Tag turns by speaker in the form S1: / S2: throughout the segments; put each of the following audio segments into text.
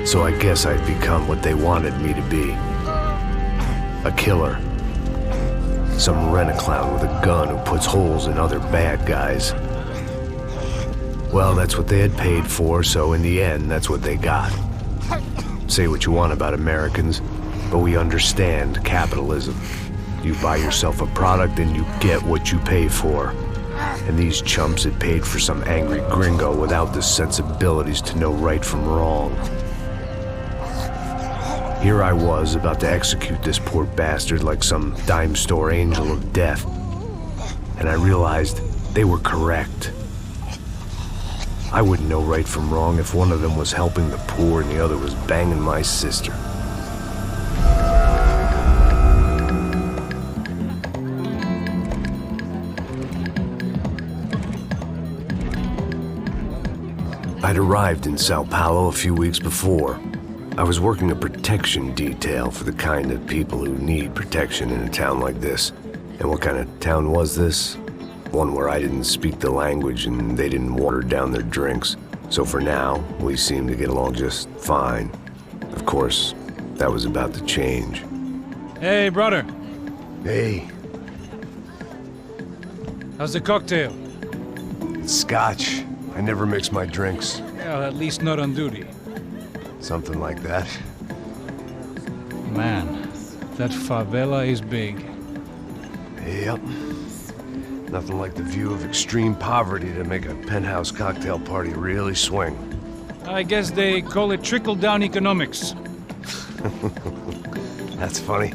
S1: So I guess I'd become what they wanted me to be. A killer. Some rent-a-clown with a gun who puts holes in other bad guys. Well, that's what they had paid for, so in the end, that's what they got. Say what you want about Americans, but we understand capitalism. You buy yourself a product and you get what you pay for. And these chumps had paid for some angry gringo without the sensibilities to know right from wrong. Here I was, about to execute this poor bastard like some dime store angel of death. And I realized they were correct. I wouldn't know right from wrong if one of them was helping the poor and the other was banging my sister. I'd arrived in Sao Paulo a few weeks before. I was working a protection detail for the kind of people who need protection in a town like this. And what kind of town was this? One where I didn't speak the language and they didn't water down their drinks. So for now, we seemed to get along just fine. Of course, that was about to change.
S2: Hey, brother.
S1: Hey.
S2: How's the cocktail?
S1: It's scotch. I never mix my drinks.
S2: Well, at least not on duty.
S1: Something like that.
S2: Man, that favela is big.
S1: Yep. Nothing like the view of extreme poverty to make a penthouse cocktail party really swing.
S2: I guess they call it trickle-down economics.
S1: That's funny.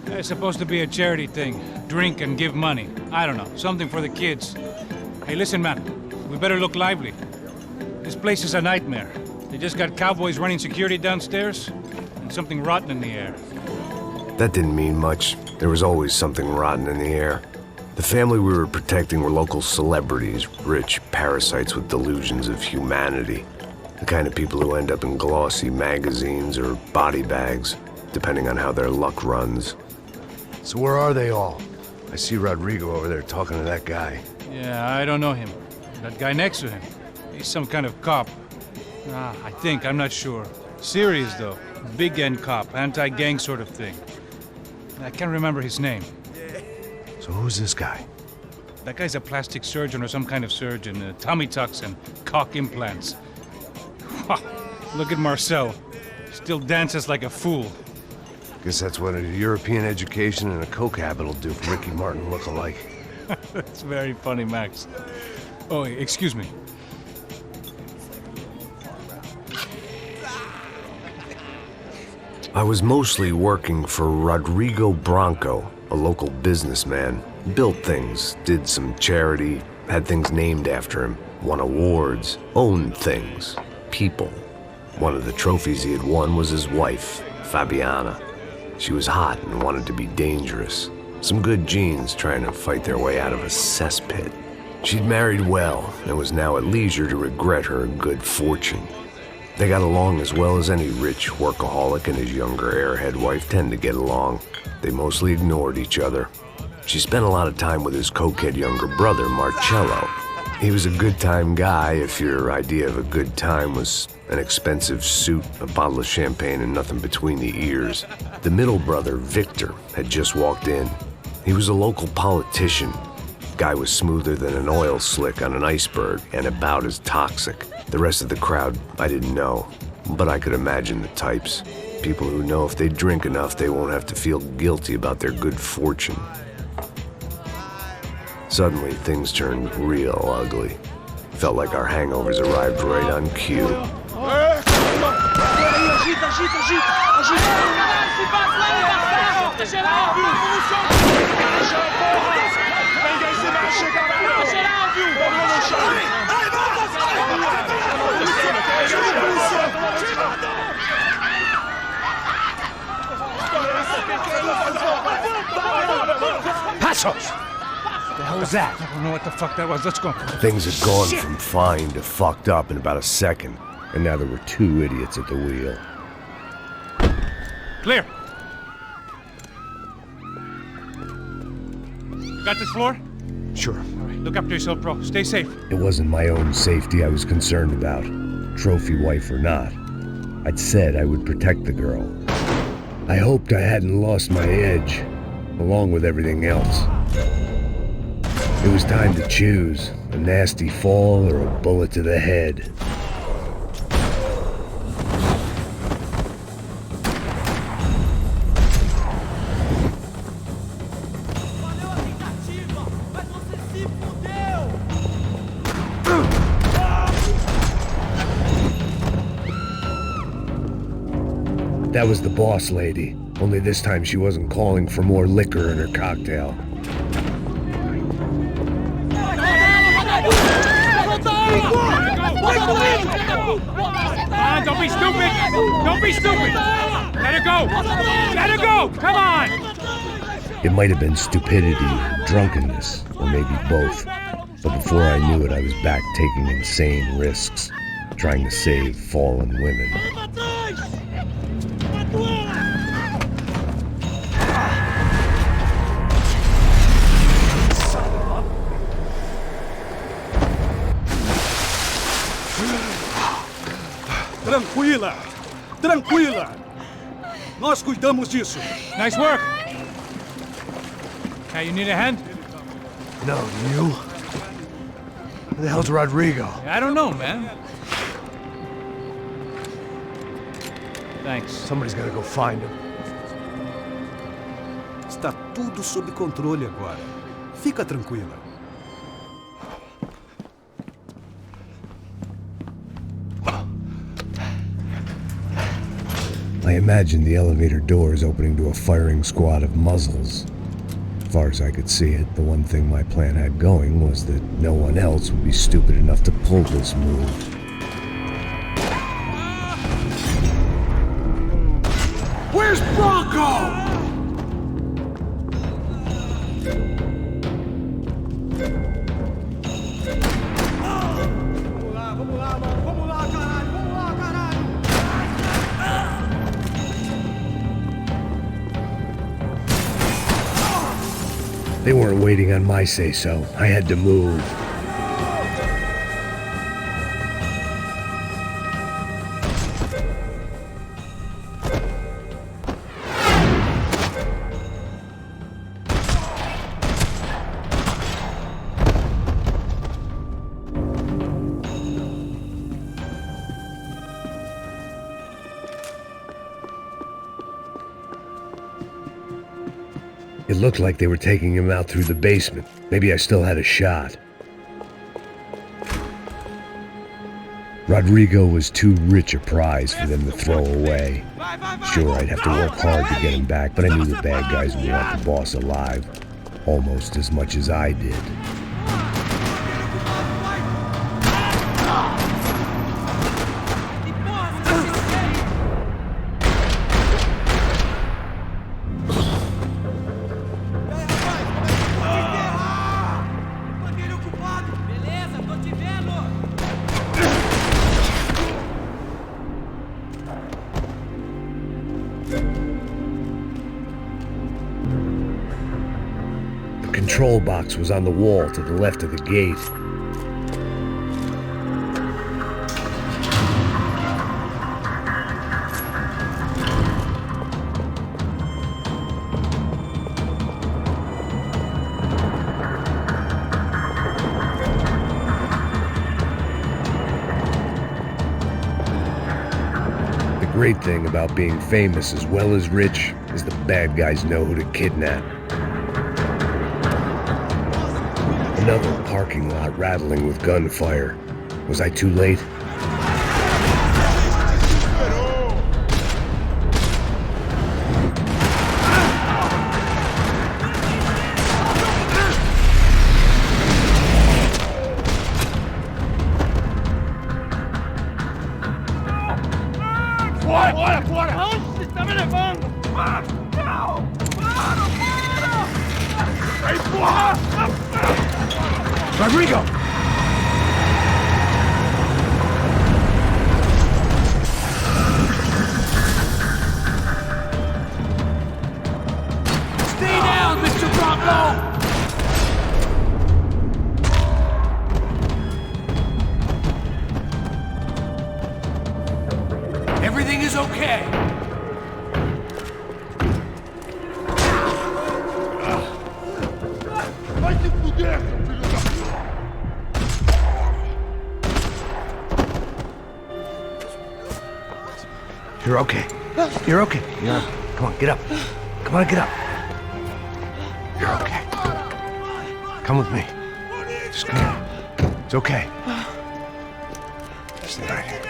S2: It's supposed to be a charity thing. Drink and give money. I don't know, something for the kids. Hey, listen, man. We better look lively. This place is a nightmare. They just got cowboys running security downstairs, and something rotten in the air.
S1: That didn't mean much. There was always something rotten in the air. The family we were protecting were local celebrities, rich parasites with delusions of humanity. The kind of people who end up in glossy magazines or body bags, depending on how their luck runs. So where are they all? I see Rodrigo over there talking to that guy.
S2: Yeah, I don't know him. That guy next to him, he's some kind of cop. I think, I'm not sure. Serious, though. Big-end cop, anti-gang sort of thing. I can't remember his name.
S1: So who's this guy?
S2: That guy's a plastic surgeon or some kind of surgeon. Tummy tucks and cock implants. Look at Marcel. Still dances like a fool.
S1: Guess that's what a European education and a coke habit will do for Ricky Martin look-alike.
S2: That's very funny, Max. Oh, excuse me.
S1: I was mostly working for Rodrigo Branco, a local businessman. Built things, did some charity, had things named after him, won awards, owned things, people. One of the trophies he had won was his wife, Fabiana. She was hot and wanted to be dangerous. Some good genes trying to fight their way out of a cesspit. She'd married well and was now at leisure to regret her good fortune. They got along as well as any rich workaholic and his younger airhead wife tend to get along. They mostly ignored each other. She spent a lot of time with his cokehead younger brother, Marcello. He was a good-time guy if your idea of a good time was an expensive suit, a bottle of champagne, and nothing between the ears. The middle brother, Victor, had just walked in. He was a local politician. Guy was smoother than an oil slick on an iceberg and about as toxic. The rest of the crowd, I didn't know, but I could imagine the types. People who know if they drink enough, they won't have to feel guilty about their good fortune. Suddenly, things turned real ugly. Felt like our hangovers arrived right on cue.
S2: Passos! What the hell was that? I don't know what the fuck that was. Let's go.
S1: Things had gone from fine to fucked up in about a second, and now there were two idiots at the wheel.
S2: Clear. Got this floor?
S1: Sure.
S2: All right, look after yourself, bro. Stay safe.
S1: It wasn't my own safety I was concerned about, trophy wife or not. I'd said I would protect the girl. I hoped I hadn't lost my edge, along with everything else. It was time to choose, a nasty fall or a bullet to the head. That was the boss lady, only this time she wasn't calling for more liquor in her cocktail.
S2: Don't be stupid! Don't be stupid! Let her go! Let her go! Come on!
S1: It might have been stupidity, drunkenness, or maybe both. But before I knew it, I was back taking insane risks, trying to save fallen women.
S3: Tranquila! Tranquila! Nós cuidamos disso.
S2: Nice work! Hey, you need a hand?
S1: No, do you? Who the hell's Rodrigo?
S2: I don't know, man. Thanks.
S1: Somebody's gotta go find him.
S3: Está tudo sob controle agora. Fica tranquila.
S1: I imagined the elevator doors opening to a firing squad of muzzles. As far as I could see it, the one thing my plan had going was that no one else would be stupid enough to pull this move.
S3: Where's Bronco?
S1: They weren't waiting on my say-so. I had to move. It looked like they were taking him out through the basement. Maybe I still had a shot. Rodrigo was too rich a prize for them to throw away. Sure, I'd have to work hard to get him back, but I knew the bad guys would want the boss alive. Almost as much as I did. The control box was on the wall to the left of the gate. The great thing about being famous as well as rich is the bad guys know who to kidnap. Another parking lot rattling with gunfire. Was I too late? Rodrigo!
S3: Stay down, Mr. Bronco! Everything is okay.
S1: You're okay. You're okay. Yeah. Come on, get up. Come on, get up. You're okay. Come with me. Just come here. It's okay. Stay right here.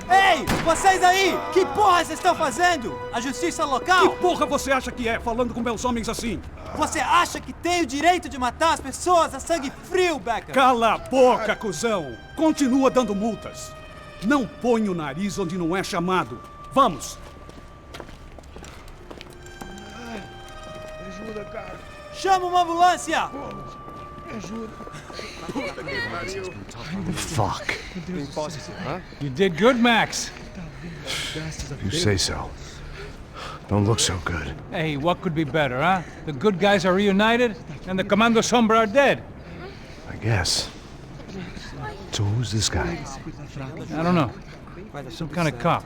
S4: Ei, vocês aí! Que porra vocês estão fazendo? A justiça local?
S3: Que porra você acha que é, falando com meus homens assim?
S4: Você acha que tem o direito de matar as pessoas a sangue frio, Becker?
S3: Cala a boca, cuzão! Continua dando multas. Não põe o nariz onde não é chamado. Vamos!
S5: Ajuda, cara.
S4: Chama uma ambulância!
S5: Me ajuda.
S1: Fuck.
S2: You did good, Max.
S1: You say so. Don't look so good.
S2: Hey, what could be better, huh? The good guys are reunited, and the Commando Sombra are dead.
S1: I guess. So who's this guy?
S2: I don't know. Some kind of cop.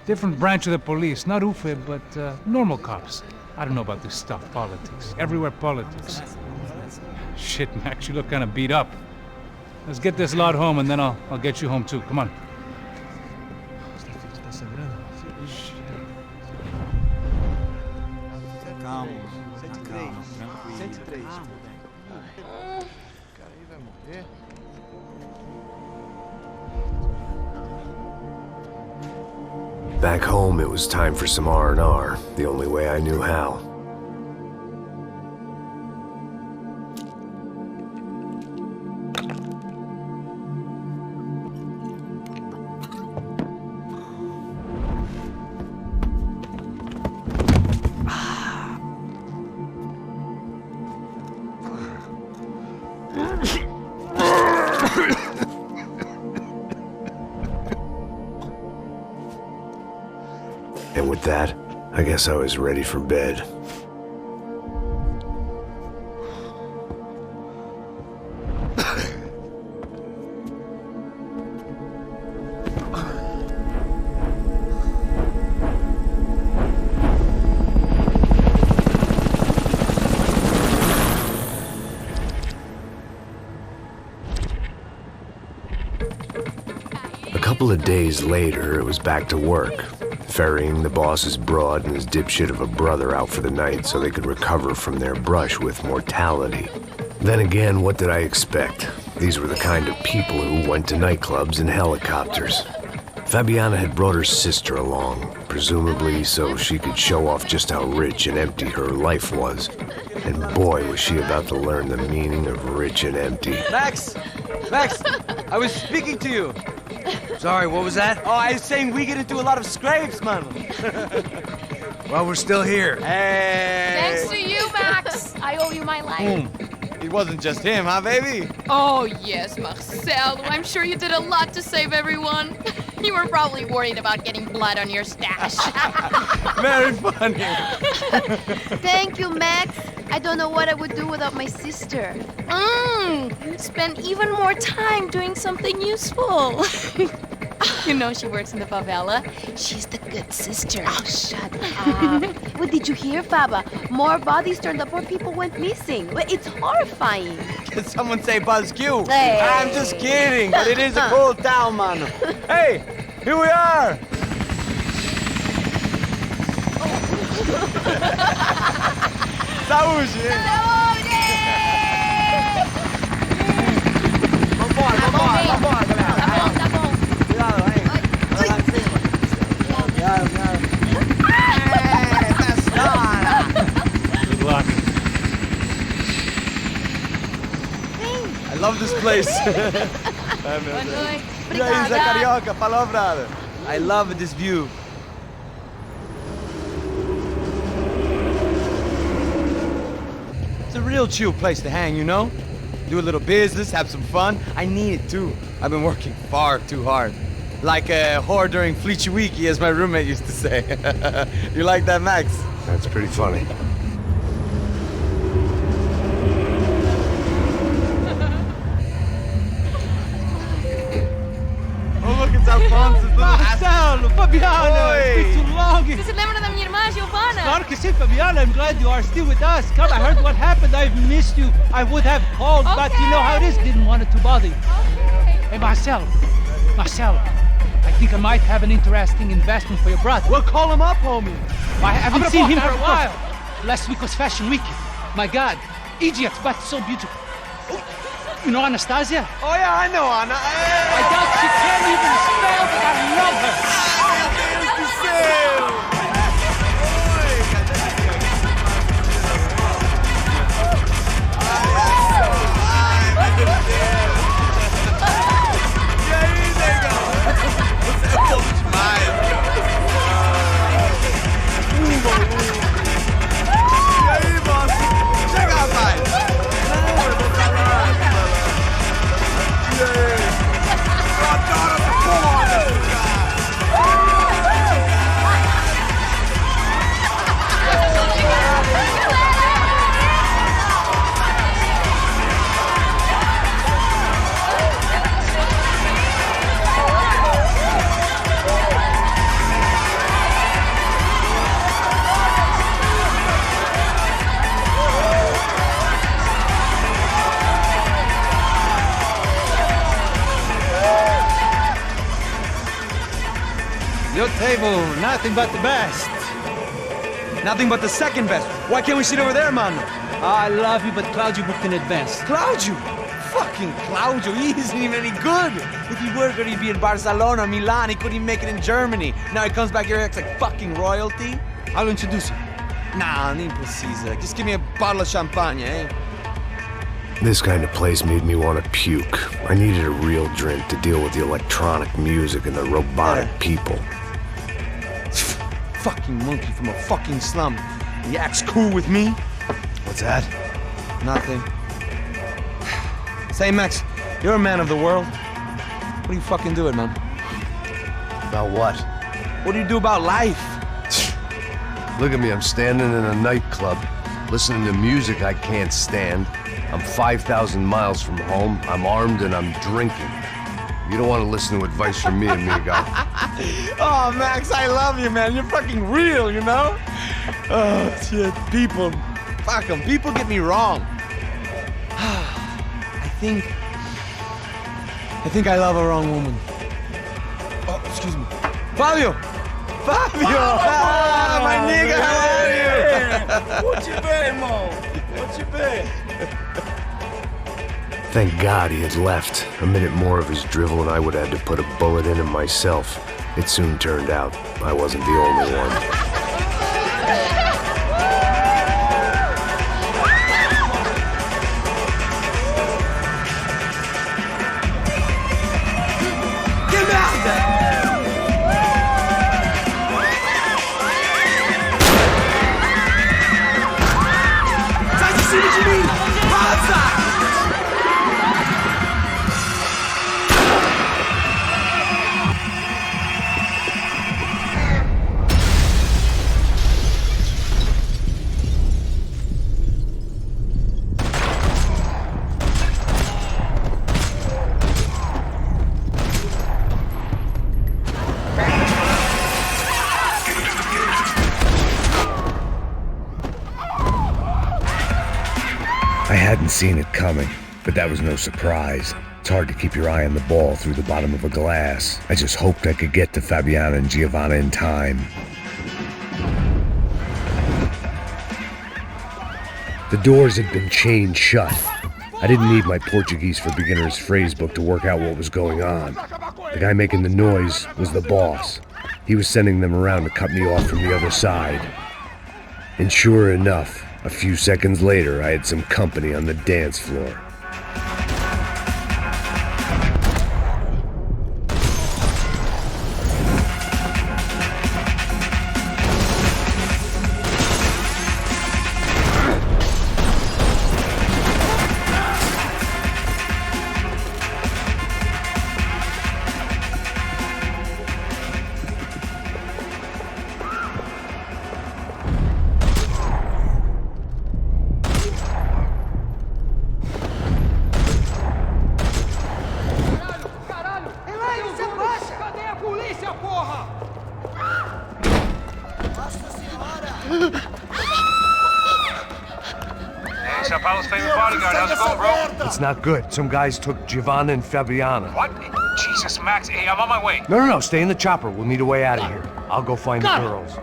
S2: Different branch of the police. Not UFE, but normal cops. I don't know about this stuff. Politics. Everywhere politics. Shit, Max, you look kind of beat up. Let's get this lot home, and then I'll get you home too. Come on.
S4: Calma, calma, tranquilo.
S1: Back home, it was time for some R&R, the only way I knew how. And with that, I guess I was ready for bed. A couple of days later, it was back to work. Ferrying the boss's broad and his dipshit of a brother out for the night so they could recover from their brush with mortality. Then again, what did I expect? These were the kind of people who went to nightclubs in helicopters. Fabiana had brought her sister along, presumably so she could show off just how rich and empty her life was. And boy, was she about to learn the meaning of rich and empty.
S6: Max! Max! I was speaking to you!
S7: Sorry, what was that?
S6: Oh, I was saying we get into a lot of scrapes, man.
S7: Well, we're still here.
S6: Hey!
S8: Thanks to you, Max. I owe you my life.
S6: It wasn't just him, huh, baby?
S8: Oh, yes, Marcel. I'm sure you did a lot to save everyone. You were probably worried about getting blood on your stash.
S6: Very funny.
S9: Thank you, Max. I don't know what I would do without my sister.
S8: Spend even more time doing something useful. You know she works in the favela. She's the good sister.
S9: Oh, shut up. What did you hear, Faba? More bodies turned up or people went missing. Well, it's horrifying.
S6: Did someone say Buzz Q?
S9: Hey.
S6: I'm just kidding, but it is a cool town, man. Hey, here we are. Saúde! Vambora, galera.
S8: Tá bom.
S6: Cuidado, hein? Vai lá em cima. Cuidado.
S2: Good luck.
S6: I love this place. E aí, Zé Carioca, falou, brother. I love this view. It's a real chill place to hang, you know? Do a little business, have some fun. I need it too. I've been working far too hard. Like a whore during Fleechy Weeky, as my roommate used to say. You like that, Max?
S1: That's pretty funny.
S6: Oh, look
S4: Fabiana! It's been too long.
S8: Você se lembra da minha irmã, Giovanna?
S4: Claro que sim, Fabiana. I'm glad you are still with us. Come, I heard what happened. I've missed you. I would have called, but you know how it is. Didn't want it to bother you.
S8: Okay.
S4: Hey, Marcelo. I think I might have an interesting investment for your brother.
S6: Well, call him up, homie.
S4: I haven't seen him for a while. Last week was Fashion Week. My God, Egypt, but so beautiful. You know Anastasia?
S6: Oh, yeah, I know, Anna.
S4: I doubt she can't even spell, but I love her.
S6: Your table, nothing but the best. Nothing but the second best. Why can't we sit over there, man?
S4: I love you, but Claudio booked in advance.
S6: Claudio? Fucking Claudio, he isn't even any good. If he were good, he'd be in Barcelona, Milan. He couldn't even make it in Germany. Now he comes back here, acts like fucking royalty.
S4: I'll introduce you.
S6: Nah, nem precisa. Just give me a bottle of champagne, eh?
S1: This kind of place made me want to puke. I needed a real drink to deal with the electronic music and the robotic people.
S6: Fucking monkey from a fucking slum. He acts cool with me.
S1: What's that?
S6: Nothing. Say, Max, you're a man of the world. What are you fucking doing, man?
S1: About what?
S6: What do you do about life?
S1: Look at me, I'm standing in a nightclub, listening to music I can't stand. I'm 5,000 miles from home, I'm armed, and I'm drinking. You don't want to listen to advice from me, amigo.
S6: Oh, Max, I love you, man. You're fucking real, you know? Oh, shit. People. Fuck them. People get me wrong. I think I love a wrong woman. Oh, excuse me. Fabio! Fabio! Ah, my nigga, how are you?
S4: What you been, Mo? What you been?
S1: Thank God he had left. A minute more of his drivel and I would have had to put a bullet in him myself. It soon turned out I wasn't the only one.
S6: Get out there! Sai de cima de mim! Passa!
S1: I hadn't seen it coming, but that was no surprise. It's hard to keep your eye on the ball through the bottom of a glass. I just hoped I could get to Fabiana and Giovanna in time. The doors had been chained shut. I didn't need my Portuguese for Beginners phrase book to work out what was going on. The guy making the noise was the boss. He was sending them around to cut me off from the other side. And sure enough, a few seconds later, I had some company on the dance floor.
S2: Paolo's favorite bodyguard. How's it going, bro?
S7: It's not good. Some guys took Giovanna and Fabiana.
S2: What? Jesus, Max. Hey, I'm on my way.
S7: No, stay in the chopper. We'll need a way out of here. I'll go find the girls.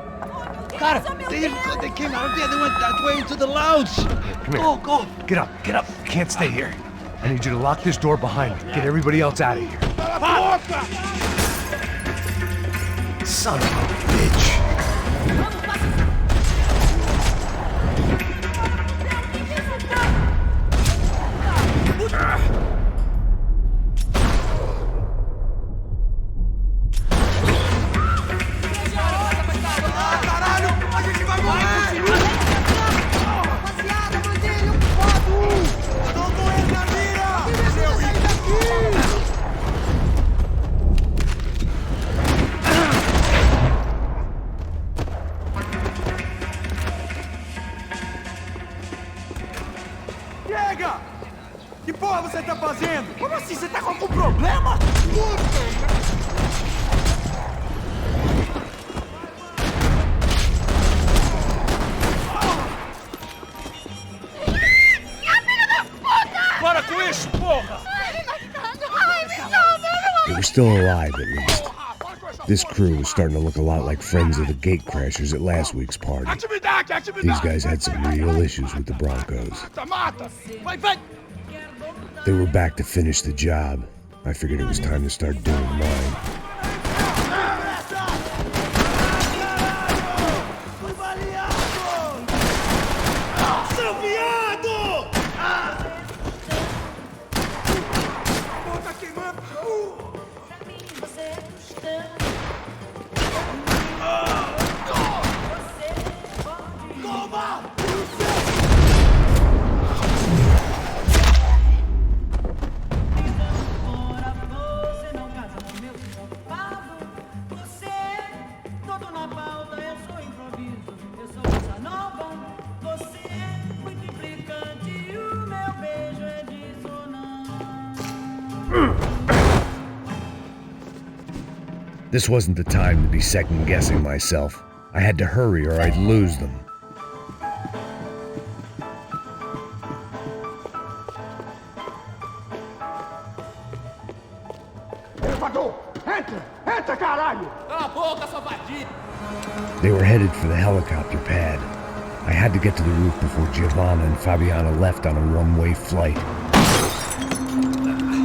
S4: Got it. They came out of there. They went that way into the lounge.
S7: Come here.
S4: Go.
S7: Get up. Can't stay here. I need you to lock this door behind me. Get everybody else out of here. Son of a bitch.
S6: Que porra você tá fazendo? Como assim? Você tá com algum problema?
S2: Para com isso, porra!
S1: They were still alive, at least. This crew was starting to look a lot like friends of the gatecrashers at last week's party. These guys had some real issues with the Broncos. They were back to finish the job. I figured it was time to start doing mine. This wasn't the time to be second-guessing myself. I had to hurry or I'd lose them. They were headed for the helicopter pad. I had to get to the roof before Giovanna and Fabiana left on a one-way flight.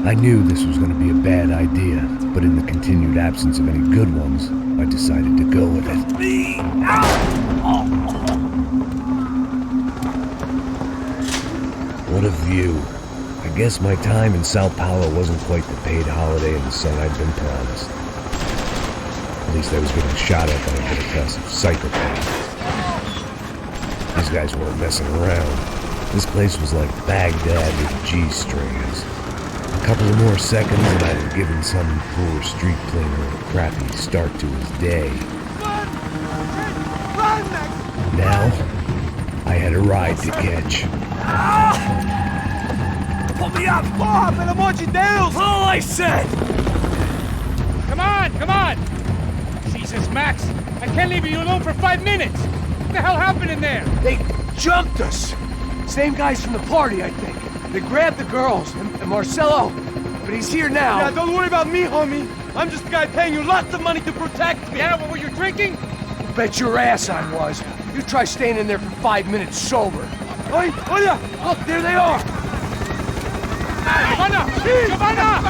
S1: I knew this was going to be a bad idea, but in the continued absence of any good ones, I decided to go with it. What a view. I guess my time in Sao Paulo wasn't quite the paid holiday in the sun I'd been promised. At least I was getting shot at by a middle-class psychopath. These guys weren't messing around. This place was like Baghdad with G-strings. A couple of more seconds and I'd have given some poor street cleaner a crappy start to his day. Now, I had a ride to catch.
S6: Pull me up! Porra, pelo amor de Deus!
S7: All I said!
S2: Come on! Jesus, Max! I can't leave you alone for 5 minutes! What the hell happened in there?
S7: They jumped us! Same guys from the party, I think. They grabbed the girls, and Marcelo, but he's here now.
S6: Yeah, don't worry about me, homie. I'm just the guy paying you lots of money to protect me.
S2: Yeah, what were you drinking?
S7: Bet your ass I was. You try staying in there for 5 minutes sober.
S6: Oi, olha!
S7: Look, there they are!
S2: Giovanna!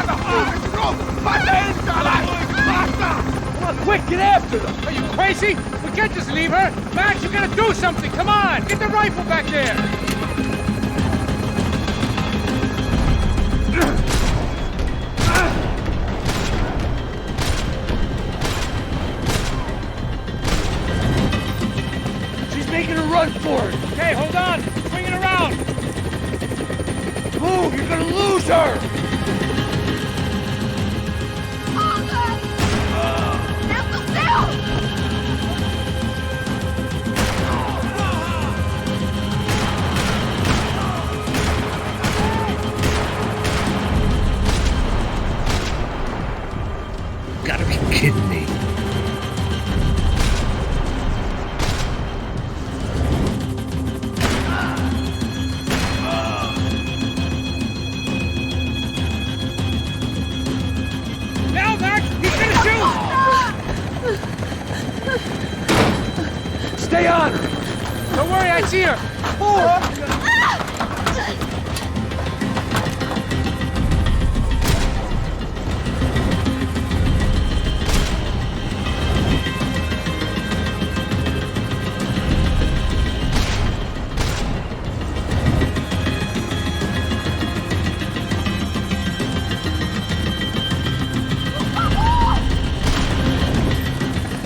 S7: Come on, quick, get after them!
S2: Are you crazy? We can't just leave her! Max, you gotta do something! Come on! Get the rifle back there!
S7: She's making a run for it!
S2: Okay, hold on! Swing it around!
S7: Move, you're gonna lose her!
S1: Gotta be kidding me.
S7: friends here!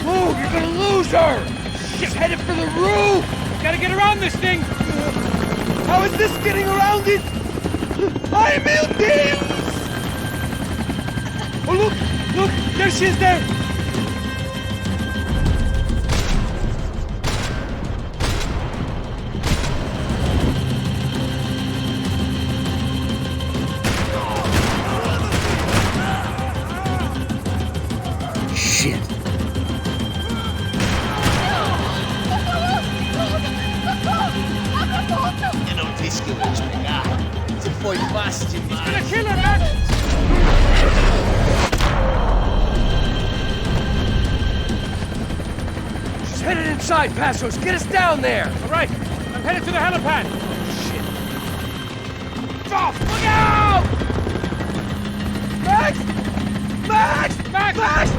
S7: Move, you're gonna lose her! She's headed for the roof!
S2: Gotta get around this thing!
S7: How is this getting around it? Ay, meu Deus! Oh, look! There she is there!
S1: Shit.
S5: Eu não disse que eu ia te pegar. Você foi fácil demais.
S2: Kill her, man!
S7: She's headed inside, Passos! Get us down there!
S2: All right, I'm headed to the helipad.
S7: Off! Look out! Max! Max!
S2: Max!
S7: Max!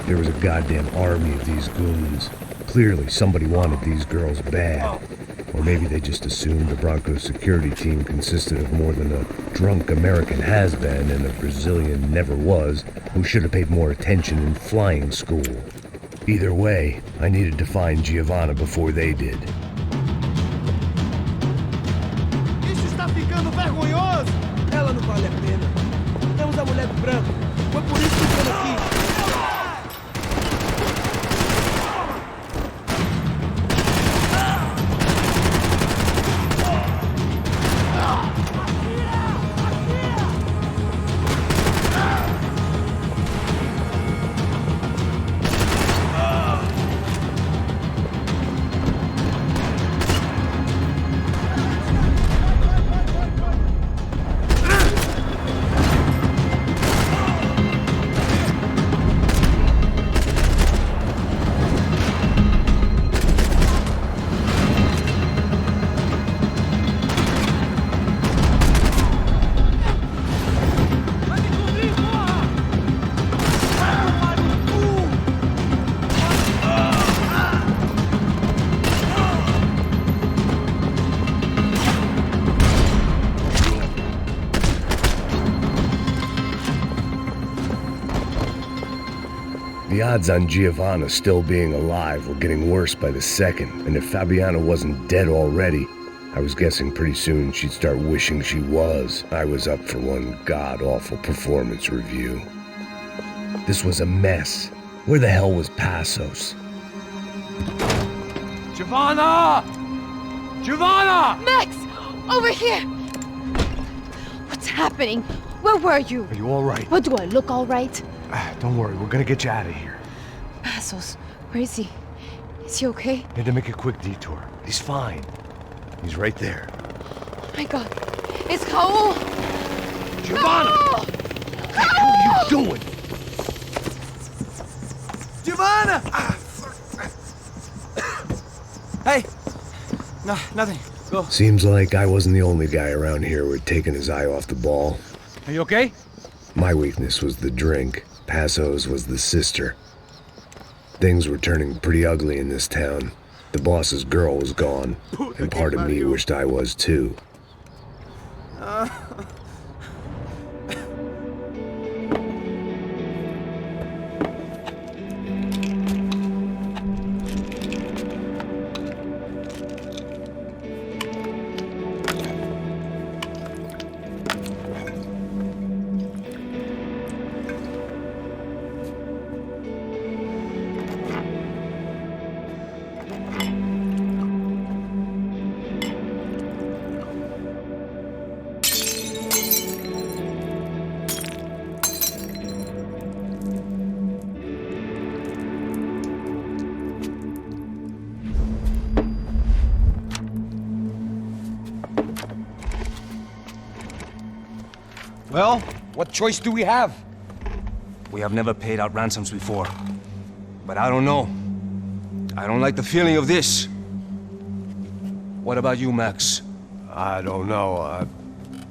S1: There was a goddamn army of these goons. Clearly, somebody wanted these girls bad. Or maybe they just assumed the Broncos security team consisted of more than a drunk American has-been and a Brazilian never-was who should have paid more attention in flying school. Either way, I needed to find Giovanna before they did.
S7: Isso está ficando vergonhoso! Ela não vale a pena. Temos a mulher do branco. Foi por isso que estamos aqui.
S1: The odds on Giovanna still being alive were getting worse by the second, and if Fabiana wasn't dead already, I was guessing pretty soon she'd start wishing she was. I was up for one god-awful performance review. This was a mess. Where the hell was Passos?
S7: Giovanna! Giovanna!
S9: Max! Over here! What's happening? Where were you?
S7: Are you all right?
S9: What, do I look all right?
S7: Don't worry, we're gonna get you out of here.
S9: Passos, where is he? Is he okay?
S7: Had to make a quick detour. He's fine. He's right there.
S9: Oh my god. It's Raul!
S7: Giovanna!
S9: Raul!
S7: What are you doing?
S6: Giovanna! Hey! No, nothing. Go.
S1: Seems like I wasn't the only guy around here who had taken his eye off the ball.
S2: Are you okay?
S1: My weakness was the drink. Passos was the sister. Things were turning pretty ugly in this town. The boss's girl was gone, and part of me wished I was too.
S6: Well, what choice do we have?
S10: We have never paid out ransoms before. But I don't know. I don't like the feeling of this. What about you, Max?
S1: I don't know.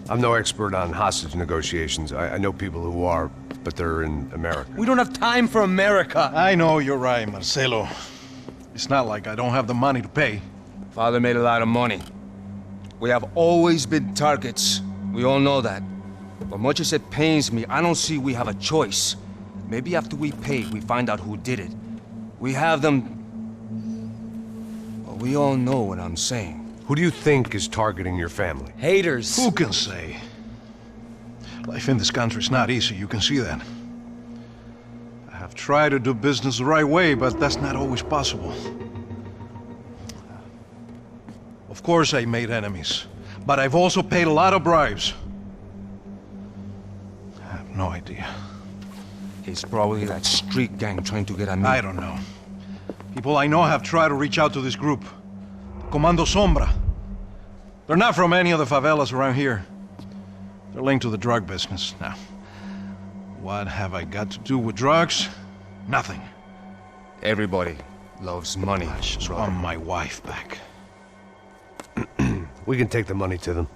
S1: I'm no expert on hostage negotiations. I know people who are, but they're in America.
S6: We don't have time for America.
S11: I know you're right, Marcelo. It's not like I don't have the money to pay.
S10: Father made a lot of money. We have always been targets. We all know that. But much as it pains me, I don't see we have a choice. Maybe after we pay, we find out who did it. We have them... Well, we all know what I'm saying.
S1: Who do you think is targeting your family?
S6: Haters.
S11: Who can say? Life in this country is not easy, you can see that. I have tried to do business the right way, but that's not always possible. Of course I made enemies, but I've also paid a lot of bribes. I have no idea.
S10: It's probably that street gang trying to get at me.
S11: I don't know. People I know have tried to reach out to this group. Comando Sombra. They're not from any of the favelas around here. They're linked to the drug business. Now, what have I got to do with drugs? Nothing.
S10: Everybody loves money.
S11: I just want my wife back.
S1: We can take the money to them.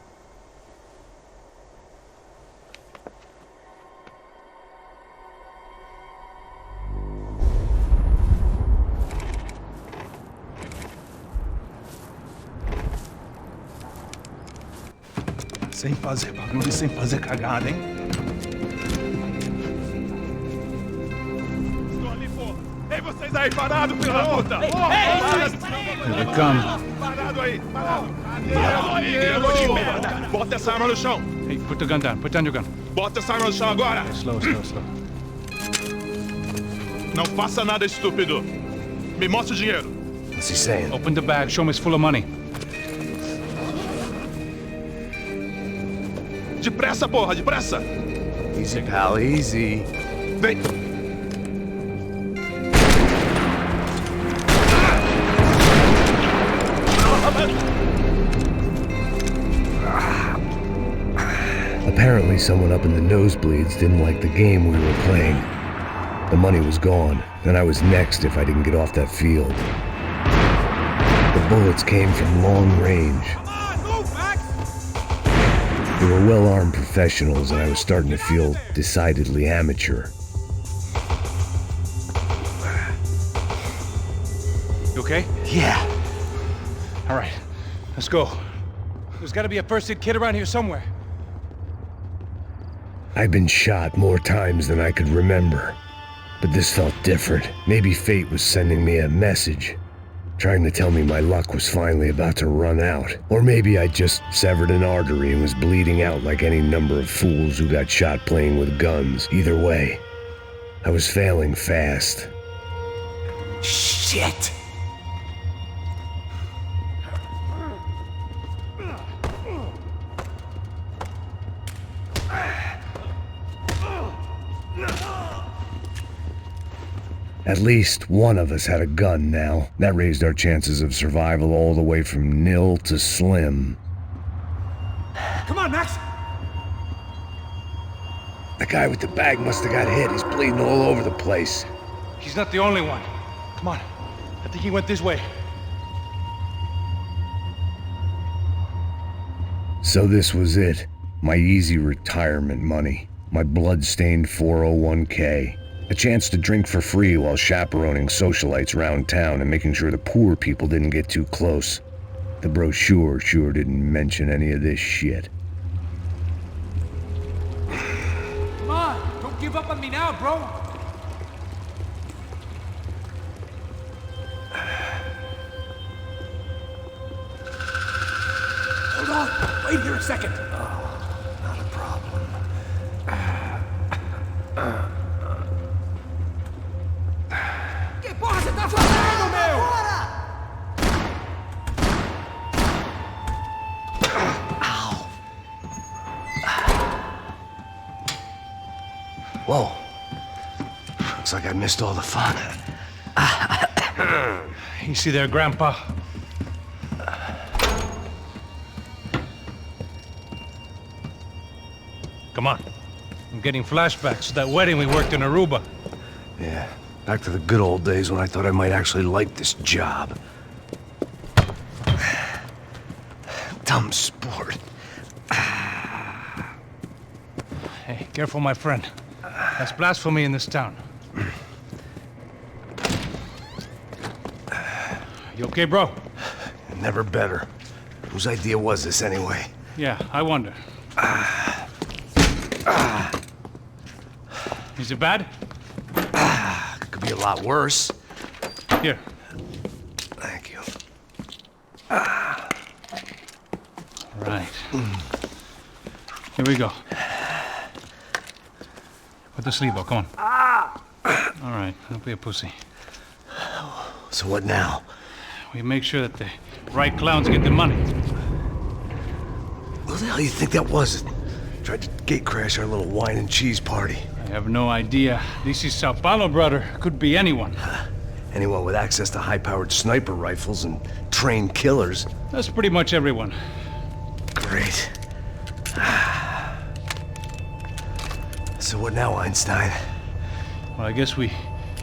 S3: Sem fazer barulho e sem fazer cagada, hein? Estou ali, pô! Ei, vocês aí, parado, filho da puta! Here
S2: they come.
S3: Parado aí, parado! Grilo de merda! Bota essa arma no chão!
S2: Hey, put the gun down. Put down your gun.
S3: Bota essa arma no chão agora!
S2: Slow, slow, slow.
S3: Não faça nada, estúpido! Me mostre o dinheiro!
S1: What's he saying?
S2: Open the bag. Show me it's full of money.
S3: Depressa, porra, depressa!
S1: Easy, pal, easy.
S3: Vem!
S1: Apparently someone up in the nosebleeds didn't like the game we were playing. The money was gone, and I was next if I didn't get off that field. The bullets came from long range. They were well-armed professionals, and I was starting to feel decidedly amateur.
S2: You okay?
S6: Yeah.
S2: All right, let's go. There's got to be a first-aid kit around here somewhere.
S1: I'd been shot more times than I could remember, but this felt different. Maybe fate was sending me a message, trying to tell me my luck was finally about to run out. Or maybe I just severed an artery and was bleeding out like any number of fools who got shot playing with guns. Either way, I was failing fast.
S6: Shit!
S1: At least one of us had a gun now. That raised our chances of survival all the way from nil to slim.
S3: Come on, Max!
S1: The guy with the bag must have got hit. He's bleeding all over the place.
S2: He's not the only one. Come on. I think he went this way.
S1: So this was it. My easy retirement money. My blood-stained 401k. A chance to drink for free while chaperoning socialites around town and making sure the poor people didn't get too close. The brochure sure didn't mention any of this shit.
S4: Come on, don't give up on me now, bro.
S3: Hold on! Wait here a second!
S1: Not a problem.
S4: Que porra você tá fazendo, meu?
S1: Whoa. Looks like I missed all the fun.
S2: Easy there, Grandpa. Come on. I'm getting flashbacks to that wedding we worked in Aruba.
S1: Yeah, back to the good old days when I thought I might actually like this job. Dumb sport.
S2: Hey, careful, my friend. That's blasphemy in this town. You okay, bro?
S1: Never better. Whose idea was this anyway?
S2: Yeah, I wonder. Is it bad?
S1: Could be a lot worse.
S2: Here.
S1: Thank you.
S2: Right. Here we go. Put the sleeve on, come on. All right, don't be a pussy.
S1: So what now?
S2: We make sure that the right clowns get the money.
S1: Who the hell do you think that was? Tried to gate crash our little wine and cheese party.
S2: I have no idea. This is Sao Paulo, brother. Could be anyone.
S1: Anyone with access to high-powered sniper rifles and trained killers.
S2: That's pretty much everyone.
S1: Great. So what now, Einstein?
S2: Well, I guess we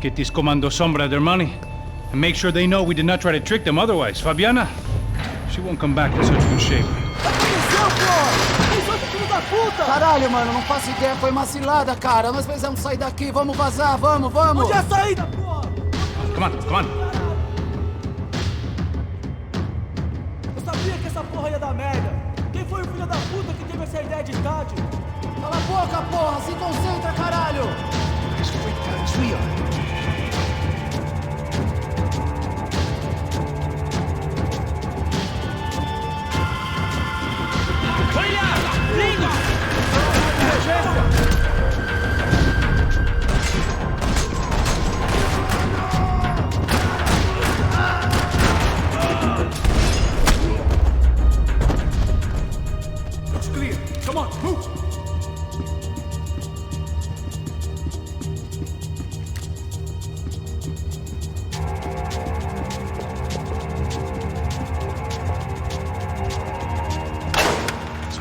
S2: get these Comando Sombra their money and make sure they know we did not try to trick them otherwise. Fabiana, she won't come back in such good shape.
S12: Caralho, mano, não faço ideia, foi uma cilada, cara. Nós precisamos sair daqui, vamos vazar, vamos, vamos! Onde é a saída, porra?
S2: Come on, come on.
S12: Eu sabia que essa porra ia dar merda. Quem foi o filho da puta que teve essa ideia de estádio? Cala a boca, porra, se concentra, caralho!
S1: These freak we are.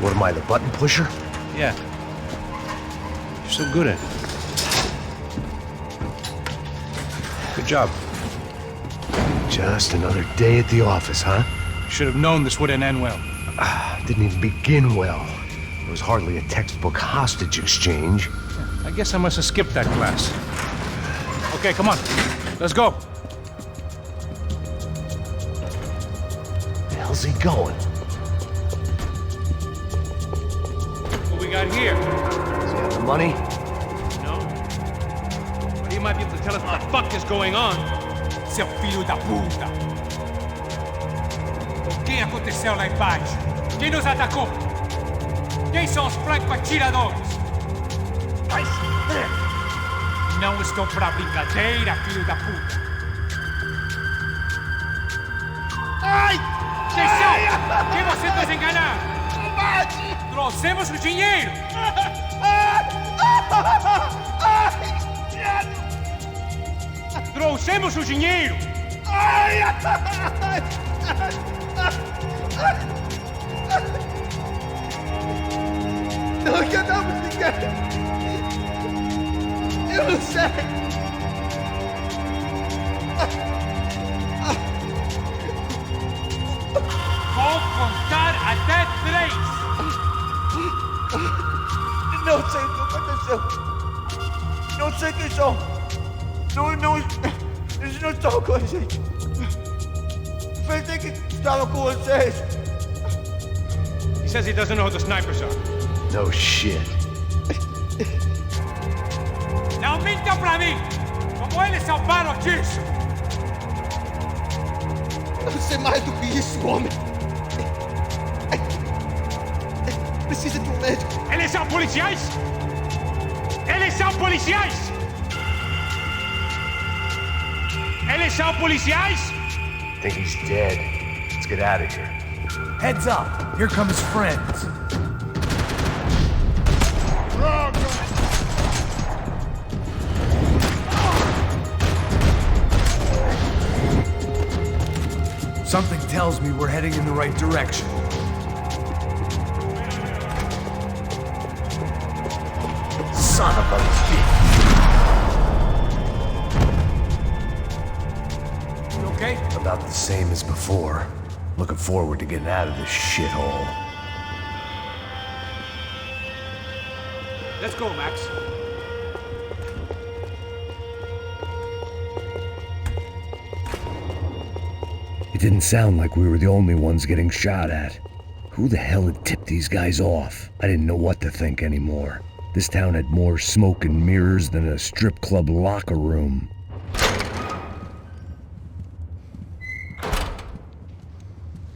S1: What am I, the button pusher?
S2: Yeah. You're so good at it. Good job.
S1: Just another day at the office, huh?
S2: Should have known this wouldn't end well.
S1: Didn't even begin well. There was hardly a textbook hostage exchange.
S2: I guess I must have skipped that class. Okay, come on. Let's go.
S1: Where the hell's he going?
S2: What we got here?
S1: Does he have the money?
S2: No. But he might be able to tell us what the fuck is going on.
S3: Seu filho da puta! O que aconteceu lá embaixo? Quem nos atacou? Quem são os franco-atiradores? Não estou pra brincadeira, filho da puta! Ai! Atenção! Quem você nos enganar? Trouxemos o dinheiro! Trouxemos o dinheiro!
S12: Não enganamos ninguém! Eu não sei!
S3: Vou contar até 3!
S12: Não sei o que aconteceu! Não sei quem são! Eles não estão com a gente! Pensei que estava com vocês!
S2: He says he doesn't know who the snipers are.
S1: No shit.
S3: Não mintam pra mim! Como eles salvaram disso!
S12: Eu sei mais do que isso, homem! Precisa de um médico!
S3: Eles são policiais! Eles são policiais! Eles são policiais!
S1: I think he's dead. Let's get out of here.
S7: Heads up! Here come his friends. Something tells me we're heading in the right direction.
S3: You okay?
S1: About the same as before. Looking forward to getting out of this shithole.
S3: Let's go, Max.
S1: It didn't sound like we were the only ones getting shot at. Who the hell had tipped these guys off? I didn't know what to think anymore. This town had more smoke and mirrors than a strip club locker room.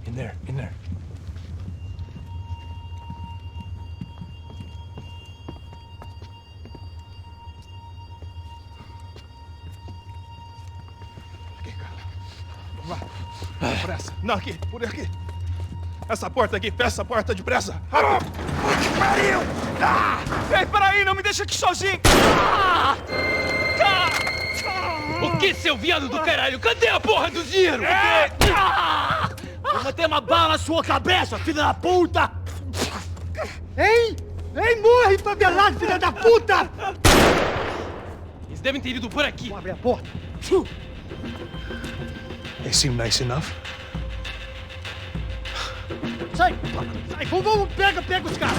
S3: In there, in there.
S13: Depressa. Não, aqui, por aqui. Essa porta aqui, fecha essa porta depressa.
S7: Que pariu! Ah!
S13: Ei, peraí, não me deixa aqui sozinho.
S7: O que, seu viado do caralho? Cadê a porra do dinheiro?
S12: Vou meter uma bala na sua cabeça, filha da puta!
S7: Hein? Hein, morre, favelado, filha da puta! Eles devem ter ido por aqui. Abre a porta.
S13: They seem nice enough.
S12: Sai! Sai! Vamos, pega os caras! Pega os caras!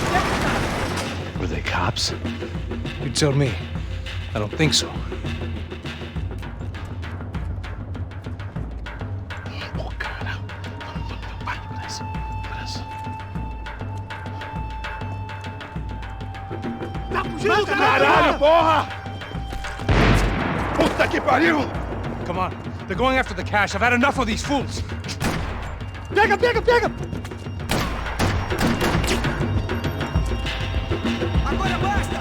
S2: Were they cops? You tell me. I don't think so.
S13: Oh, caralho.
S12: Tá fugindo,
S13: Caralho, porra! Puta que pariu!
S2: Come on. They're going after the cash. I've had enough of these fools.
S12: Pega, pega, pega! Agora basta!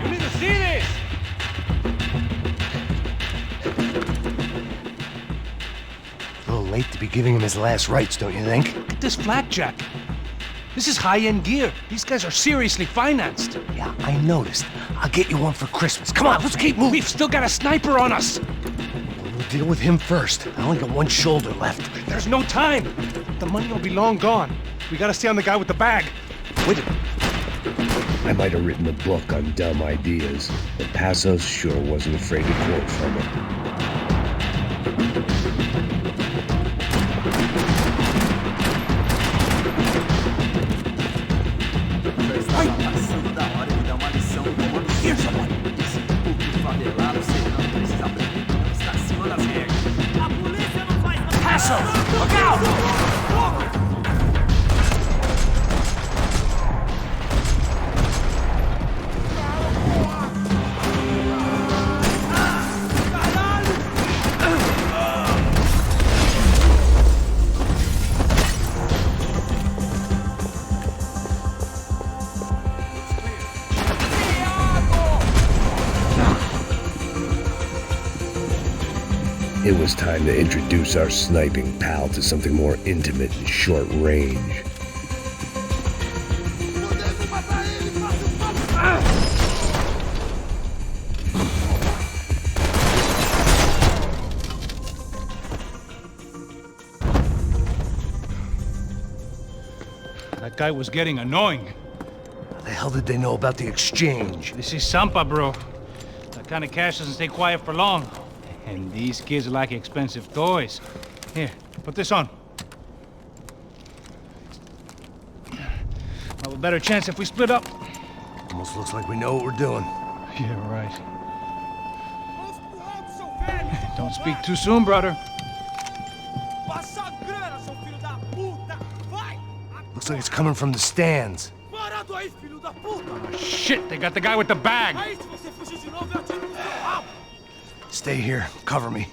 S2: You need to see this!
S1: A little late to be giving him his last rites, don't you think?
S2: Look at this flapjack. This is high-end gear. These guys are seriously financed.
S1: Yeah, I noticed. I'll get you one for Christmas. Come on, let's keep moving.
S2: We've still got a sniper on us.
S1: We'll deal with him first. I only got one shoulder left.
S2: There's no time. The money will be long gone. We gotta stay on the guy with the bag.
S1: Wait a minute. I might have written a book on dumb ideas, but Passos sure wasn't afraid to quote from it. It was time to introduce our sniping pal to something more intimate and short range.
S2: That guy was getting annoying.
S1: How the hell did they know about the exchange?
S2: This is Sampa, bro. That kind of cash doesn't stay quiet for long. And these kids like expensive toys. Here, put this on. I'll have a better chance if we split up.
S1: Almost looks like we know what we're doing.
S2: Yeah, right. Don't speak too soon, brother.
S1: Looks like it's coming from the stands.
S2: Oh, shit, they got the guy with the bag.
S1: Stay here. Cover me.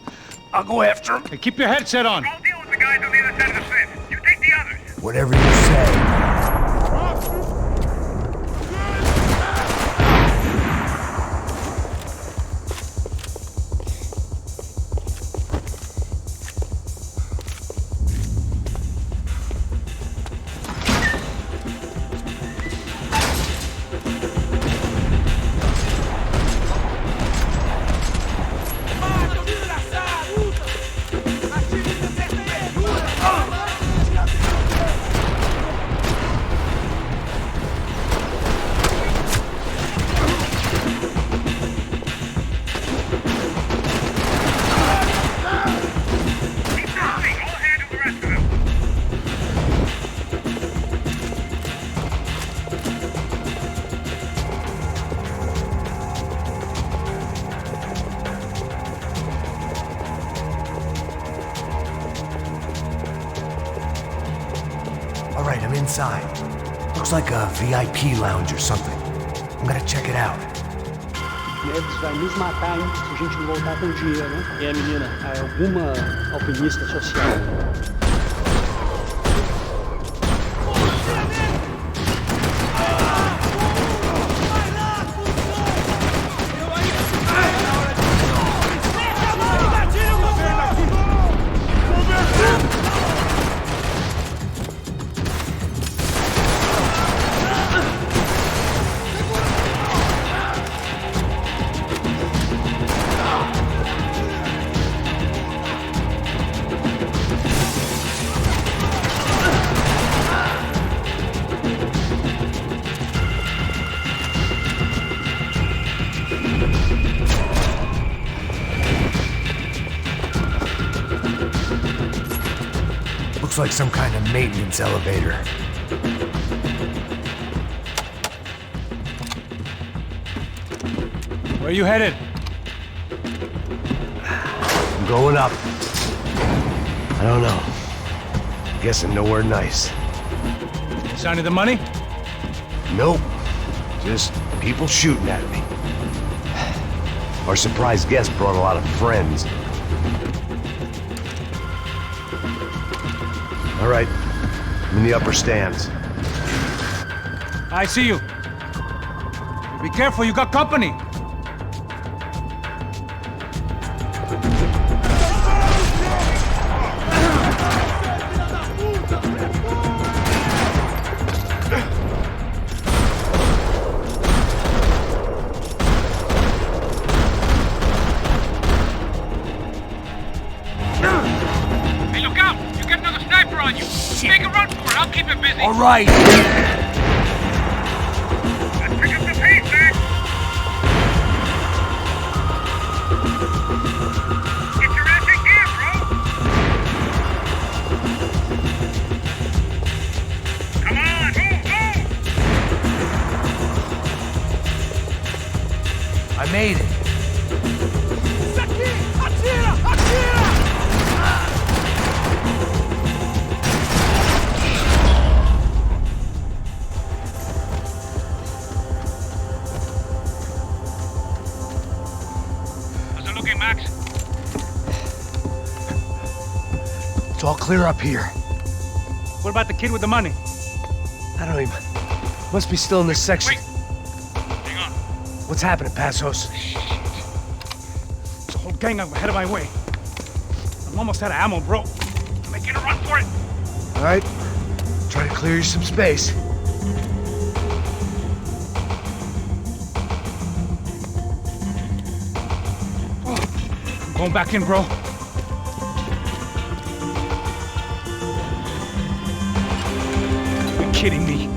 S1: I'll go after him.
S2: Hey, keep your headset on.
S14: I'll deal with the guys on the other side of the fence. You take the others.
S1: Whatever you say. right, I'm inside. Looks like a VIP lounge or something. I'm gonna check it out.
S15: Neves vai nos matar, hein, se a gente não voltar com dinheiro, né? É, menina, alguma alpinista social.
S1: Looks like some kind of maintenance elevator.
S2: Where are you headed?
S1: I'm going up. I don't know. Guessing nowhere nice.
S2: Sign of the money?
S1: Nope. Just people shooting at me. Our surprise guest brought a lot of friends. All right, I'm in the upper stands.
S2: I see you. Be careful, you got company.
S1: All right.
S14: Let's pick up the pace, Max. Get your ass in gear, bro. Come on, move.
S1: I made it. It's all clear up here.
S2: What about the kid with the money?
S1: I don't even... Must be still in this section.
S14: Wait. Hang on.
S1: What's happening, Passos?
S2: There's a whole gang ahead of my way. I'm almost out of ammo, bro. I'm making a run for it.
S1: All right. Try to clear you some space.
S2: I'm going back in, bro. You're kidding me.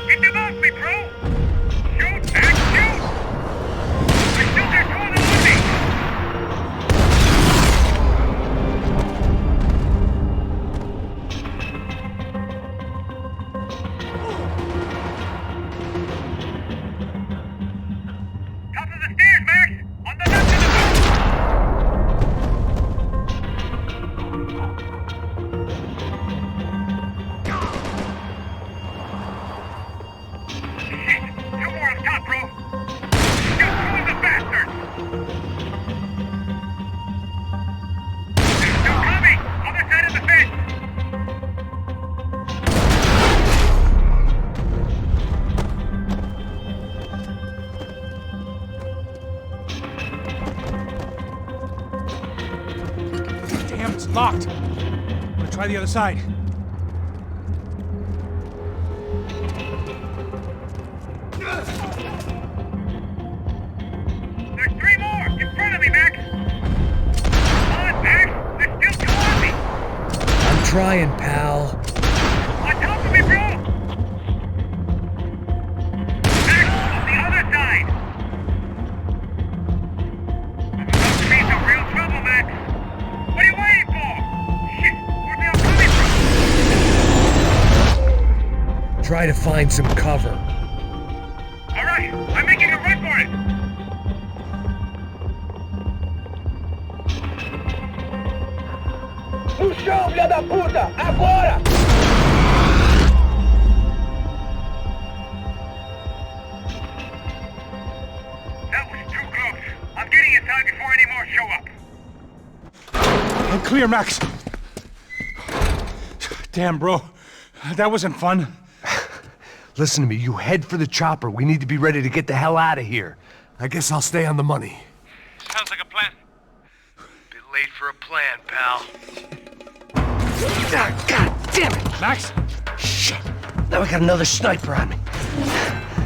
S14: Get them off me, bro! Shoot, Max, shoot! I still got two of them with me! Top of the stairs, Max! On the left of the Two more on top, bro! Got two of the bastards! They're still coming! Other side of the fence!
S2: Damn, it's locked. I'm gonna try the other side.
S14: There's three more! In front of me, Max! Come on, Max! There's still two on me!
S1: I'm trying, pal.
S14: On top of me, bro! Max, on the other side! I'm about to be in some real trouble, Max! What are you waiting for? Shit! Where'd they all coming from?
S1: Try to find some cover.
S14: Alright, I'm making a run for it!
S12: filha da puta! Agora!
S14: That was too close. I'm getting inside before any more show up.
S2: I'm clear, Max. Damn, bro. That wasn't fun.
S16: Listen to me, you head for the chopper. We need to be ready to get the hell out of here. I guess I'll stay on the money.
S14: Sounds like a plan.
S16: Bit late for a plan, pal.
S7: God damn it!
S2: Max?
S7: Shit. Now I got another sniper on me.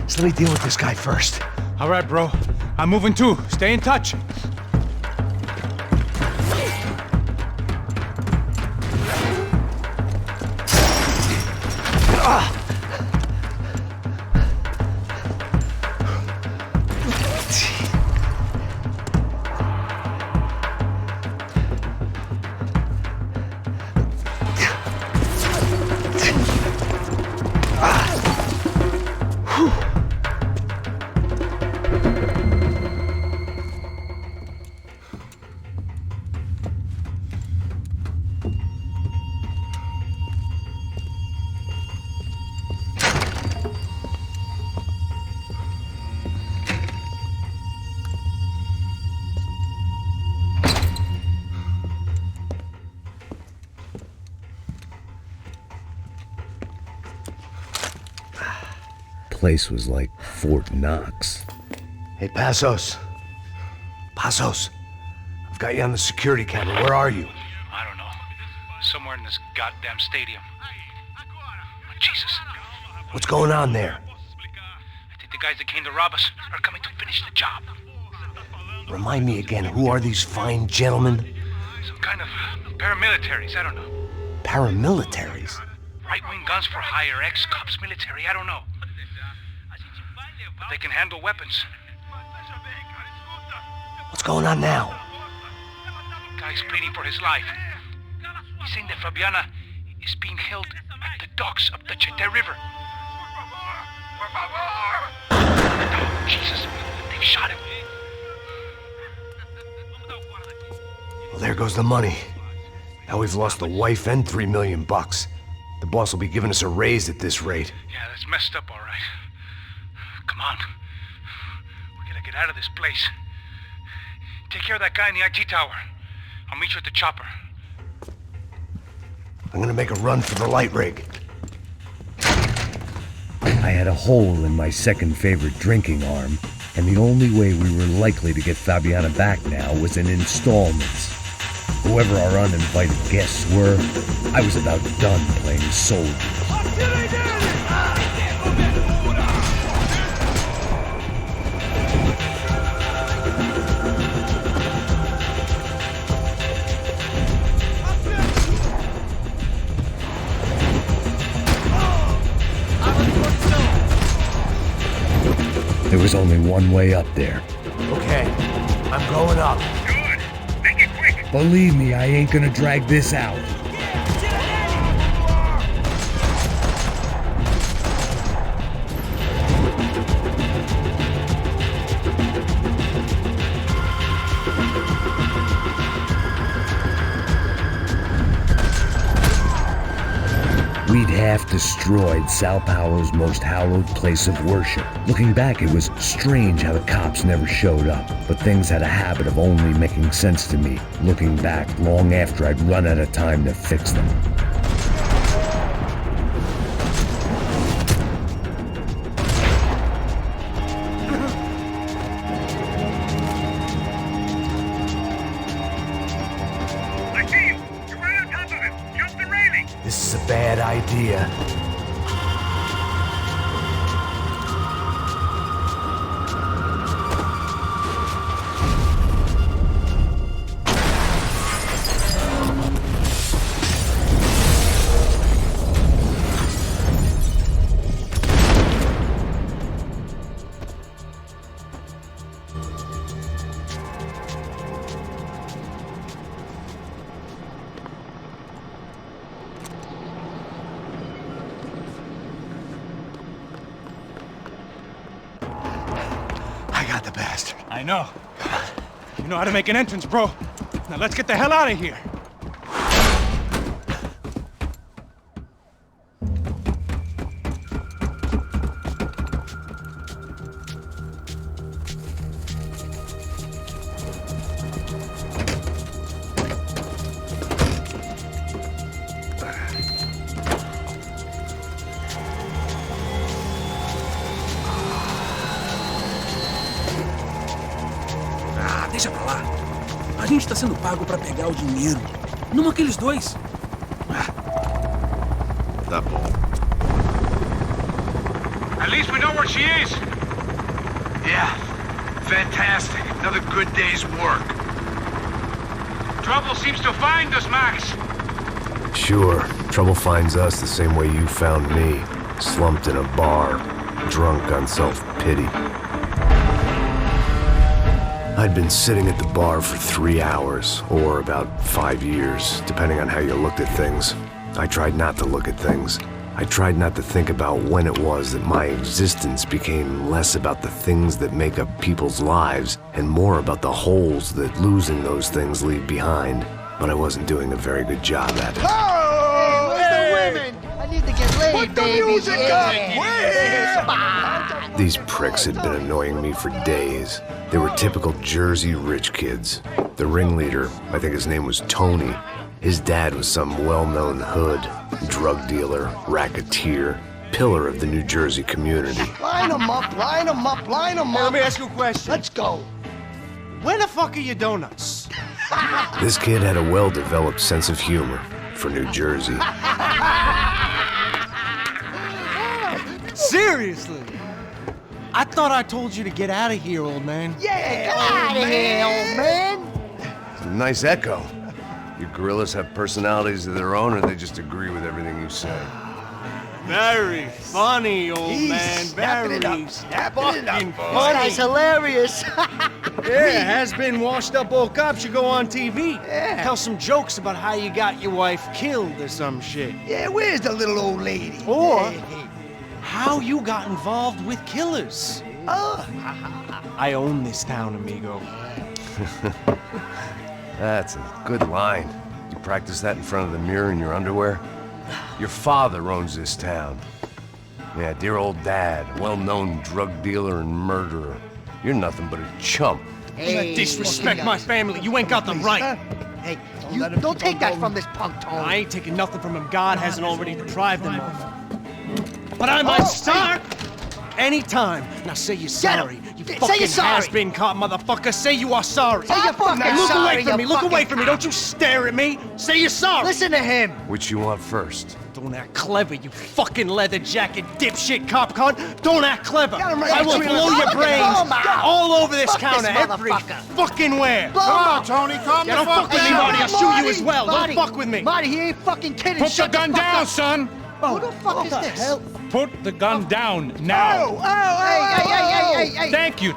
S7: So let me deal with this guy first.
S2: All right, bro. I'm moving too. Stay in touch.
S1: Place was like Fort Knox.
S16: Hey, Passos. Passos. I've got you on the security camera. Where are you?
S2: I don't know. Somewhere in this goddamn stadium. Oh, Jesus.
S16: What's going on there?
S2: I think the guys that came to rob us are coming to finish the job.
S16: Remind me again, who are these fine gentlemen?
S2: Some kind of paramilitaries, I don't know.
S16: Paramilitaries?
S2: Right-wing guns for hire, ex-cops, military, I don't know. But they can handle weapons.
S16: What's going on now?
S2: Guy's pleading for his life. He's saying that Fabiana is being held at the docks of the Chete River. Oh, Jesus, they've shot him.
S16: Well, there goes the money. Now we've lost the wife and $3 million. The boss will be giving us a raise at this rate.
S2: Yeah, that's messed up, all right. Come on. We gotta get out of this place. Take care of that guy in the IT tower. I'll meet you at the chopper.
S16: I'm gonna make a run for the light rig.
S1: I had a hole in my second favorite drinking arm, and the only way we were likely to get Fabiana back now was in installments. Whoever our uninvited guests were, I was about done playing soldier. There was only one way up there.
S16: Okay, I'm going up.
S14: Good. Make it quick.
S1: Believe me, I ain't gonna drag this out. We'd half destroyed Sao Paulo's most hallowed place of worship. Looking back, it was strange how the cops never showed up, but things had a habit of only making sense to me, looking back long after I'd run out of time to fix them.
S14: I see you. You're right on top of him. Jump the railing.
S16: This is a bad idea.
S2: I know. You know how to make an entrance, bro. Now let's get the hell out of here.
S17: deixa pra lá. A gente tá sendo pago pra pegar o dinheiro. Não aqueles dois.
S16: Tá bom.
S2: At least we know where she is.
S16: Yeah. Fantastic. Another good day's work.
S2: Trouble seems to find us, Max.
S1: Sure, trouble finds us the same way you found me. Slumped in a bar, drunk on self-pity. I'd been sitting at the bar for 3 hours, or about 5 years, depending on how you looked at things. I tried not to look at things. I tried not to think about when it was that my existence became less about the things that make up people's lives and more about the holes that losing those things leave behind. But I wasn't doing a very good job at it.
S5: Oh! Where's the women? I need to get laid,
S14: Put the
S5: baby.
S14: music up!
S1: These pricks had been annoying me for days. They were typical Jersey rich kids. The ringleader, I think his name was Tony. His dad was some well-known hood, drug dealer, racketeer, pillar of the New Jersey community.
S5: Line them up, line them up, line them up.
S6: Let me ask you a question.
S5: Let's go.
S6: Where the fuck are your donuts?
S1: This kid had a well-developed sense of humor for New Jersey.
S6: Seriously? I thought I told you to get out of here, old man.
S5: Yeah, get out of here, old man.
S16: It's a nice echo. Your gorillas have personalities of their own, or they just agree with everything you say?
S6: Very funny, old man. Very
S5: snapping it up,
S6: fucking
S5: This
S6: funny.
S5: guy's hilarious.
S6: Yeah, has-been washed-up old cop should go on TV.
S5: Yeah.
S6: Tell some jokes about how you got your wife killed or some shit.
S5: Yeah, where's the little old lady?
S6: Or how you got involved with killers.
S5: Oh.
S6: I own this town, amigo.
S16: That's a good line. You practice that in front of the mirror in your underwear? Your father owns this town. Yeah, dear old dad, well-known drug dealer and murderer. You're nothing but a chump.
S6: Hey, disrespect my family. You ain't got the right.
S5: Hey, you don't take that from this punk, Tony.
S6: I ain't taking nothing from him. God hasn't already deprived him of. But I might start anytime. Now say you're sorry. You
S5: Say
S6: fucking
S5: you're sorry.
S6: has-been caught, motherfucker. Say you are sorry.
S5: Say you're fucking
S6: Now look
S5: sorry,
S6: away from me.
S5: you
S6: Look away
S5: fucking
S6: from me. Don't you stare at me. Say you're sorry.
S5: Listen to him.
S16: Which you want first?
S6: Don't act clever, you fucking leather jacket dipshit cop cunt. Don't act clever.
S5: Get him right
S6: I will
S5: between
S6: blow
S5: the-
S6: your
S5: Look at
S6: brains
S5: him, man.
S6: all over this
S5: Fuck
S6: counter,
S5: this
S6: every
S5: motherfucker.
S6: fucking where.
S5: Blow him up.
S13: Tony, calm
S6: Yeah,
S13: the
S6: don't fuck with me,
S13: down.
S6: Marty. I'll shoot you as well.
S5: Marty,
S6: Don't fuck with me.
S5: Marty, he ain't fucking kidding.
S2: Put the
S5: Shut
S2: gun
S5: fuck
S2: down,
S5: up.
S2: son!
S5: Who the fuck is this? Hell?
S2: Put the gun down now!
S5: Hey.
S2: Thank you. Now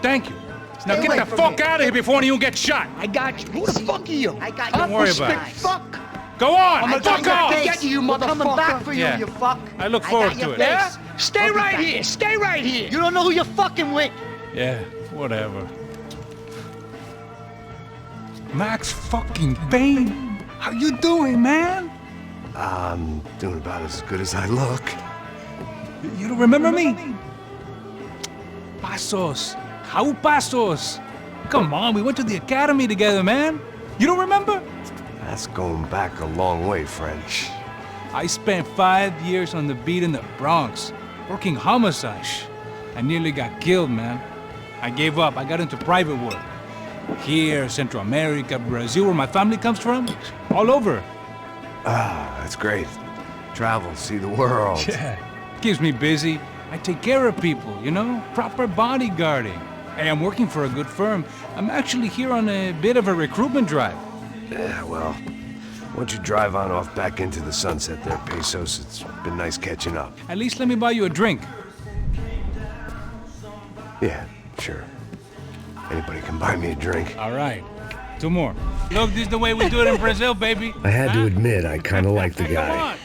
S5: Stay
S2: get
S5: away
S2: the
S5: from
S2: fuck
S5: me.
S2: out of here before you get shot!
S5: I got you. Who the fuck are you? I got you.
S2: Don't worry about it.
S5: Fuck.
S2: Go on!
S5: I'm
S2: Fuck
S5: gonna
S2: off!
S5: get you, motherfucker. Coming back for you,
S2: Yeah.
S5: you fuck.
S2: I look forward
S5: got your
S2: to it.
S5: face.
S2: Yeah?
S5: Stay
S6: I'll be
S5: right
S6: back.
S5: here. Stay right here. You don't know who you're fucking with.
S2: Yeah, whatever. Max fucking Payne! How you doing, man?
S16: I'm doing about as good as I look.
S2: You don't remember me? Pasos. How Pasos? Come on, we went to the academy together, man. You don't remember?
S16: That's going back a long way, French.
S2: I spent 5 years on the beat in the Bronx, working homicide. I nearly got killed, man. I gave up. I got into private work. Here, Central America, Brazil, where my family comes from, all over.
S16: Ah, that's great. Travel, see the world.
S2: Yeah, keeps me busy. I take care of people, you know? Proper bodyguarding. Hey, I'm working for a good firm. I'm actually here on a bit of a recruitment drive.
S16: Yeah, well, why don't you drive on off back into the sunset there, Pesos? It's been nice catching up.
S2: At least let me buy you a drink.
S16: Yeah, sure. Anybody can buy me a drink.
S2: All right. 2 more. Look, this is the way we do it in Brazil, baby.
S1: I had to admit, I kind of liked the
S2: Come
S1: guy.
S2: on.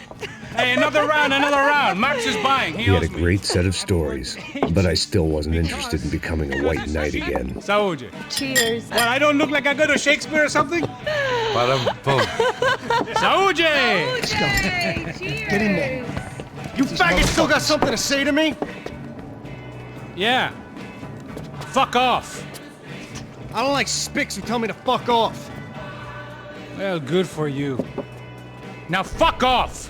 S2: Hey, another round. Max is buying.
S1: He had a great set of stories, but I still wasn't interested in becoming a white knight again.
S2: Saúde.
S8: Cheers.
S2: What, I don't look like I go to Shakespeare or something?
S16: Ba-dum-bum.
S2: Saúde!
S6: Let's go. Get in there. You faggot still got something to say to me?
S2: Yeah. Fuck off.
S6: I don't like spicks who tell me to fuck off.
S2: Well, good for you. Now fuck off!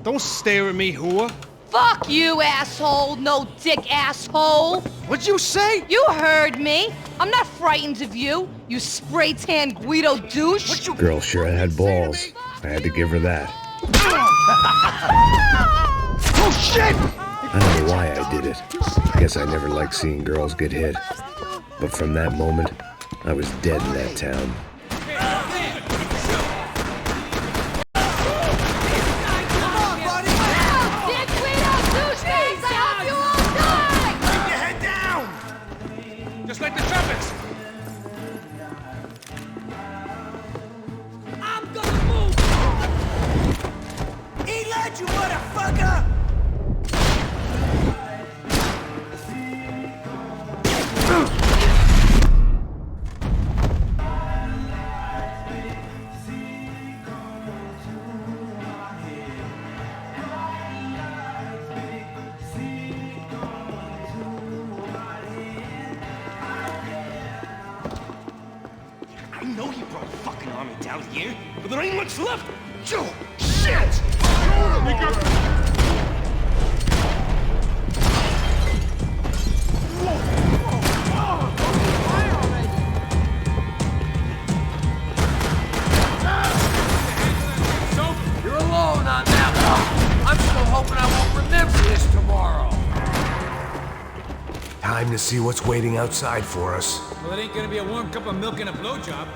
S6: Don't stare at me, whore.
S18: Fuck you, asshole! No dick asshole!
S6: What'd you say?
S18: You heard me! I'm not frightened of you, you spray-tan Guido douche!
S1: Girl sure had balls. I had to give her that.
S6: Oh shit!
S1: I don't know why I did it. I guess I never liked seeing girls get hit. But from that moment, I was dead in that town.
S2: Just like the trumpets!
S12: I'm gonna move! He led you, motherfucker!
S5: I know he brought a fucking army down here, but there ain't much left. Joe, shit!
S7: You're alone on that one. I'm still hoping I won't remember this tomorrow.
S1: Time to see what's waiting outside for us.
S17: Well, it ain't gonna be a warm cup of milk and a blowjob.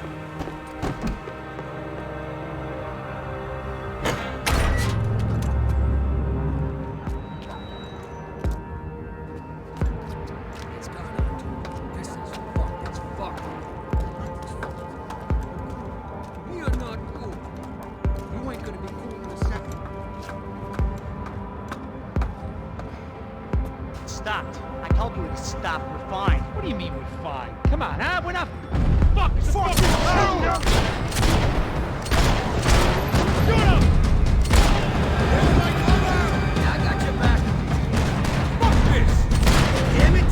S5: Stopped. I told you to stop. We're fine.
S4: What do you mean we're fine? Come on, huh? We're not... Fuck! It's a fucking
S7: Yeah, I got your back.
S17: Fuck this!
S7: Damn it!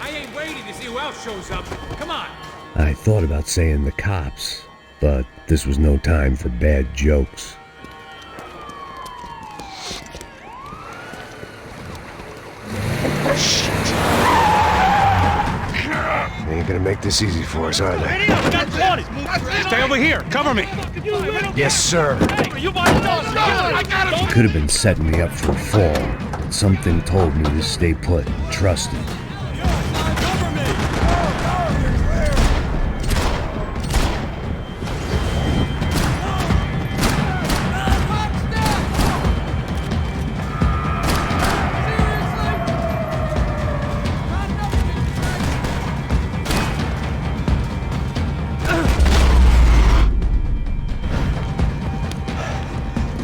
S17: I ain't waiting to see who else shows up. Come on!
S1: I thought about saying the cops, but this was no time for bad jokes. They ain't gonna make this easy for us, are they?
S2: Stay over here, cover me!
S1: Yes, sir.
S2: I
S1: Could have been setting me up for a fall, but something told me to stay put and trust it.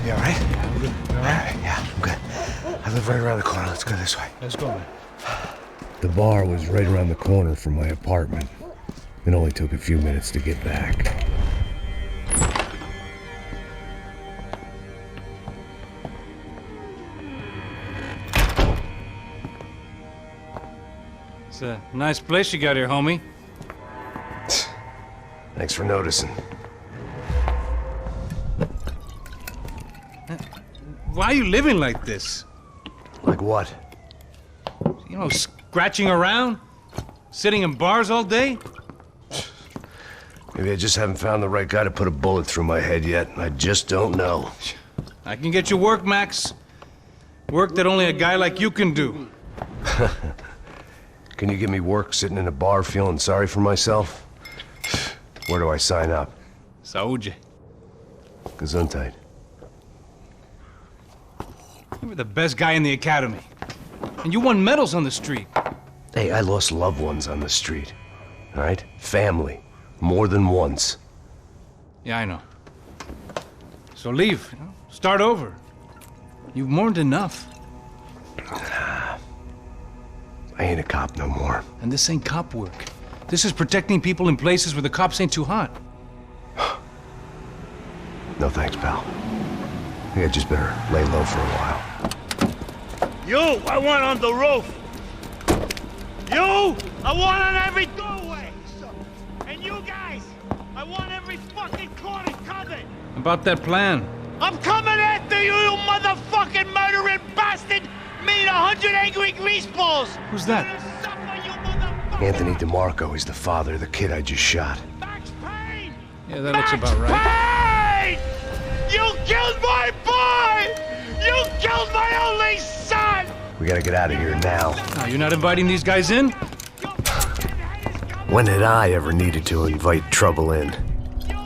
S16: You alright? Yeah, I'm good. I live right around the corner. Let's go this way.
S2: Let's go, man.
S1: The bar was right around the corner from my apartment. It only took a few minutes to get back.
S2: It's a nice place you got here, homie.
S16: Thanks for noticing.
S2: Why are you living like this?
S16: Like what?
S2: You know, scratching around? Sitting in bars all day?
S16: Maybe I just haven't found the right guy to put a bullet through my head yet. I just don't know.
S2: I can get you work, Max. Work that only a guy like you can do.
S16: Can you give me work sitting in a bar feeling sorry for myself? Where do I sign up?
S2: Saúde.
S16: Gesundheit.
S2: You were the best guy in the academy. And you won medals on the street.
S16: Hey, I lost loved ones on the street. All right? Family. More than once.
S2: Yeah, I know. So leave. You know? Start over. You've mourned enough.
S16: I ain't a cop no more.
S2: And this ain't cop work. This is protecting people in places where the cops ain't too hot.
S16: No thanks, pal. I think I just better lay low for a while.
S14: You, I want on the roof. You, I want on every doorway. And you guys, I want every
S2: About that plan.
S14: I'm coming after you, you motherfucking murdering bastard! Me and 100 angry greaseballs!
S2: Who's that?
S16: Anthony DeMarco. He's the father of the kid I just shot.
S2: Yeah, that looks about right.
S14: Payne! You killed my boy! You killed my only son!
S16: We gotta get out of here now.
S2: Oh, you're not inviting these guys in?
S1: When had I ever needed to invite trouble in?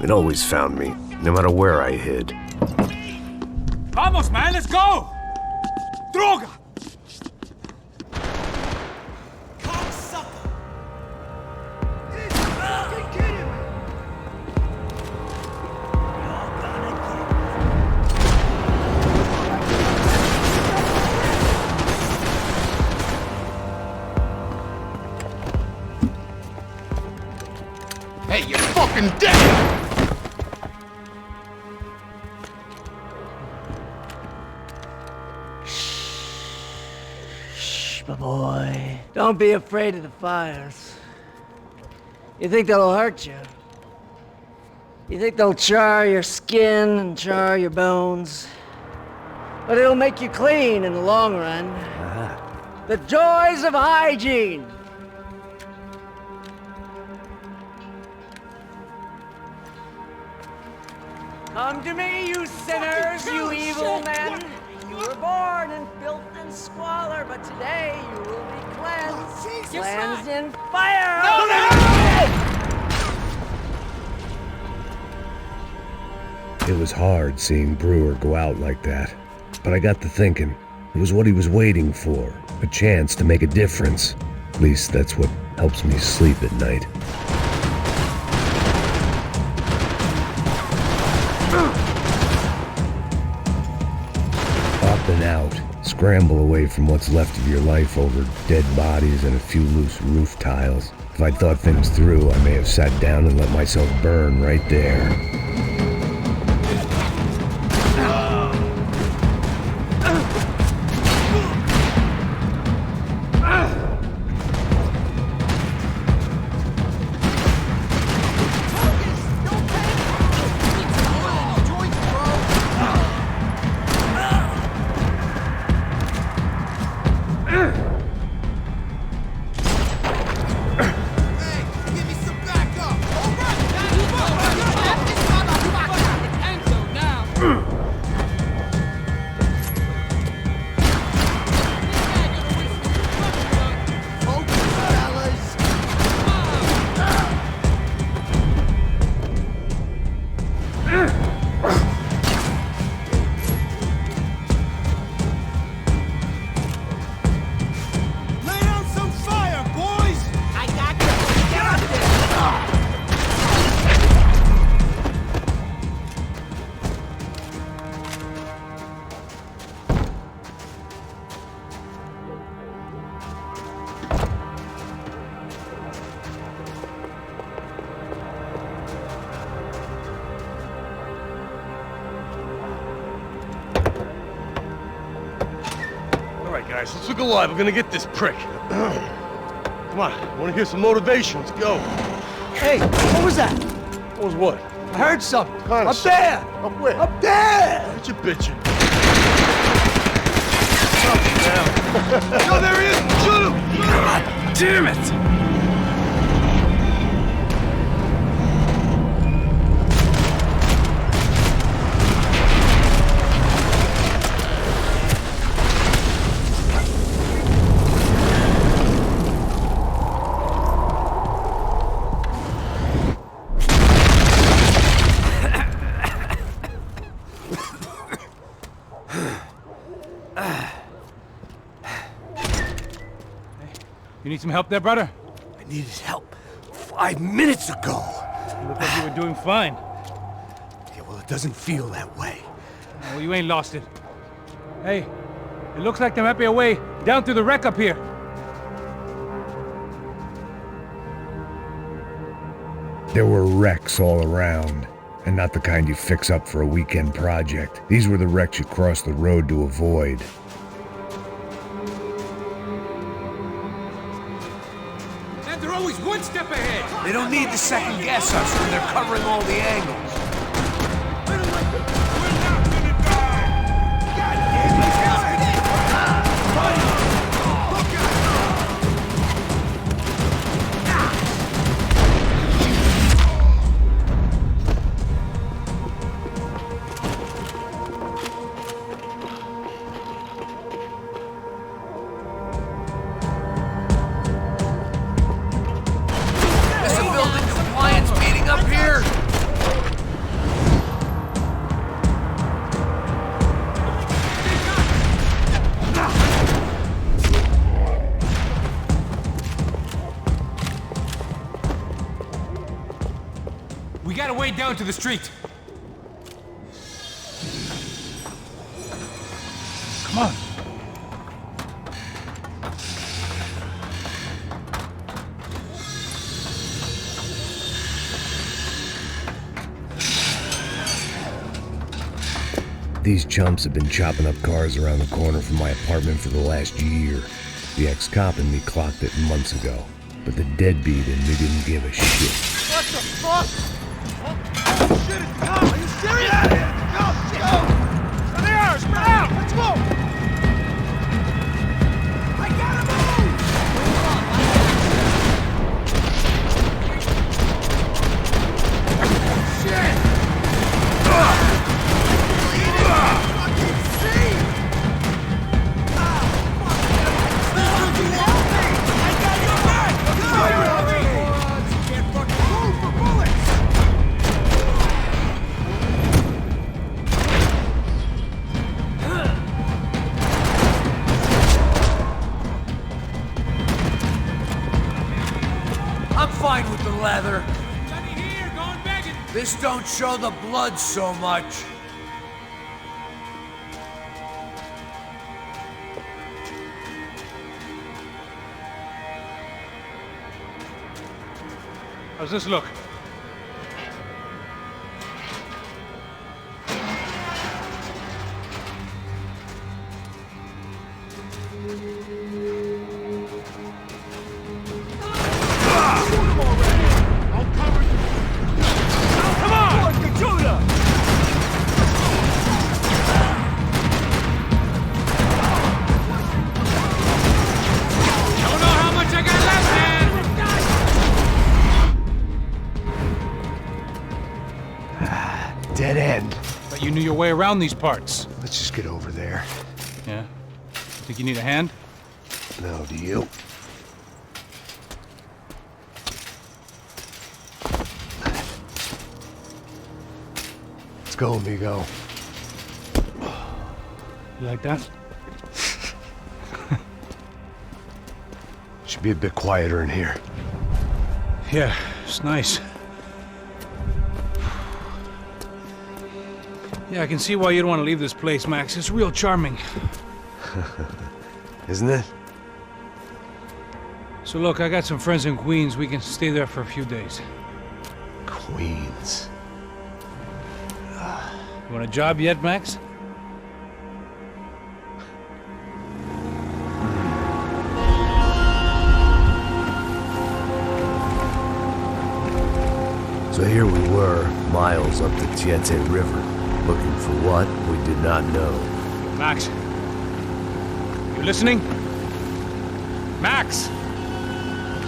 S1: It always found me, no matter where I hid.
S3: Vamos, man, let's go! Droga!
S14: Hey, you're fucking dead!
S19: My boy, don't be afraid of the fires. You think they'll hurt you? You think they'll char your skin and char your bones? But it'll make you clean in the long run. The joys of hygiene! Come to me, you sinners, you evil men! You were born in filth and squalor, but today you will be cleansed. Cleansed in fire!
S1: It was hard seeing Brewer go out like that. But I got to thinking, it was what he was waiting for. A chance to make a difference. At least that's what helps me sleep at night. Up and out. Scramble away from what's left of your life over dead bodies and a few loose roof tiles. If I'd thought things through, I may have sat down and let myself burn right there.
S13: Guys, let's look alive. We're gonna get this prick. Come on, I wanna hear some motivation. Let's go.
S19: Hey, what was that?
S13: What was what?
S19: I heard something.
S13: Kind
S19: Up there!
S13: Up where?
S19: Up there!
S13: What you bitching? No, there he is! Shoot him!
S1: God damn it!
S2: You need some help there, brother?
S17: I needed help 5 minutes ago.
S2: You look like you were doing fine.
S17: Yeah, well, it doesn't feel that way.
S2: Well, you ain't lost it. Hey, it looks like there might be a way down through the wreck up here.
S1: There were wrecks all around, and not the kind you fix up for a weekend project. These were the wrecks you cross the road to avoid.
S17: And they're always one step ahead. They don't need to second guess us when they're covering all the angles.
S20: head down to the street.
S2: Come on.
S1: These chumps have been chopping up cars around the corner from my apartment for the last year. The ex-cop in me clocked it months ago, but the deadbeat in me didn't give a shit.
S14: What the fuck? Oh, shit, it's Tom! Are you serious? Get out of here! Go! Go! There they are! Spread out! Let's go! I gotta move! Shit! Fucking see! I got your back! Go! Can't fucking move for bullets!
S7: I'm fine with the leather. This don't show the blood so much.
S2: How's this look?
S16: Dead end.
S2: But you knew your way around these parts.
S16: Let's just get over there.
S2: Yeah? Think you need a hand?
S16: No, do you? Let's go, amigo.
S2: You like that?
S16: Should be a bit quieter in here.
S2: Yeah, it's nice. Yeah, I can see why you don't want to leave this place, Max. It's real charming.
S16: Isn't it?
S2: So look, I got some friends in Queens. We can stay there for a few days.
S16: Queens.
S2: You want a job yet, Max?
S1: So here we were, miles up the Tietê River, looking for what we did not know.
S2: Max. You listening? Max!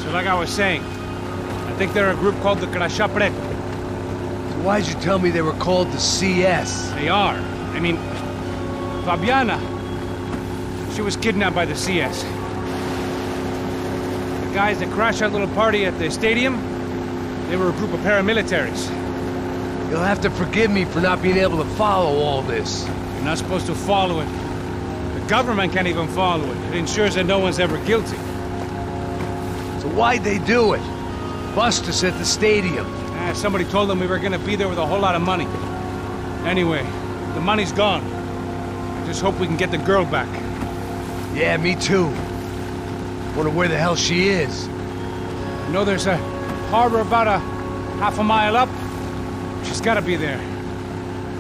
S2: So like I was saying, I think they're a group called the Crasha Preto.
S6: So why'd you tell me they were called the CS?
S2: They are. I mean, Fabiana, she was kidnapped by the CS. The guys that crashed that little party at the stadium, they were a group of paramilitaries.
S6: You'll have to forgive me for not being able to follow all this.
S2: You're not supposed to follow it. The government can't even follow it. It ensures that no one's ever guilty.
S6: So why'd they do it? Bust us at the stadium.
S2: Somebody told them we were gonna be there with a whole lot of money. Anyway, the money's gone. I just hope we can get the girl back.
S6: Yeah, me too. Wonder where the hell she is.
S2: You know, there's a harbor about a half a mile up. She's gotta be there.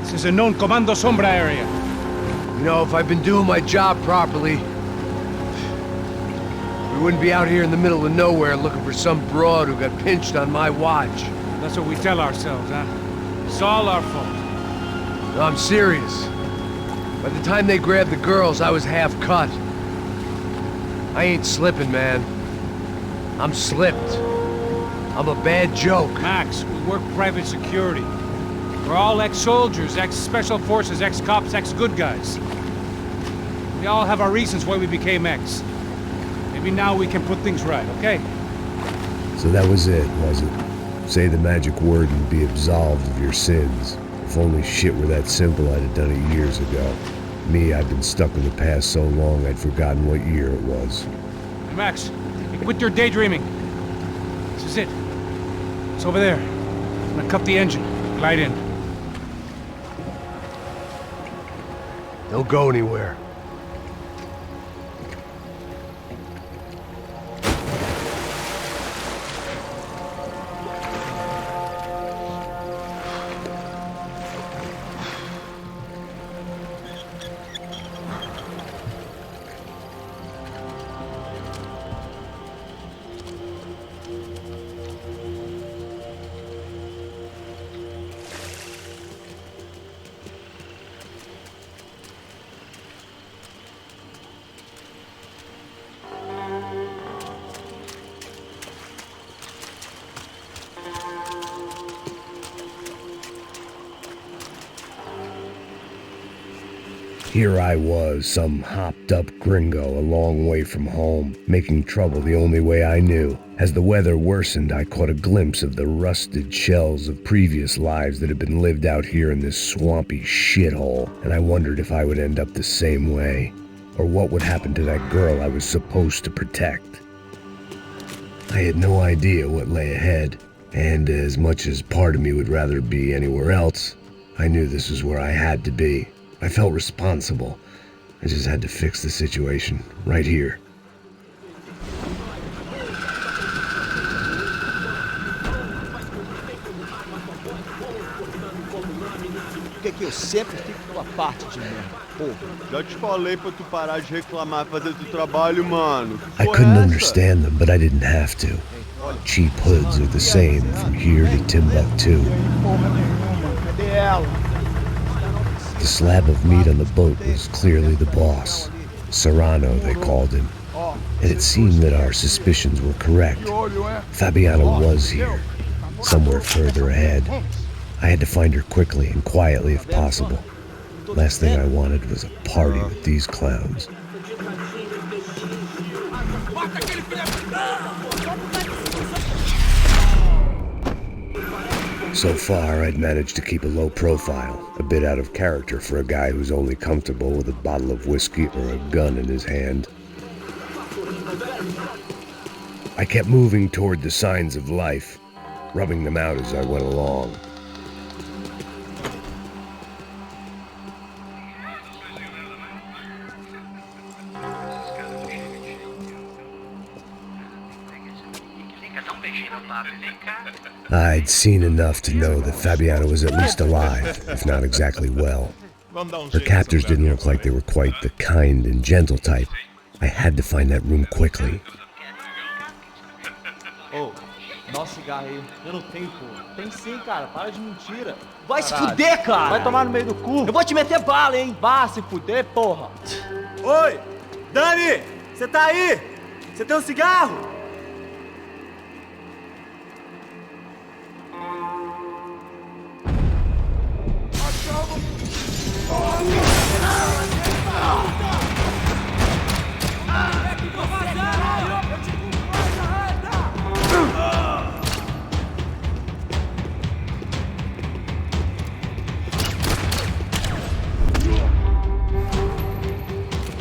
S2: This is a known Comando Sombra area.
S6: You know, if I've been doing my job properly, we wouldn't be out here in the middle of nowhere looking for some broad who got pinched on my watch.
S2: That's what we tell ourselves, huh? It's all our fault.
S6: No, I'm serious. By the time they grabbed the girls, I was half cut. I ain't slipping, man. I'm slipped. I'm a bad joke.
S2: Max, we work private security. We're all ex-soldiers, ex-special forces, ex-cops, ex-good guys. We all have our reasons why we became ex. Maybe now we can put things right, okay?
S1: So that was it, was it? Say the magic word and be absolved of your sins. If only shit were that simple, I'd have done it years ago. Me, I've been stuck in the past so long I'd forgotten what year it was.
S2: Hey, Max, quit your daydreaming. This is it. It's over there. I'm gonna cut the engine. Glide in.
S16: Don't go anywhere. Here I was, some hopped-up gringo a long way from home, making trouble the only way I knew. As the weather worsened, I caught a glimpse of the rusted shells of previous lives that had been lived out here in this swampy shithole, and I wondered if I would end up the same way, or what would happen to that girl I was supposed to protect. I had no idea what lay ahead, and as much as part of me would rather be anywhere else, I knew this was where I had to be. I felt responsible. I just had to fix the situation, right here.
S20: Por que eu sempre fico pela parte de merda, porra? Já te falei pra tu parar de reclamar e fazer teu trabalho, mano.
S1: I couldn't understand them, but I didn't have to. Cheap hoods are the same from here to Timbuktu.
S20: Cadê ela?
S1: The slab of meat on the boat was clearly the boss. Serrano, they called him. And it seemed that our suspicions were correct. Fabiana was here, somewhere further ahead. I had to find her quickly and quietly if possible. Last thing I wanted was a party with these clowns. So far, I'd managed to keep a low profile, a bit out of character for a guy who's only comfortable with a bottle of whiskey or a gun in his hand. I kept moving toward the signs of life, rubbing them out as I went along. I'd seen enough to know that Fabiana was at least alive, if not exactly well. Her captors didn't look like they were quite the kind and gentle type. I had to find that room quickly.
S20: Ô, nossa cigarro aí. Eu não tenho, pô. Tem sim, cara. Para de mentira. Vai se fuder, cara. Vai tomar no meio do cu. Eu vou te meter bala, hein. Vá se fuder, porra. Oi, Dani, você tá aí? Você tem um cigarro?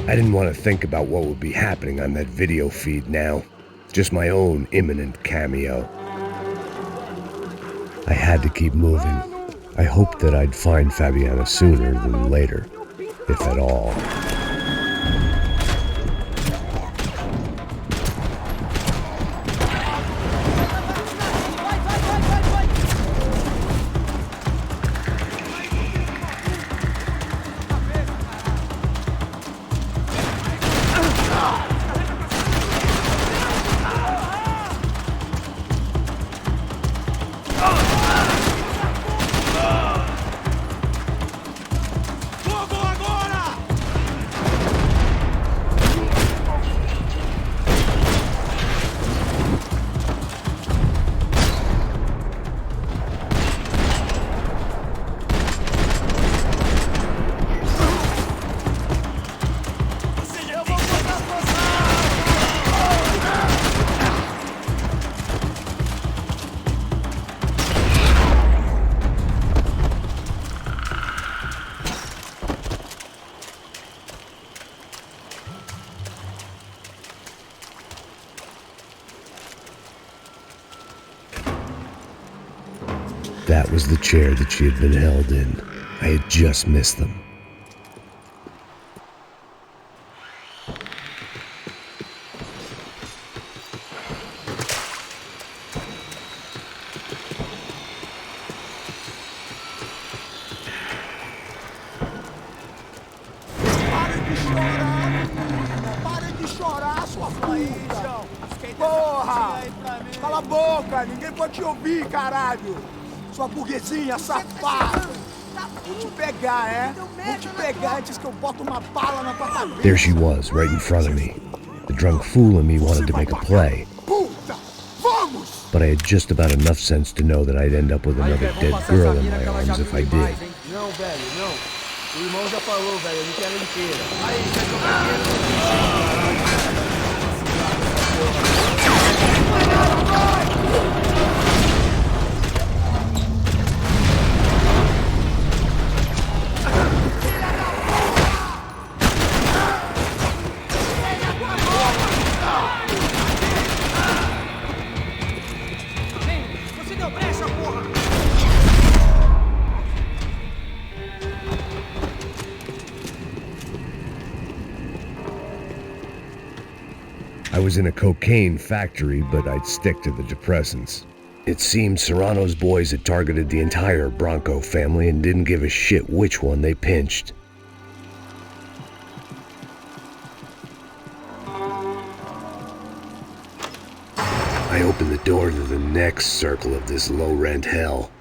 S1: I didn't want to think about what would be happening on that video feed now. Just my own imminent cameo. I had to keep moving. I hoped that I'd find Fabiana sooner than later, if at all. That was the chair that she had been held in. I had just missed them.
S12: Cala a boca, ninguém pode te ouvir, caralho! Sua burguesinha safada! Vou te pegar, é? Vou te pegar antes que eu boto uma bala na tua cabeça!
S1: There she was, right in front of me. The drunk fool in me wanted to make a play. But I had just about enough sense to know that I'd end up with another dead girl in my arms if I did.
S7: Não, velho, não. O irmão já falou, velho, eu não quero inteira.
S12: Você deu brecha, porra!
S1: I was in a cocaine factory, but I'd stick to the depressants. It seemed Serrano's boys had targeted the entire Bronco family and didn't give a shit which one they pinched. I opened the door to the next circle of this low-rent hell.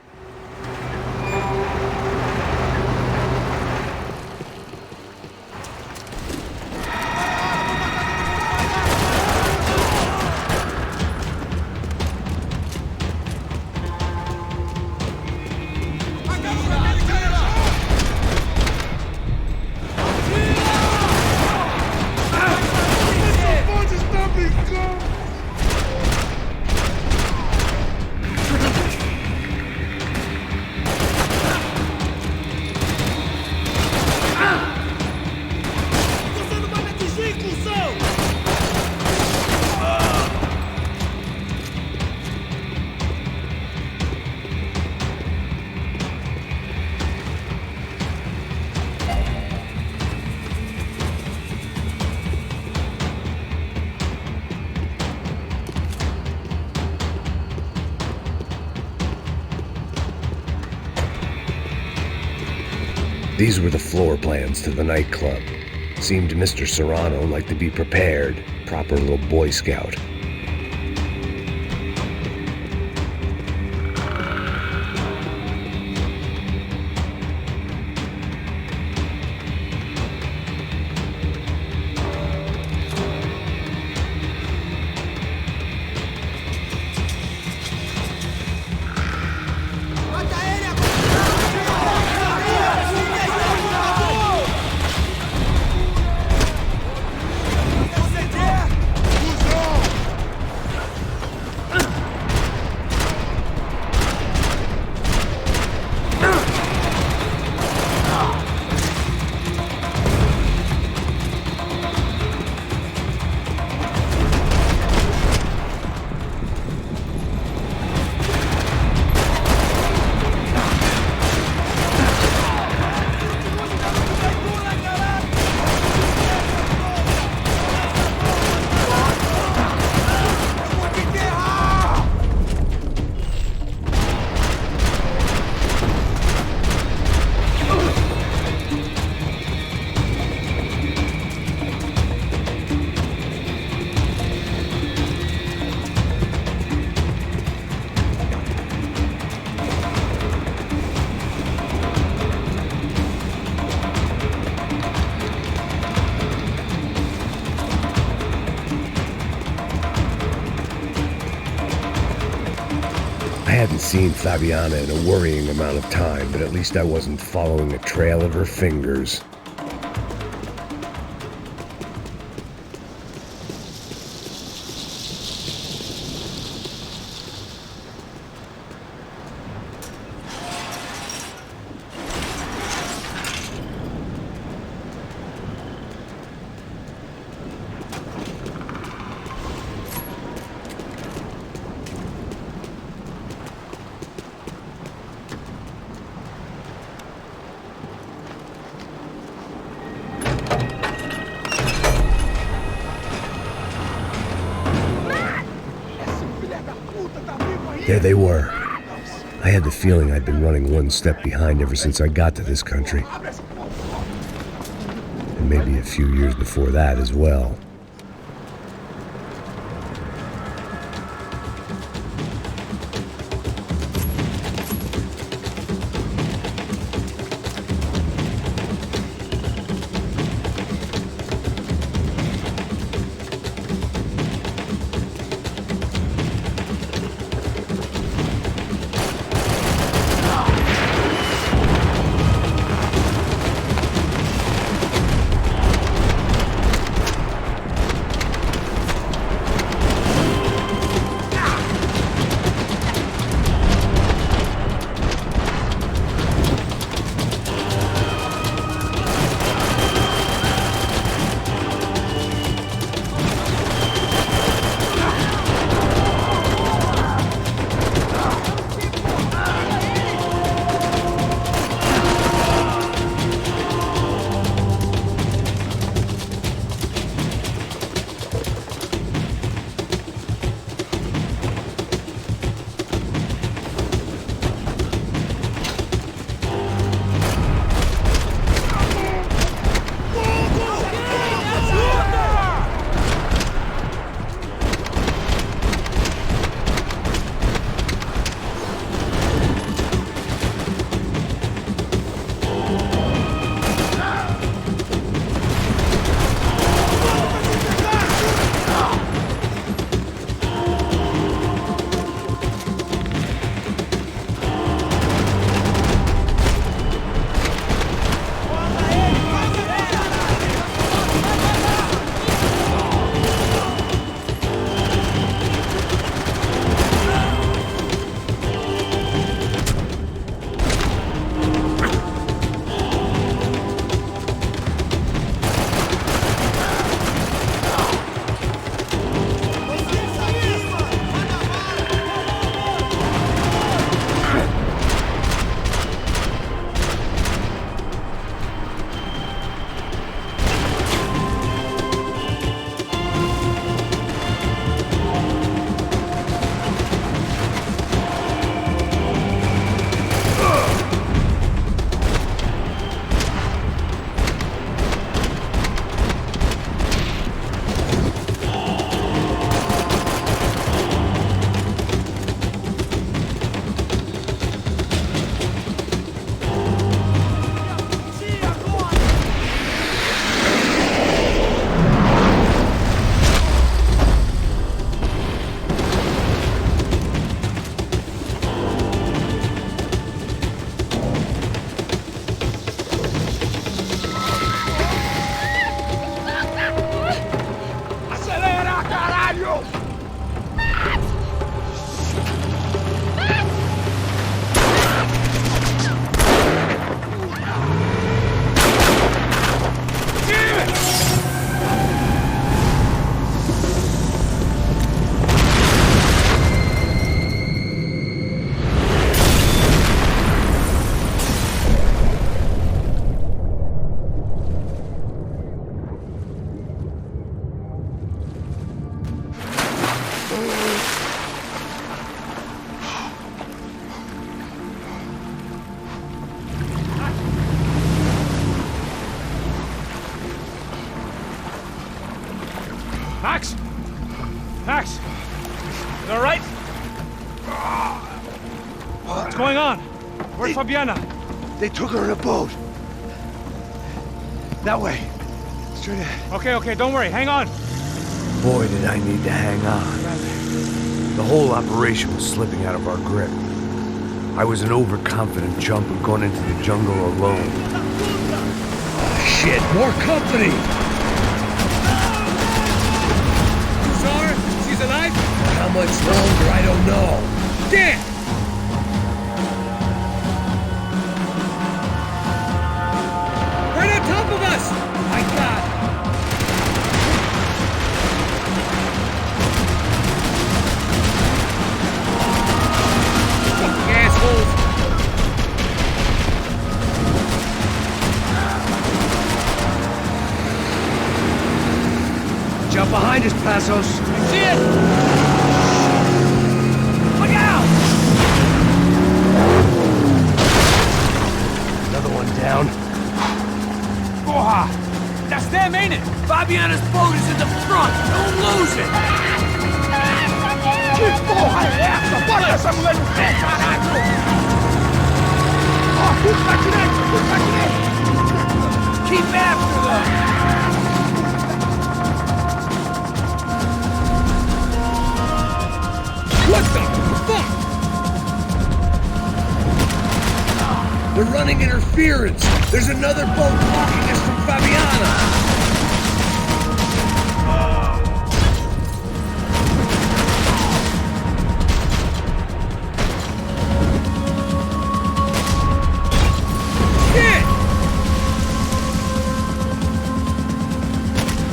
S1: These were the floor plans to the nightclub. Seemed Mr. Serrano like to be prepared, proper little Boy Scout. I hadn't seen Fabiana in a worrying amount of time, but at least I wasn't following a trail of her fingers. There they were. I had the feeling I'd been running one step behind ever since I got to this country. And maybe a few years before that as well.
S2: Max! Max! You all right? What's going on? Where's Fabiana?
S13: They took her in a boat. That way. Straight ahead.
S2: Okay, don't worry. Hang on.
S1: Boy, did I need to hang on. The whole operation was slipping out of our grip. I was an overconfident chump and going into the jungle alone.
S12: Shit, more company! You saw her? She's alive? How much longer, I don't know. Damn! Right on top of us! My God! Fucking assholes!
S13: Jump behind us, Passos.
S12: See it! Look out!
S7: them, ain't it? Fabiana's boat is in the front. Don't lose it.
S12: Que porra é essa? Bota essa mulher no pé, caralho! Ó, tudo pra direita, tudo pra direita!
S7: Keep after them!
S12: What the fuck? They're running interference. There's another boat blocking us from Fabiana.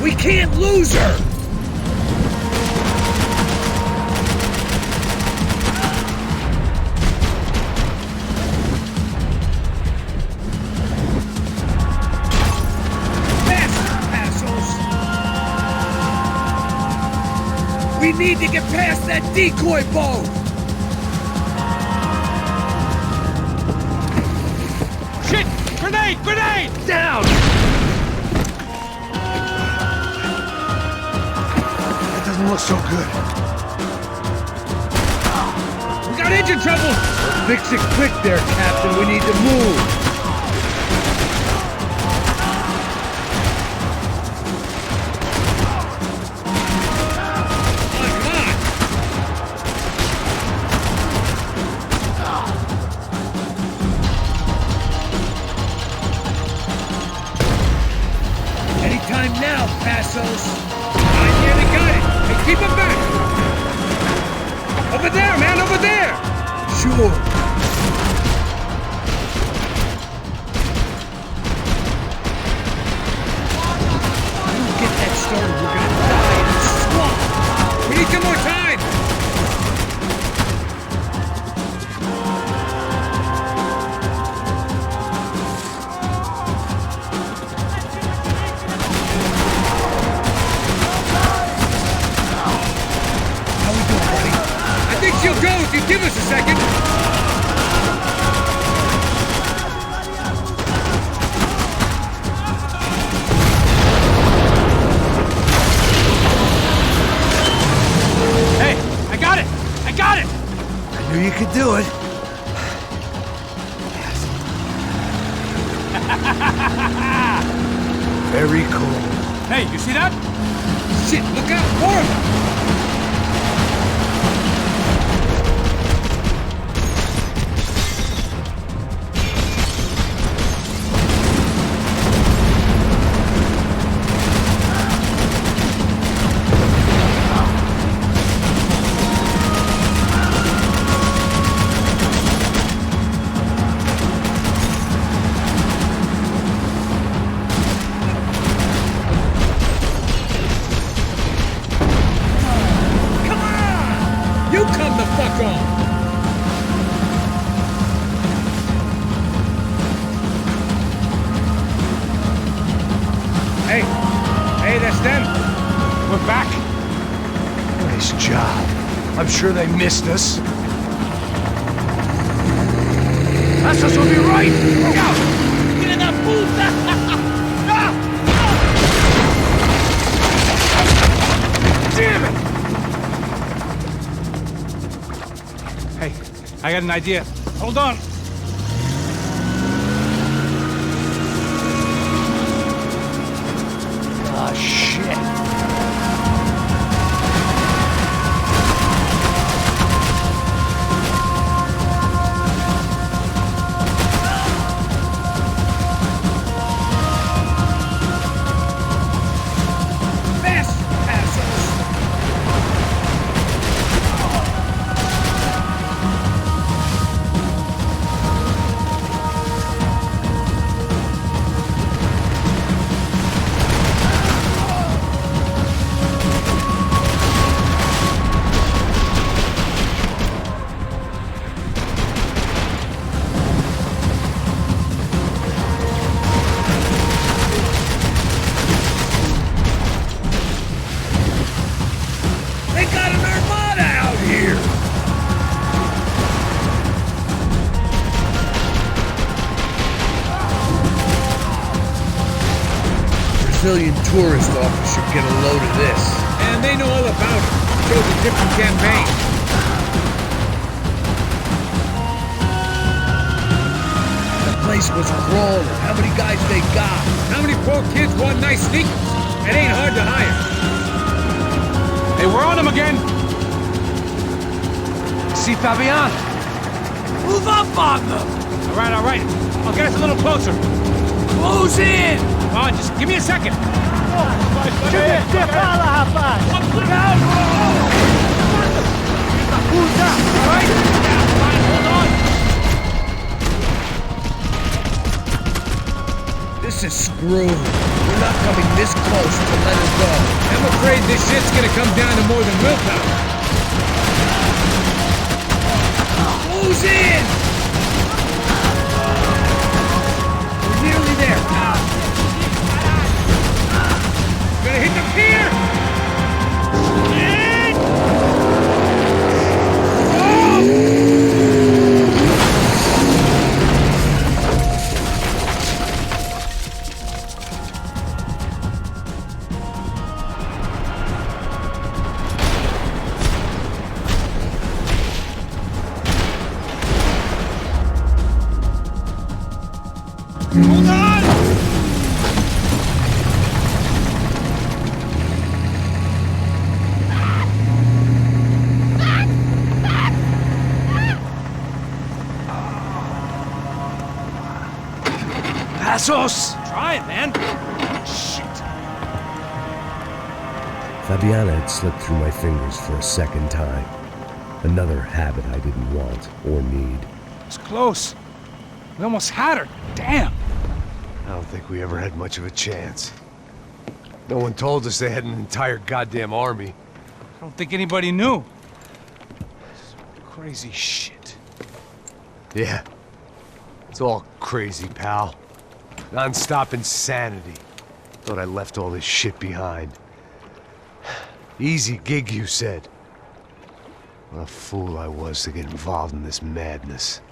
S12: We can't lose her! Faster, assholes! We need to get past that decoy boat!
S7: Shit! Grenade! Grenade!
S12: Down!
S7: Doesn't look so good. We got engine trouble!
S12: Fix it quick there, Captain. We need to move. Come on! Anytime now, Passos. I nearly got it. Keep him back! Over there, man, over there! Sure. Don't get that started, we're gonna die in the swamp! We need some more time! She'll go if you give us a second!
S7: Hey, I got it! I got it!
S12: I knew you could do it. Very cool.
S7: Hey, you see that?
S12: Shit, look out for him!
S7: Hey, that's them. We're back.
S12: Nice job. I'm sure they missed us. Passos will be right! Look out!
S7: Get in that puta!
S12: Damn it!
S2: Hey, I got an idea. Hold on.
S12: Ah, shit.
S21: Brazilian tourist officer get a load of this?
S17: And they know all about it. Chose a different campaign. The place was crawling. How many guys they got? How many poor kids want nice sneakers? It ain't hard to hire.
S2: Hey, we're on them again!
S6: See Fabian?
S17: Move up on them!
S2: All right. I'll get us a little closer.
S17: Close in!
S2: Come on, just give me a second.
S21: This is screwed. We're not coming this close to let it go.
S17: I'm afraid this shit's gonna come down to more than willpower. Close in! We're nearly there. Gonna hit the pier!
S2: Hold on!
S17: Passos!
S2: Try it, man. Shit.
S1: Fabiana had slipped through my fingers for a second time. Another habit I didn't want or need.
S2: It's close. We almost had her. Damn.
S16: I don't think we ever had much of a chance. No one told us they had an entire goddamn army.
S2: I don't think anybody knew. Crazy shit.
S16: Yeah. It's all crazy, pal. Non-stop insanity. Thought I left all this shit behind. Easy gig, you said. What a fool I was to get involved in this madness.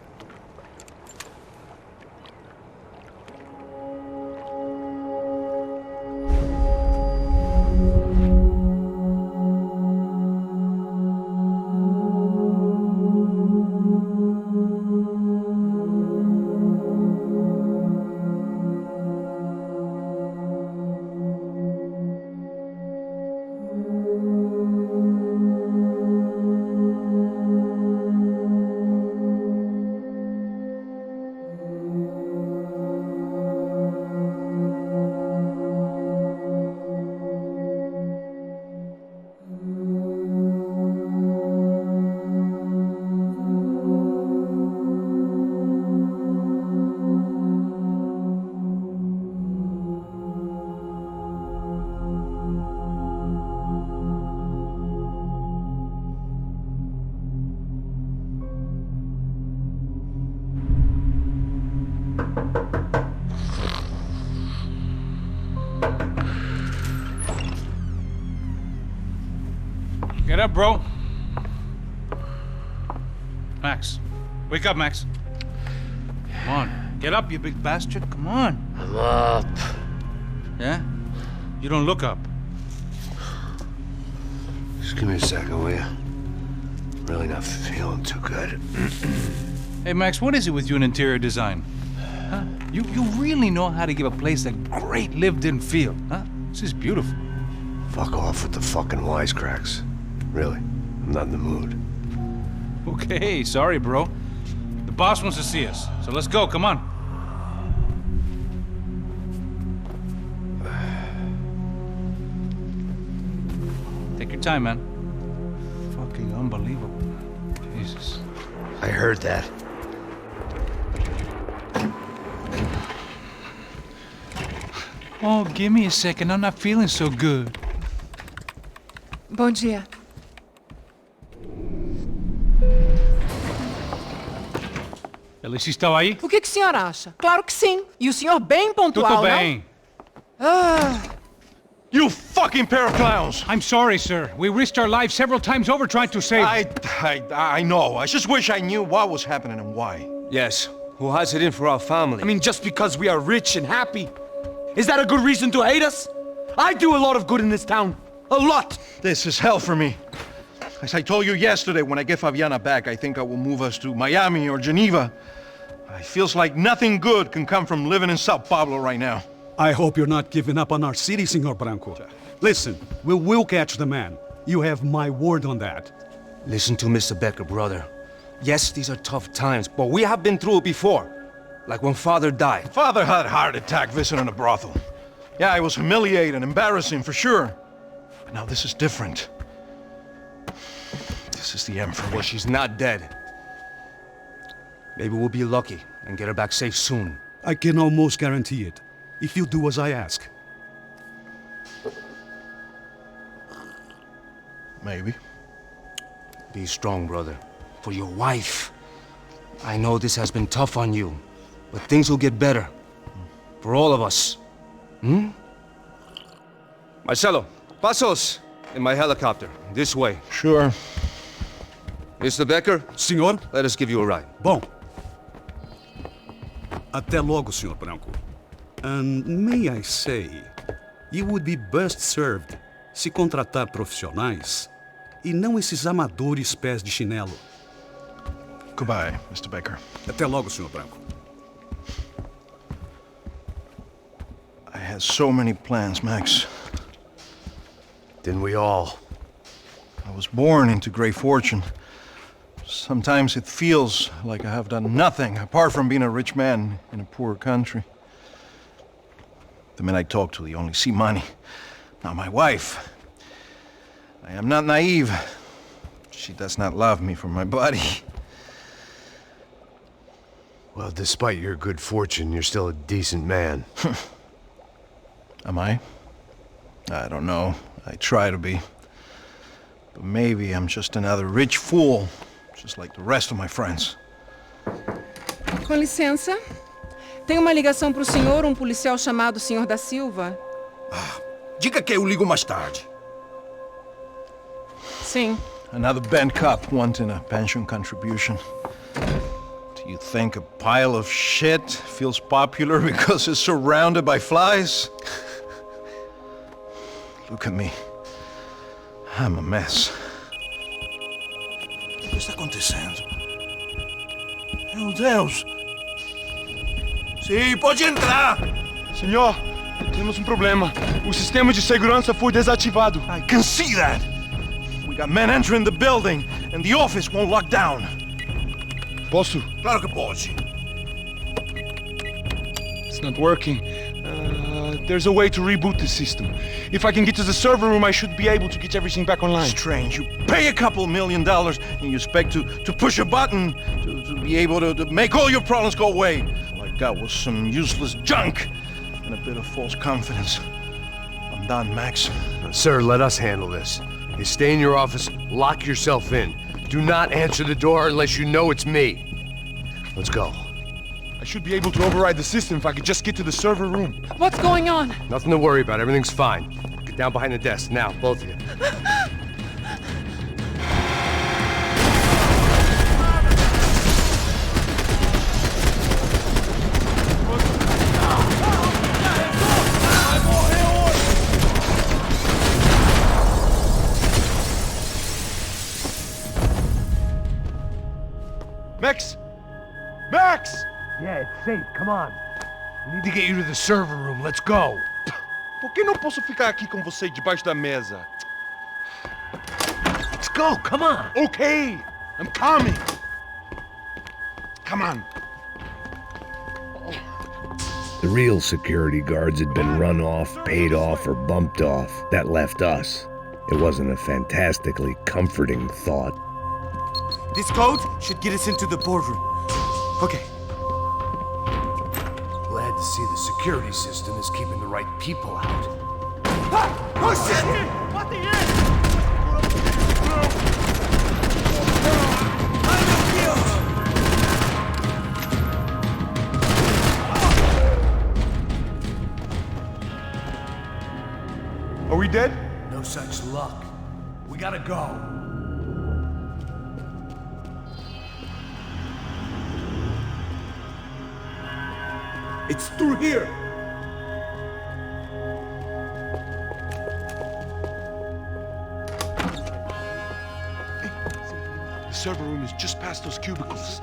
S2: Get up, bro. Max. Wake up, Max. Come on. Get up, you big bastard. Come on.
S16: I'm up.
S2: Yeah? You don't look up.
S16: Just give me a second, will you? Really not feeling too good.
S2: Hey, Max, what is it with you in interior design? Huh? You really know how to give a place a great lived-in feel, huh? This is beautiful.
S16: Fuck off with the fucking wisecracks. Really, I'm not in the mood.
S2: Okay, sorry, bro. The boss wants to see us, so let's go, come on. Take your time, man. Fucking unbelievable. Jesus.
S16: I heard that.
S2: Oh, give me a second. I'm not feeling so good.
S18: Bom dia.
S2: Alice estava aí?
S18: O que o senhor acha? Claro que sim. E o senhor bem pontual,
S2: Tudo bem.
S18: não? Ah.
S11: You fucking pair of clowns!
S2: I'm sorry, sir. We risked our lives several times over trying to save...
S11: I know. I just wish I knew what was happening and why.
S10: Yes. Who has it in for our family?
S6: I mean, just because we are rich and happy, is that a good reason to hate us? I do a lot of good in this town. A lot.
S11: This is hell for me. As I told you yesterday, when I get Fabiana back, I think I will move us to Miami or Geneva. It feels like nothing good can come from living in Sao Paulo right now.
S3: I hope you're not giving up on our city, Senor Branco. Listen, we will catch the man. You have my word on that.
S10: Listen to Mr. Becker, brother. Yes, these are tough times, but we have been through it before. Like when Father died.
S11: Father had a heart attack visiting a brothel. Yeah, it was humiliating, embarrassing, for sure. But now this is different. This is the end for me.
S10: Well, she's not dead. Maybe we'll be lucky and get her back safe soon.
S3: I can almost guarantee it, if you do as I ask.
S11: Maybe.
S10: Be strong, brother. For your wife. I know this has been tough on you, but things will get better. For all of us. Marcelo, pasos in my helicopter. This way.
S11: Sure.
S10: Mr. Becker?
S3: Senhor?
S10: Let us give you a ride.
S3: Bom. Até logo, Senhor Branco. And may I say, you would be best served se contratar profissionais e não esses amadores pés de chinelo.
S11: Goodbye, Mr. Becker.
S3: Até logo, Senhor Branco.
S11: I had so many plans, Max.
S16: Didn't we all?
S11: I was born into great fortune. Sometimes it feels like I have done nothing apart from being a rich man in a poor country. The men I talk to, they only see money. Now my wife. I am not naive. She does not love me for my body.
S16: Well, despite your good fortune, you're still a decent man.
S11: Am I? I don't know. I try to be. But maybe I'm just another rich fool, just like the rest of my friends.
S9: Com licença. Tem uma ligação para o senhor, um policial chamado Senhor da Silva.
S17: Diga que eu ligo mais tarde.
S9: Sim.
S11: Another bent cop wanting a pension contribution. Do you think a pile of shit feels popular because it's surrounded by flies? Look at me. I'm a mess.
S17: O que está acontecendo? Meu Deus! Sim, pode entrar!
S13: Senhor, temos um problema. O sistema de segurança foi desativado.
S11: I can see that! We got men entering the building, and the office won't lock down.
S13: Posso?
S17: Claro que pode.
S13: It's not working. There's a way to reboot the system. If I can get to the server room, I should be able to get everything back online.
S11: Strange. You pay a couple $1 million and you expect to push a button to be able to make all your problems go away. All I got was some useless junk and a bit of false confidence. I'm done, Max.
S16: Sir, let us handle this. You stay in your office, lock yourself in. Do not answer the door unless you know it's me. Let's go.
S13: I should be able to override the system if I could just get to the server room.
S9: What's going on?
S16: Nothing to worry about. Everything's fine. Get down behind the desk. Now, both of you.
S13: Max! Max!
S17: Yeah, it's safe. Come on. We need to get you to the server room. Let's go.
S13: Por que não posso ficar aqui com você debaixo da mesa?
S17: Let's go. Come on.
S13: Okay, I'm coming. Come on.
S1: The real security guards had been run off, paid off, or bumped off. That left us. It wasn't a fantastically comforting thought.
S6: This code should get us into the boardroom. Okay.
S16: Glad to see the security system is keeping the right people out.
S6: Oh shit! What the
S13: Are we dead?
S17: No such luck. We gotta go.
S12: It's through here.
S13: server room is just past those cubicles.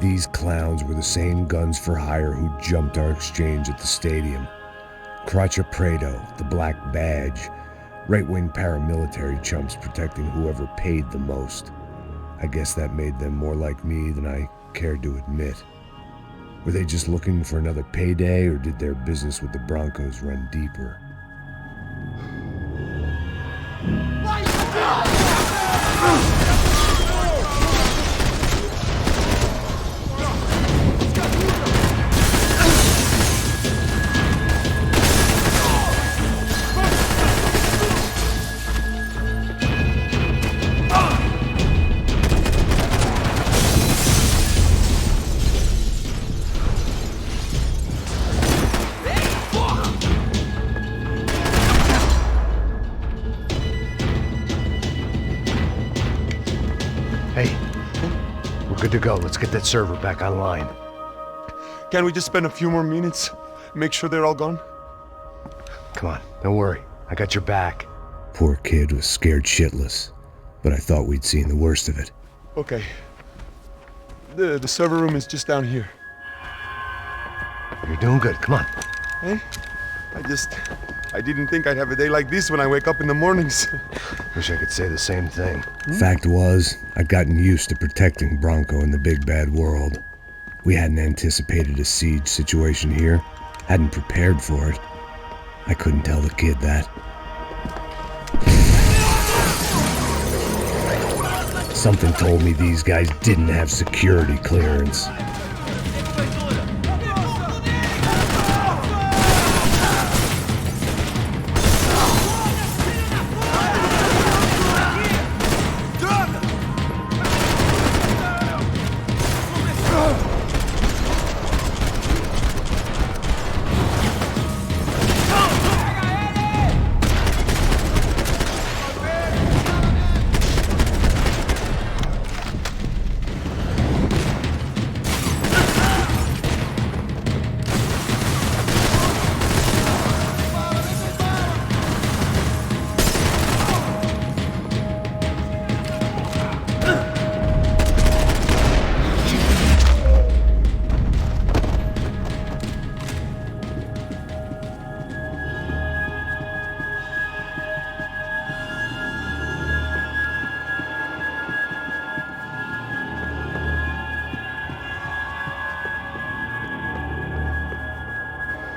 S1: These clowns were the same guns for hire who jumped our exchange at the stadium. Crotcha Prado, the Black Badge, right-wing paramilitary chumps protecting whoever paid the most. I guess that made them more like me than I cared to admit. Were they just looking for another payday, or did their business with the Broncos run deeper?
S16: Good to go. Let's get that server back online.
S13: Can't we just spend a few more minutes? Make sure they're all gone?
S16: Come on, don't worry. I got your back.
S1: Poor kid was scared shitless, but I thought we'd seen the worst of it.
S13: Okay. The server room is just down here.
S16: You're doing good. Come on.
S13: Hey? I didn't think I'd have a day like this when I wake up in the mornings.
S16: Wish I could say the same thing.
S1: Fact was, I'd gotten used to protecting Bronco in the big bad world. We hadn't anticipated a siege situation here, hadn't prepared for it. I couldn't tell the kid that. Something told me these guys didn't have security clearance.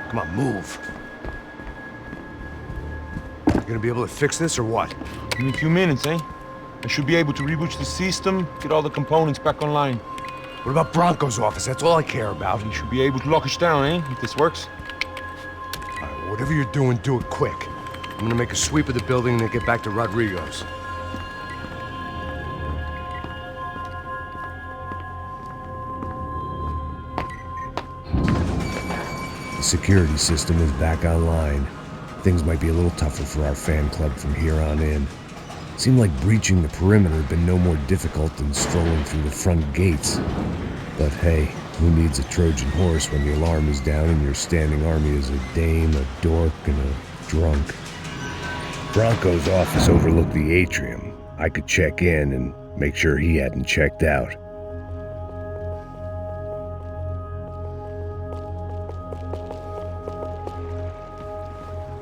S16: Come on, move. You gonna be able to fix this or what?
S13: In a few minutes, eh? I should be able to reboot the system, get all the components back online.
S16: What about Bronco's office? That's all I care about.
S13: You should be able to lock us down, eh? If this works.
S16: All right, whatever you're doing, do it quick. I'm gonna make a sweep of the building and then get back to Rodrigo's.
S1: The security system is back online. Things might be a little tougher for our fan club from here on in. Seemed like breaching the perimeter had been no more difficult than strolling through the front gates. But hey, who needs a Trojan horse when the alarm is down and your standing army is a dame, a dork, and a drunk? Bronco's office overlooked the atrium. I could check in and make sure he hadn't checked out.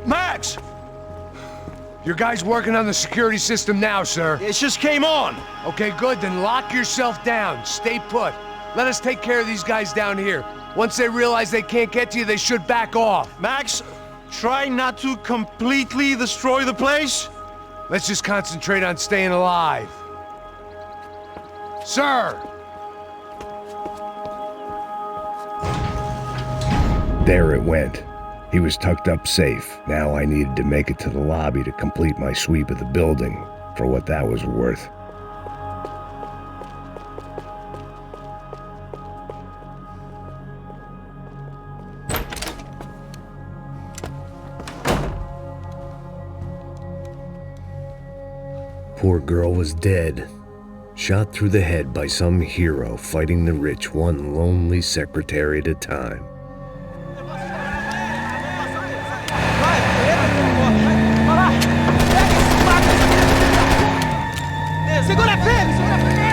S16: Max! Your guy's working on the security system now, sir.
S11: It just came on.
S16: Okay, good. Then lock yourself down. Stay put. Let us take care of these guys down here. Once they realize they can't get to you, they should back off.
S11: Max, try not to completely destroy the place.
S16: Let's just concentrate on staying alive. Sir!
S1: There it went. He was tucked up safe. Now I needed to make it to the lobby to complete my sweep of the building, for what that was worth. Poor girl was dead, shot through the head by some hero fighting the rich one lonely secretary at a time.
S5: Segura firme, segura firme!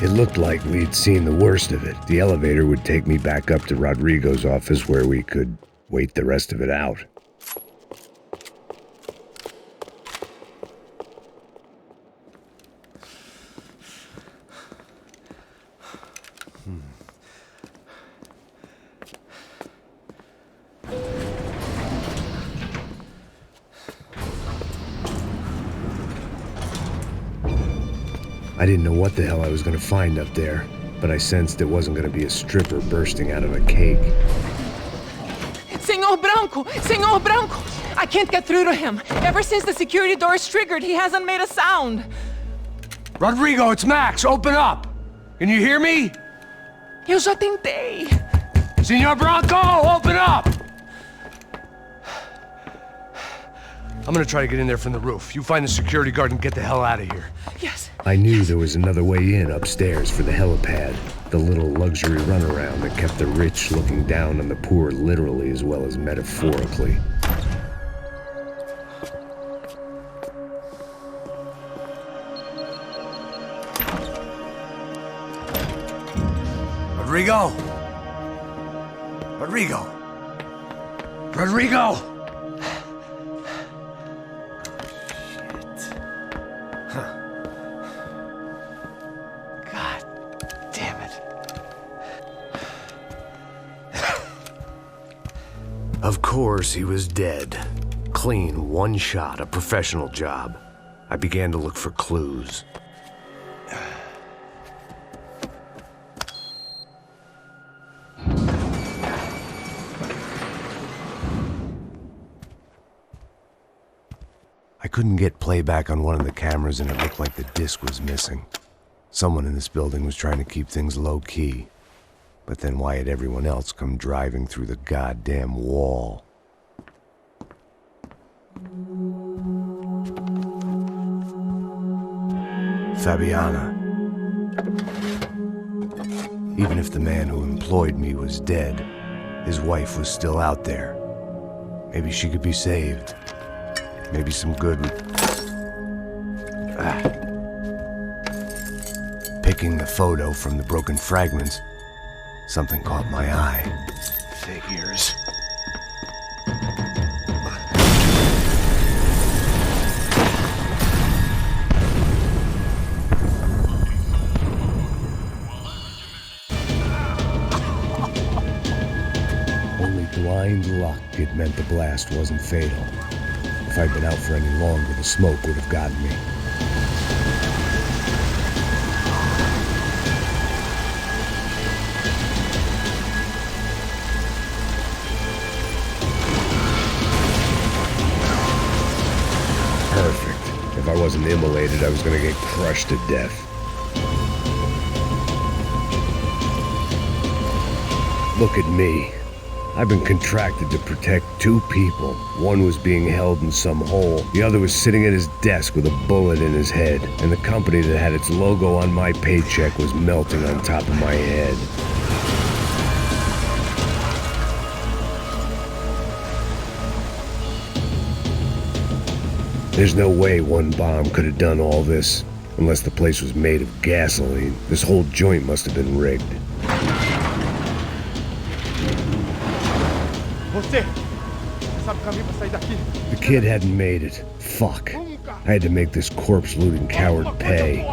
S1: It looked like we'd seen the worst of it. The elevator would take me back up to Rodrigo's office where we could wait the rest of it out. I didn't know what the hell I was going to find up there, but I sensed it wasn't going to be a stripper bursting out of a cake.
S9: Senor Branco! Senor Branco! I can't get through to him. Ever since the security door is triggered, he hasn't made a sound.
S12: Rodrigo, it's Max. Open up. Can you hear me?
S9: Eu já tentei.
S12: Senor Branco, open up! I'm gonna try to get in there from the roof. You find the security guard and get the hell out of here.
S9: Yes.
S1: I knew there was another way in upstairs for the helipad, the little luxury runaround that kept the rich looking down on the poor literally as well as metaphorically.
S12: Rodrigo! Rodrigo! Rodrigo!
S1: Of course, he was dead. Clean, one shot, a professional job. I began to look for clues. I couldn't get playback on one of the cameras and it looked like the disc was missing. Someone in this building was trying to keep things low-key. But then why had everyone else come driving through the goddamn wall? Fabiana. Even if the man who employed me was dead, his wife was still out there. Maybe she could be saved. Maybe some good would... Picking the photo from the broken fragments, something caught my eye. Figures. Only blind luck it meant the blast wasn't fatal. If I'd been out for any longer, the smoke would have gotten me. Perfect. If I wasn't immolated, I was gonna get crushed to death. Look at me. I've been contracted to protect two people. One was being held in some hole. The other was sitting at his desk with a bullet in his head. And the company that had its logo on my paycheck was melting on top of my head. There's no way one bomb could have done all this. Unless the place was made of gasoline. This whole joint must have been rigged. The kid hadn't made it. Fuck. I had to make this corpse-looting coward pay.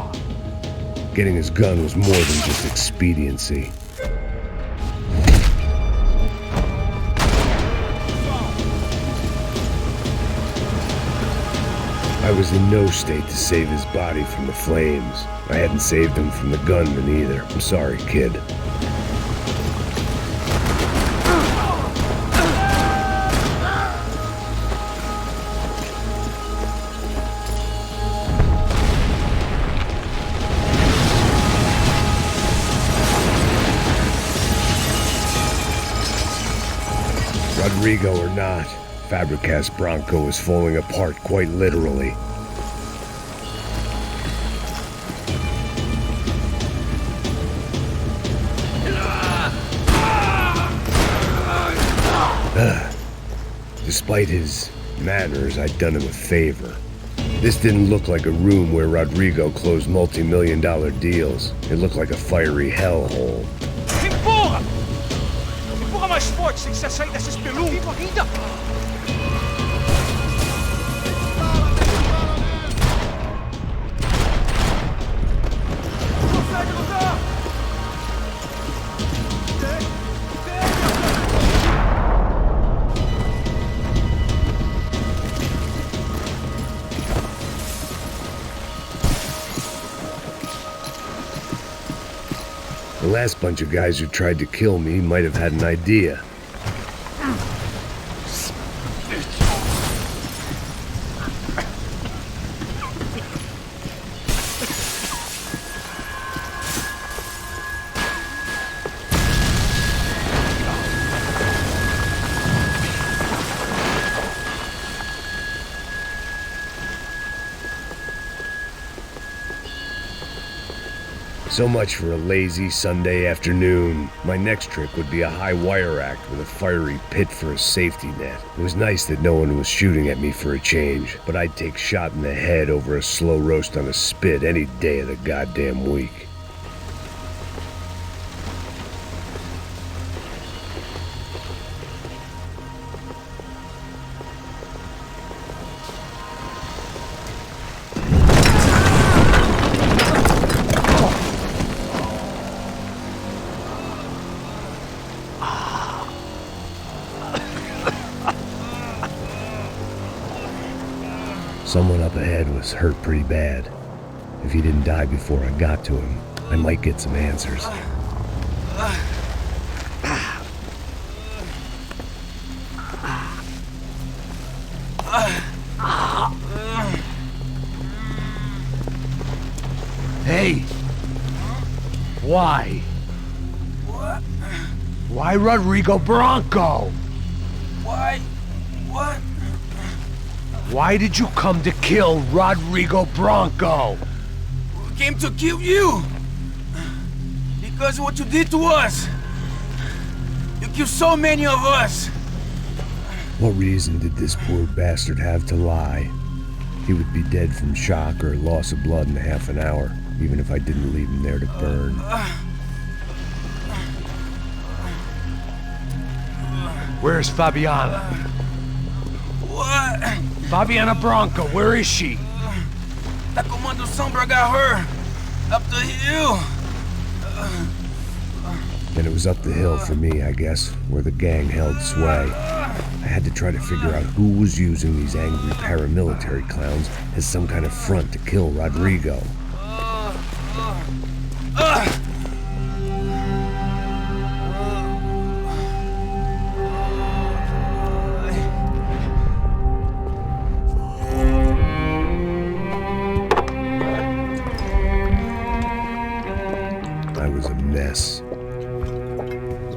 S1: Getting his gun was more than just expediency. I was in no state to save his body from the flames. I hadn't saved him from the gunman either. I'm sorry, kid. Rodrigo or not, Fabricas Bronco is falling apart quite literally. Despite his manners, I'd done him a favor. This didn't look like a room where Rodrigo closed multi-million-dollar deals. It looked like a fiery hellhole.
S5: Empurra! Empurra mais forte, sem que você sair dessa espelunca! Vivo ainda! Consegue lutar!
S1: The last bunch of guys who tried to kill me might have had an idea. So much for a lazy Sunday afternoon. My next trick would be a high wire act with a fiery pit for a safety net. It was nice that no one was shooting at me for a change, but I'd take shot in the head over a slow roast on a spit any day of the goddamn week. Someone up ahead was hurt pretty bad. If he didn't die before I got to him, I might get some answers.
S21: Hey! Why?
S5: What?
S21: Why Rodrigo Bronco?
S5: Why? What?
S21: Why did you come to kill Rodrigo Bronco?
S5: We came to kill you! Because of what you did to us! You killed so many of us!
S1: What reason did this poor bastard have to lie? He would be dead from shock or loss of blood in half an hour, even if I didn't leave him there to burn.
S21: Where's Fabiana?
S5: What?
S21: Fabiana Bronco, where is she?
S5: That Comando Sombra got her! Up the hill!
S1: Then it was up the hill for me, I guess, where the gang held sway. I had to try to figure out who was using these angry paramilitary clowns as some kind of front to kill Rodrigo.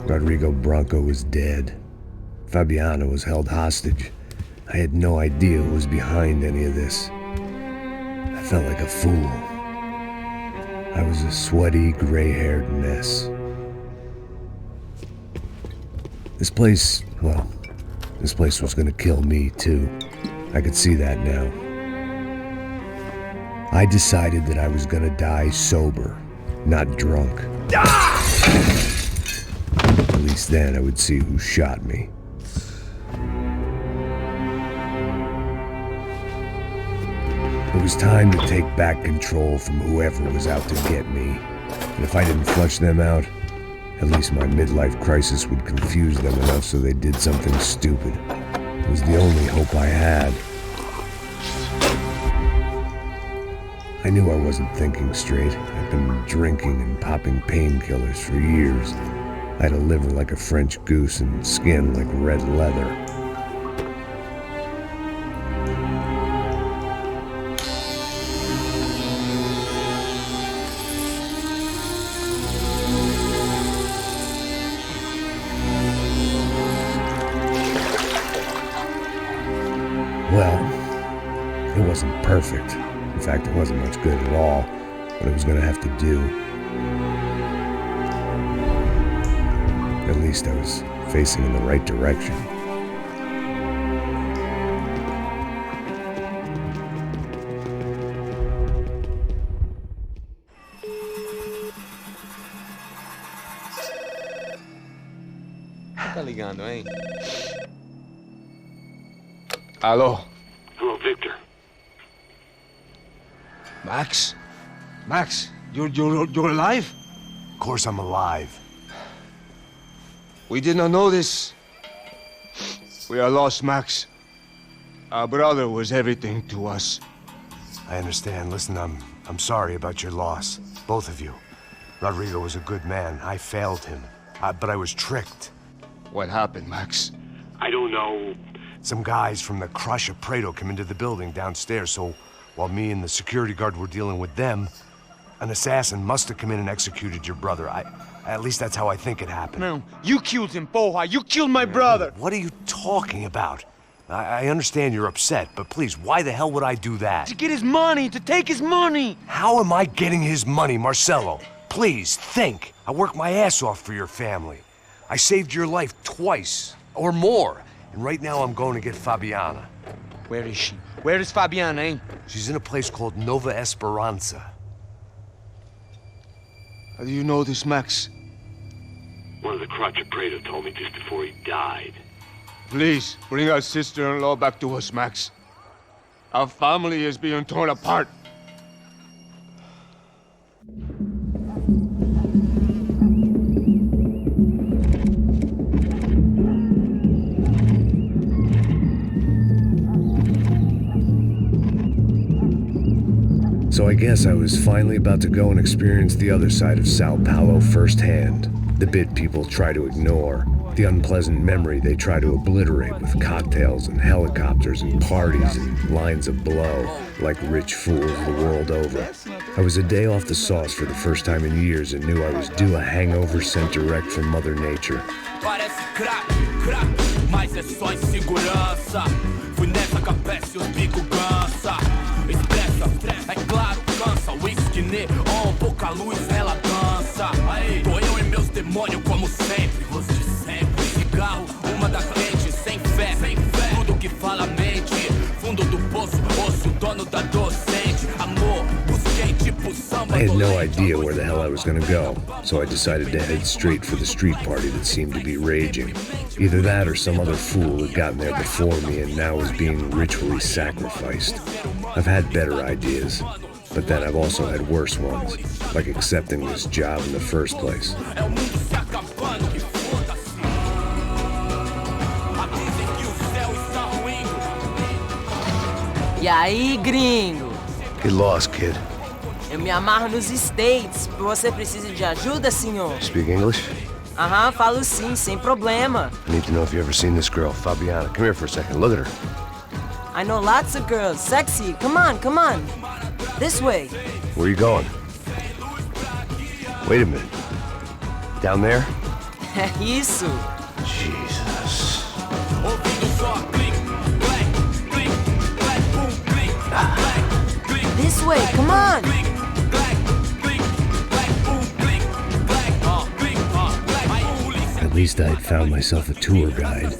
S1: Rodrigo Branco was dead. Fabiana was held hostage. I had no idea who was behind any of this. I felt like a fool. I was a sweaty, gray-haired mess. This place was gonna kill me too. I could see that now. I decided that I was gonna die sober, not drunk. At least then I would see who shot me. It was time to take back control from whoever was out to get me. And if I didn't flush them out, at least my midlife crisis would confuse them enough so they did something stupid. It was the only hope I had. I knew I wasn't thinking straight. I'd been drinking and popping painkillers for years. I had a liver like a French goose and skin like red leather. Well, it wasn't perfect. In fact, it wasn't much good at all, but it was gonna have to do. At least I was facing in the right direction.
S6: Tá ligando, hein?
S10: Hello.
S14: Hello, Victor.
S10: Max? Max, you're alive?
S16: Of course I'm alive.
S10: We did not know this. We are lost, Max. Our brother was everything to us.
S16: I understand. Listen, I'm sorry about your loss. Both of you. Rodrigo was a good man. I failed him. But I was tricked.
S10: What happened, Max?
S14: I don't know.
S16: Some guys from the Crush of Prado came into the building downstairs, so while me and the security guard were dealing with them, an assassin must have come in and executed your brother. At least that's how I think it happened.
S6: No, you killed him, Porra. You killed my brother.
S16: What are you talking about? I understand you're upset, but please, why the hell would I do that?
S6: To get his money, to take his money.
S16: How am I getting his money, Marcelo? Please, think. I worked my ass off for your family. I saved your life twice, or more. And right now I'm going to get Fabiana.
S6: Where is she? Where is Fabiana, eh?
S16: She's in a place called Nova Esperanza.
S10: How do you know this, Max?
S14: One of the Crotch of Prado told me just before he died.
S10: Please, bring our sister-in-law back to us, Max. Our family is being torn apart.
S1: So I guess I was finally about to go and experience the other side of Sao Paulo firsthand. The bit people try to ignore. The unpleasant memory they try to obliterate with cocktails and helicopters and parties and lines of blow, like rich fools the world over. I was a day off the sauce for the first time in years and knew I was due a hangover sent direct from Mother Nature.
S15: Parece crack, mas é só insegurança. Fui nessa capece, os bico cansa. Estressa, é claro, cansa. Whisky neon, pouca luz, ela dança. Tô eu e meus demônios como sempre. Os de sempre. Cigarro, uma da frente, sem fé. Tudo que fala mente. Fundo do poço, osso, dono da docente. Amor, busquei tipo samba.
S1: I had no idea where the hell I was gonna go, so I decided to head straight for the street party that seemed to be raging. Either that or some other fool had gotten there before me and now was being ritually sacrificed. I've had better ideas, but then I've also had worse ones, like accepting this job in the first place.
S19: E aí, gringo?
S16: Get lost, kid.
S19: Eu me amarro nos States. Você precisa de ajuda, senhor?
S16: Speak English?
S19: Aham, falo sim, sem problema.
S16: I need to know if you've ever seen this girl, Fabiana. Come here for a second. Look at her.
S19: I know lots of girls. Sexy. Come on, come on. This way.
S16: Where are you going? Wait a minute. Down there?
S19: É isso.
S16: Jesus.
S8: This way, come on!
S1: At least I'd found myself a tour guide.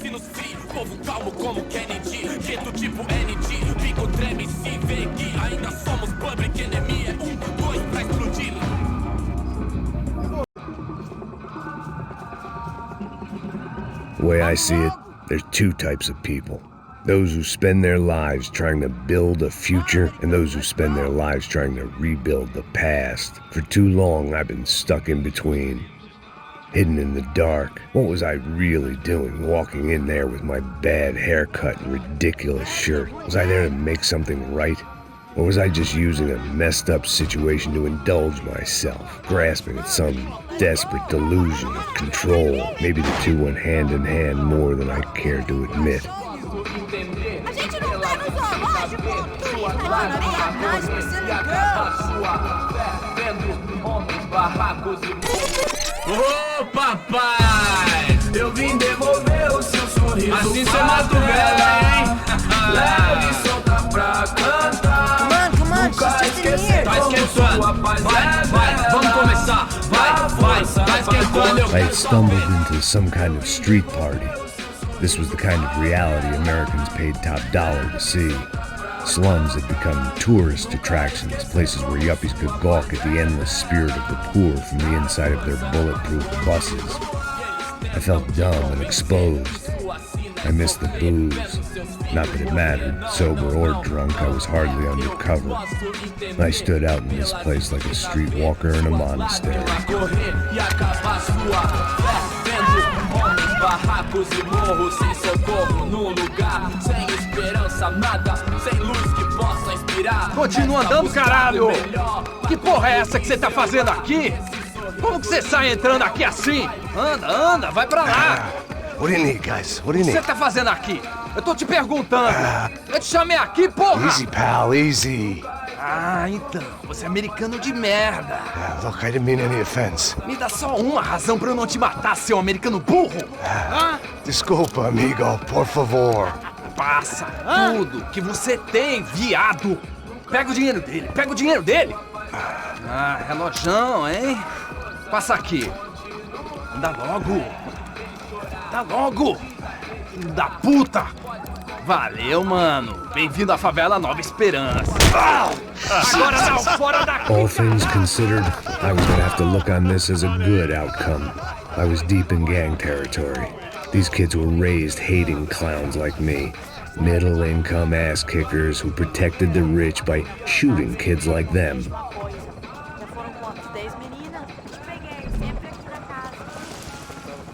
S1: The way I see it, there's two types of people. Those who spend their lives trying to build a future, and those who spend their lives trying to rebuild the past. For too long, I've been stuck in between. Hidden in the dark. What was I really doing walking in there with my bad haircut and ridiculous shirt? Was I there to make something right? Or was I just using a messed up situation to indulge myself, grasping at some desperate delusion of control? Maybe the two went hand in hand more than I care to admit.
S15: Ô papai, eu vim devolver o seu sorriso. Assim cê madrugada, hein? Leve e solta pra cantar.
S8: Come on, she's just in here.
S15: Tá esquentando. Vai, vamos começar. Vai, tá esquentando.
S1: I had stumbled into some kind of street party. This was the kind of reality Americans paid top dollar to see. Slums had become tourist attractions, places where yuppies could gawk at the endless spirit of the poor from the inside of their bulletproof buses. I felt dumb and exposed. I missed the booze. Not that it mattered, sober or drunk, I was hardly undercover. I stood out in this place like a streetwalker in a monastery.
S15: Barracos e morros sem socorro num lugar sem esperança, nada, sem luz que possa inspirar.
S20: Continua andando, caralho! Que porra é essa que você tá fazendo aqui? Como que você sai entrando aqui assim? Anda, vai pra lá!
S16: What do you need, guys? What do you
S20: O que
S16: need?
S20: você tá fazendo aqui? Eu tô te perguntando! Eu te chamei aqui, porra!
S16: Easy, pal, easy.
S20: Ah, então, você é americano de merda!
S16: Look, I didn't mean any offense.
S20: Me dá só uma razão pra eu não te matar, seu americano burro!
S16: Desculpa, amigo, por favor.
S20: Passa tudo que você tem, viado! Pega o dinheiro dele! Ah, relojão, hein? Passa aqui! Anda logo! Filho da puta! Valeu, mano! Bem-vindo à favela Nova Esperança! Agora não, fora daqui!
S1: All things considered, I was gonna have to look on this as a good outcome. I was deep in gang territory. These kids were raised hating clowns like me. Middle-income ass-kickers who protected the rich by shooting kids like them.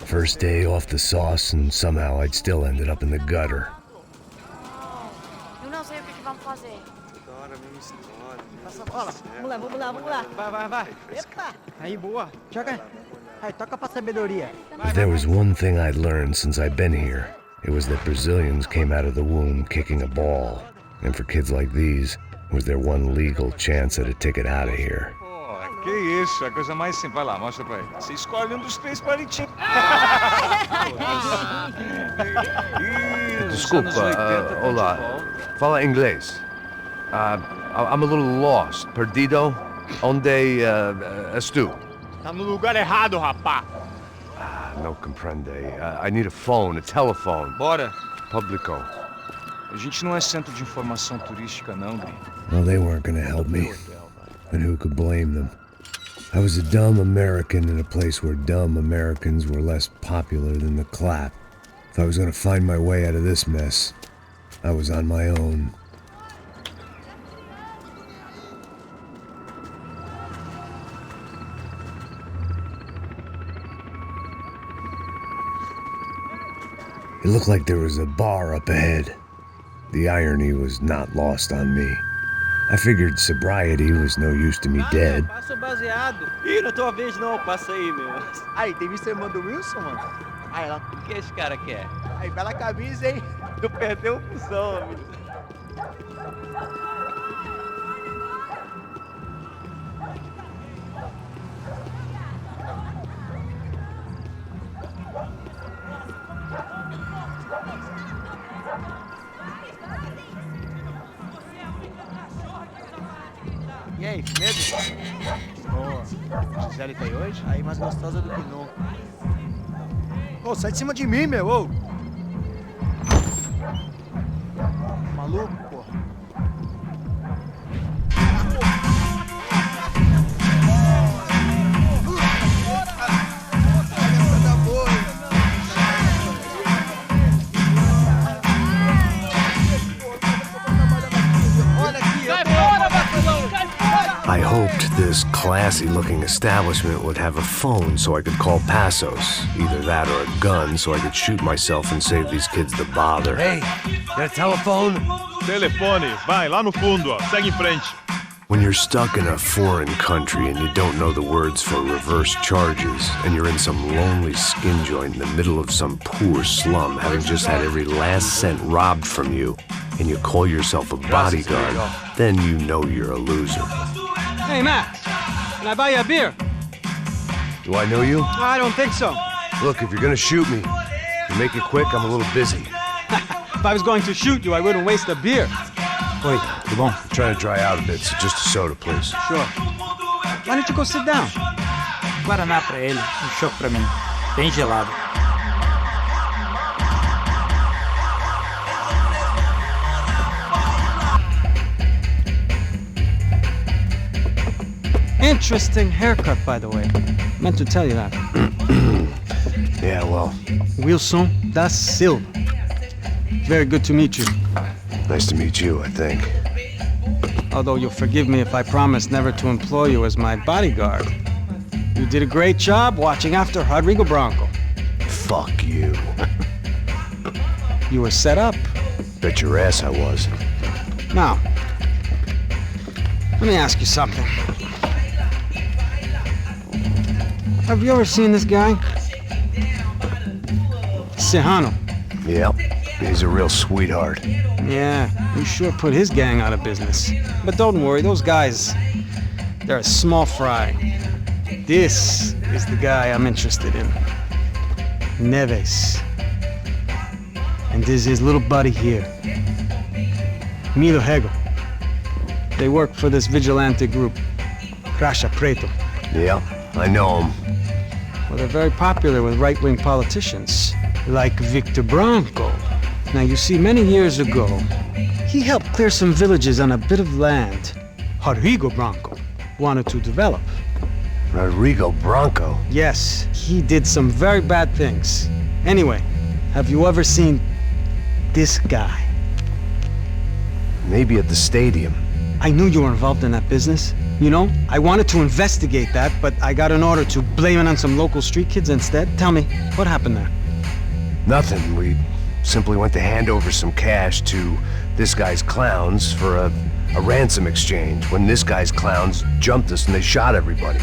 S1: First day off the sauce, and somehow I'd still ended up in the gutter.
S8: Eu não sei o que vamos fazer.
S22: Vamos lá. Vai. Epa! Aí, boa. Joga. Aí, toca pra sabedoria.
S1: If there was one thing I'd learned since I'd been here, it was that Brazilians came out of the womb kicking a ball. And for kids like these, it was their one legal chance at a ticket out of here.
S13: Que isso, a coisa mais simples. Vai lá, mostra pra ele. Você escolhe dos 3 palitinhos.
S16: Desculpa, olá. Fala inglês. I'm a little lost. Perdido? Onde estou?
S22: Tá no lugar errado, rapá.
S16: No comprende. I need a phone, a telephone.
S10: Bora.
S16: Publico.
S10: A gente não é centro de informação turística, não, Gri.
S1: Well, they weren't gonna help me. And who could blame them? I was a dumb American in a place where dumb Americans were less popular than the clap. If I was gonna find my way out of this mess, I was on my own. It looked like there was a bar up ahead. The irony was not lost on me. I figured sobriety was no use to me dead.
S22: Passa o baseado. Ih, não é tua vez não, passa aí, meu. Aí, tem visto a irmã do Wilson, mano? Aí, ela... O que esse cara quer? Aí, bela camisa, hein? Tu perdeu o fusão, amigo.
S20: hein? Medo? Boa. Gisele tá aí hoje? Aí, mais gostosa do que nunca. Ô, sai de cima de mim, meu, ô! Maluco, porra.
S1: I hoped this classy-looking establishment would have a phone so I could call Passos. Either that or a gun so I could shoot myself and save these kids the bother.
S16: Hey, got a telephone?
S4: Telefone, vai, lá no fundo, ó. Segue em frente.
S1: When you're stuck in a foreign country and you don't know the words for reverse charges, and you're in some lonely skin joint in the middle of some poor slum, having just had every last cent robbed from you, and you call yourself a bodyguard, then you know you're a loser.
S20: Hey, Max, can I buy you a beer?
S16: Do I know you?
S20: I don't think so.
S16: Look, if you're gonna shoot me, if you make it quick, I'm a little busy.
S20: If I was going to shoot you, I wouldn't waste a beer.
S16: Oi, tá bom? I'm trying to dry out a bit, so just a soda, please.
S20: Sure. Why don't you go sit down?
S7: Guaraná pra ele, chopp pra mim. Bem gelado.
S20: Interesting haircut, by the way. Meant to tell you that.
S16: Yeah, well.
S20: Wilson da Silva. Very good to meet you.
S16: Nice to meet you, I think.
S20: Although you'll forgive me if I promise never to employ you as my bodyguard. You did a great job watching after Rodrigo Branco.
S16: Fuck you.
S20: You were set up.
S16: Bet your ass I was.
S20: Now, let me ask you something. Have you ever seen this guy? Sejano.
S16: Yep, he's a real sweetheart.
S20: Yeah, you sure put his gang out of business. But don't worry, those guys, they're a small fry. This is the guy I'm interested in. Neves. And this is his little buddy here. Milo Hegel. They work for this vigilante group, Crasha Preto.
S16: Yeah, I know him.
S20: Well, they're very popular with right-wing politicians, like Victor Branco. Now, you see, many years ago, he helped clear some villages on a bit of land Rodrigo Branco wanted to develop.
S16: Rodrigo Branco?
S20: Yes, he did some very bad things. Anyway, have you ever seen this guy?
S16: Maybe at the stadium.
S20: I knew you were involved in that business. You know, I wanted to investigate that, but I got an order to blame it on some local street kids instead. Tell me, what happened there?
S16: Nothing. We simply went to hand over some cash to this guy's clowns for a ransom exchange when this guy's clowns jumped us and they shot everybody.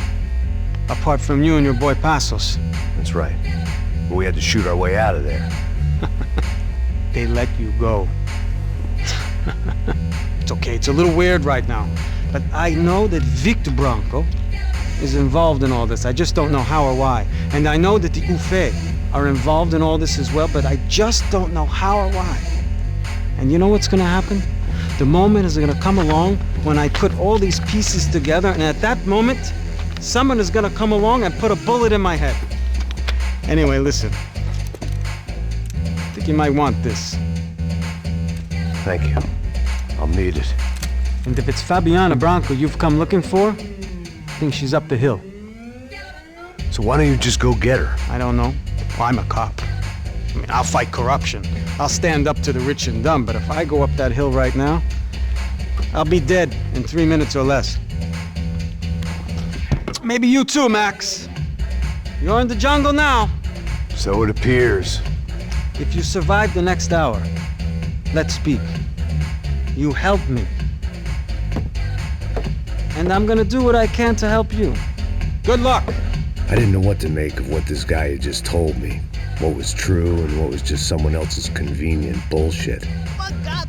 S20: Apart from you and your boy Passos.
S16: That's right. But we had to shoot our way out of there.
S20: They let you go. It's okay, it's a little weird right now. But I know that Victor Branco is involved in all this. I just don't know how or why. And I know that the UFE are involved in all this as well, but I just don't know how or why. And you know what's gonna happen? The moment is gonna come along when I put all these pieces together, and at that moment, someone is gonna come along and put a bullet in my head. Anyway, listen. I think you might want this.
S16: Thank you. I'll need it.
S20: And if it's Fabiana Branco you've come looking for, I think she's up the hill.
S16: So why don't you just go get her?
S20: I don't know. Well, I'm a cop. I mean, I'll fight corruption. I'll stand up to the rich and dumb, but if I go up that hill right now, I'll be dead in 3 minutes or less. Maybe you too, Max. You're in the jungle now.
S16: So it appears.
S20: If you survive the next hour, let's speak. You help me. And I'm gonna do what I can to help you. Good luck.
S1: I didn't know what to make of what this guy had just told me. What was true and what was just someone else's convenient bullshit.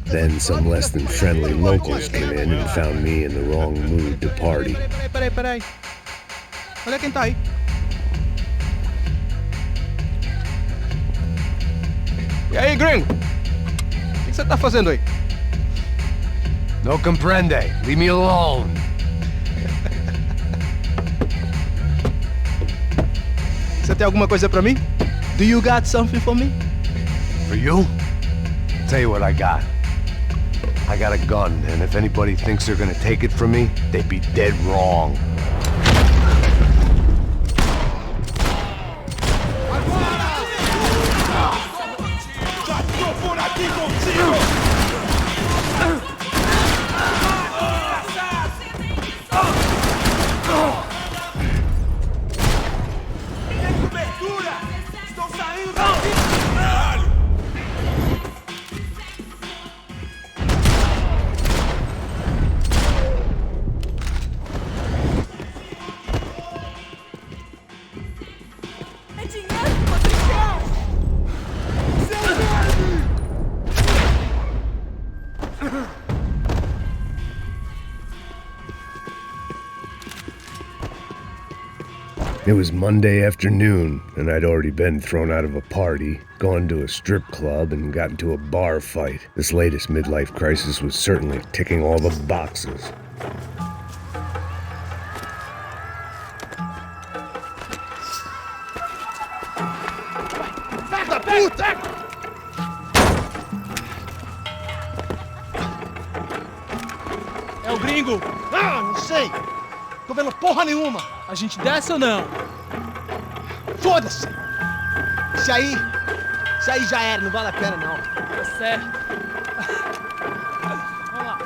S1: Then some less than friendly locals came in and found me in the wrong mood to party.
S12: Peraí. Olha quem tá aí.
S6: E aí, gringo? O que você tá fazendo aí?
S16: No comprende. Leave me alone.
S22: Você tem alguma coisa pra mim? Do you got something for me?
S16: For you? Tell you what I got. I got a gun, and if anybody thinks they're gonna take it from me, they'd be dead wrong. It was Monday afternoon, and I'd already been thrown out of a party, gone to a strip club, and got into a bar fight. This latest midlife crisis was certainly ticking all the boxes.
S22: Filha da puta!
S20: É o gringo!
S22: Ah, não sei! Tô vendo porra nenhuma!
S20: A gente desce ou não?
S22: Foda-se! Isso aí já era, não vale a pena não.
S20: Tá certo. Vamos lá.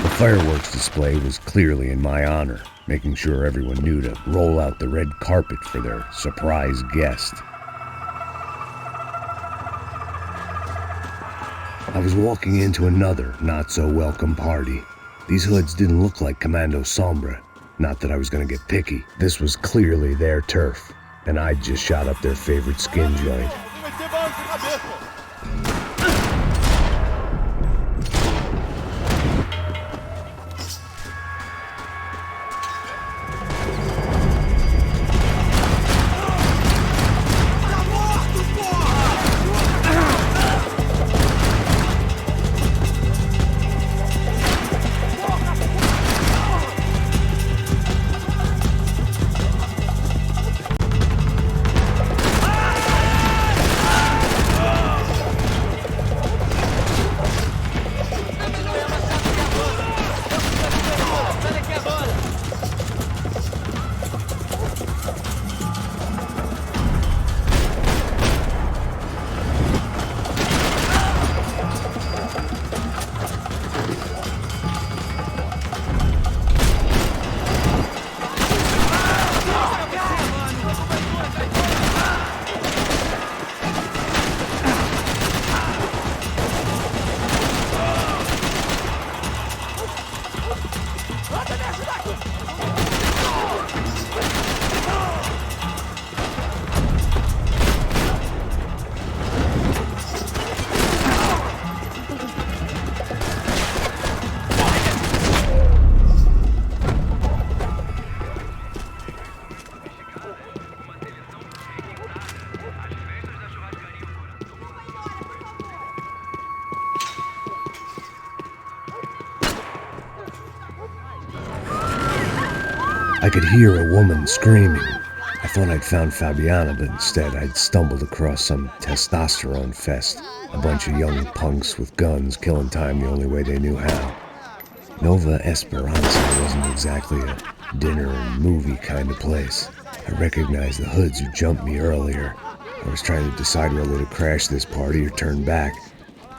S1: The fireworks display was clearly in my honor, making sure everyone knew to roll out the red carpet for their surprise guest. I was walking into another not-so-welcome party. These hoods didn't look like Commando Sombra. Not that I was gonna get picky. This was clearly their turf, and I'd just shot up their favorite skin joint. I could hear a woman screaming. I thought I'd found Fabiana, but instead I'd stumbled across some testosterone fest. A bunch of young punks with guns killing time the only way they knew how. Nova Esperanza wasn't exactly a dinner and movie kind of place. I recognized the hoods who jumped me earlier. I was trying to decide whether to crash this party or turn back,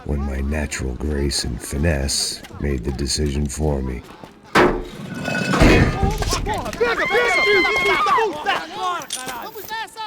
S1: when my natural grace and finesse made the decision for me.
S22: Porra, pega, filho da puta! Agora, caralho! Vamos nessa!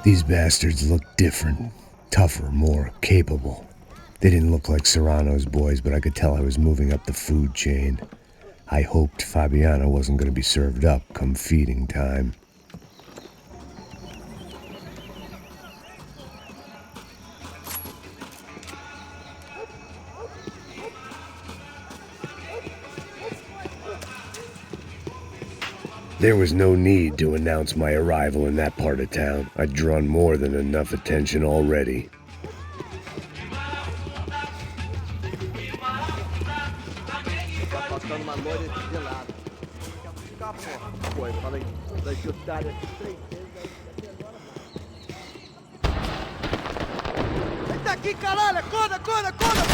S1: These bastards look different, tougher, more capable. They didn't look like Serrano's boys, but I could tell I was moving up the food chain. I hoped Fabiana wasn't going to be served up come feeding time. There was no need to announce my arrival in that part of town. I'd drawn more than enough attention already.
S12: Eita aqui, caralho! Acorda, acorda, acorda!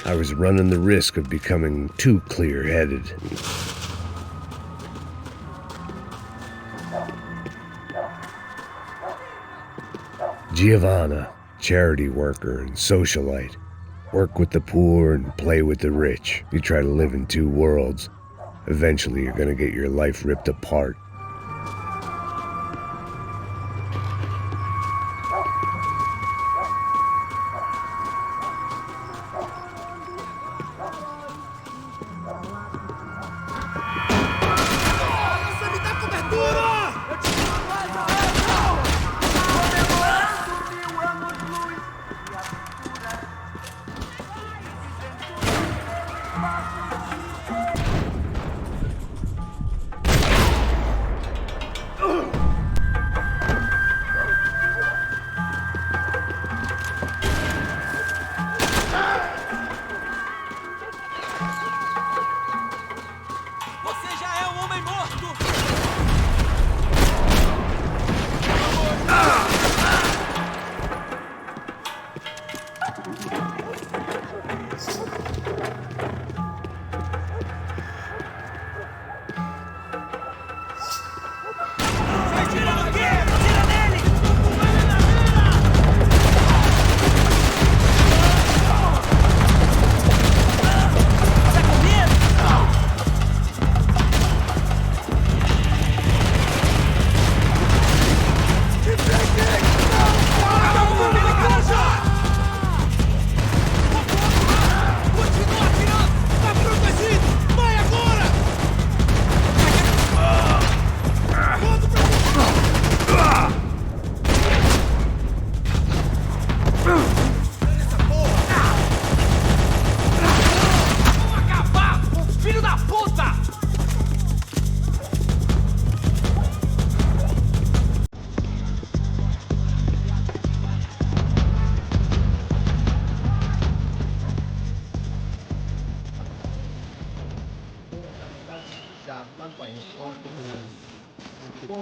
S1: I was running the risk of becoming too clear-headed. Giovanna, charity worker and socialite. Work with the poor and play with the rich. You try to live in two worlds. Eventually you're gonna get your life ripped apart.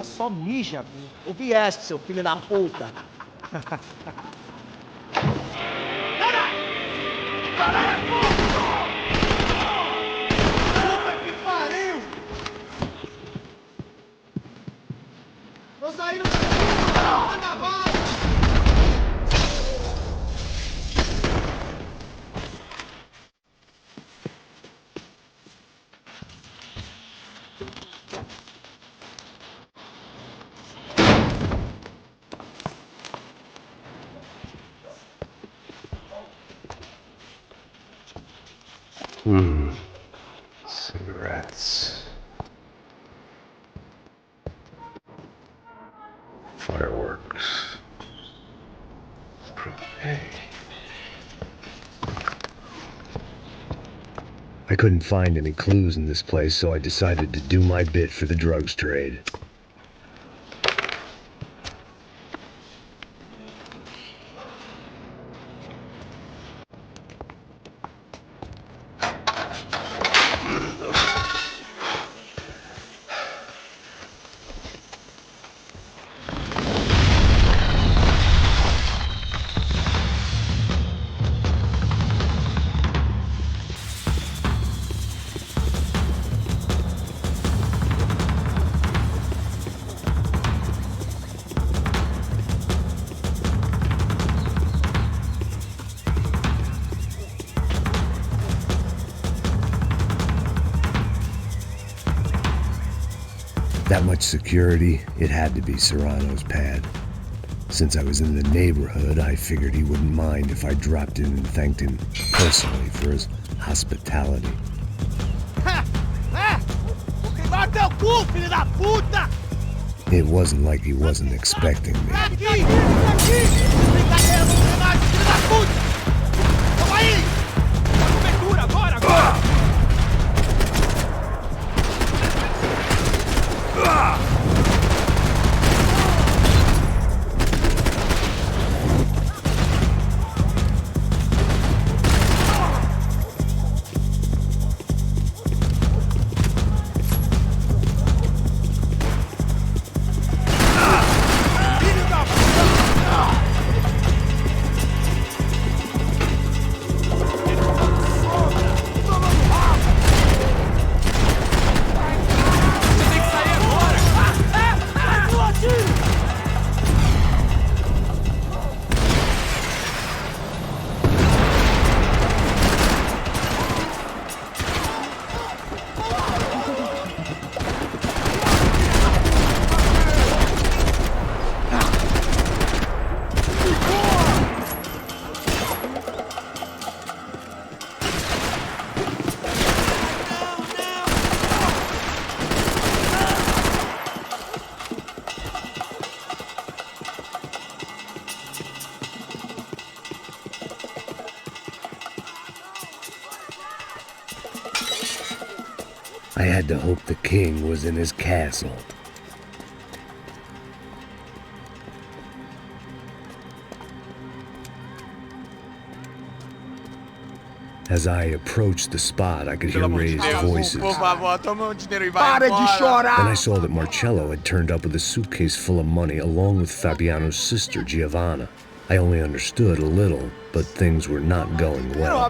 S22: Só mija, ou vieste, seu filho da puta. Puta que pariu! Tô saindo da bala!
S1: Cigarettes. Fireworks. Propane. I couldn't find any clues in this place, so I decided to do my bit for the drugs trade. That much security, it had to be Serrano's pad. Since I was in the neighborhood, I figured he wouldn't mind if I dropped in and thanked him personally for his hospitality. It wasn't like he wasn't expecting me. I had to hope the king was in his castle. As I approached the spot, I could hear raised voices. Then I saw that Marcello had turned up with a suitcase full of money along with Fabiano's sister, Giovanna. I only understood a little, but things were not going well.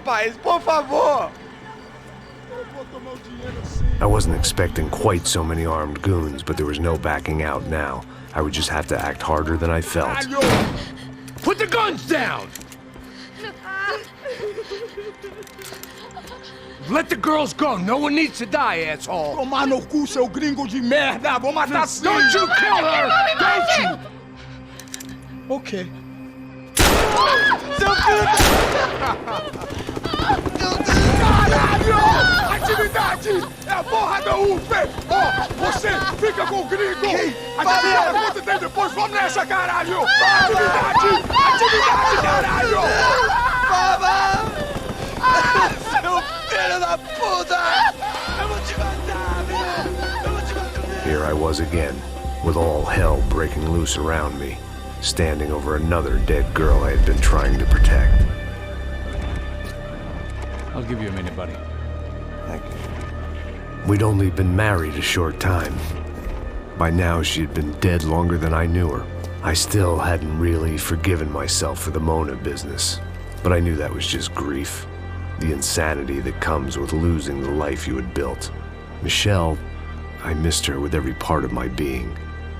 S1: I wasn't expecting quite so many armed goons, but there was no backing out now. I would just have to act harder than I felt.
S21: Put the guns down! Let the girls go. No one needs to die, asshole.
S12: Tomar no cu, seu gringo de merda! Vou matar sim!
S21: Don't you kill her! Don't you!
S12: Ok.
S21: Seu filho
S12: Caralho! Atividade! É a porra da UF! Ó, você fica com o gringo! A gente fala quanto tem depois, vamos nessa, caralho! Atividade! Atividade, caralho!
S21: Baba! Seu filho da puta! Eu vou te matar, meu! Eu vou te matar!
S1: Here I was again, with all hell breaking loose around me, standing over another dead girl I had been trying to protect.
S13: I'll give you a minute, buddy.
S1: Thank you. We'd only been married a short time. By now, she had been dead longer than I knew her. I still hadn't really forgiven myself for the Mona business, but I knew that was just grief. The insanity that comes with losing the life you had built. Michelle, I missed her with every part of my being.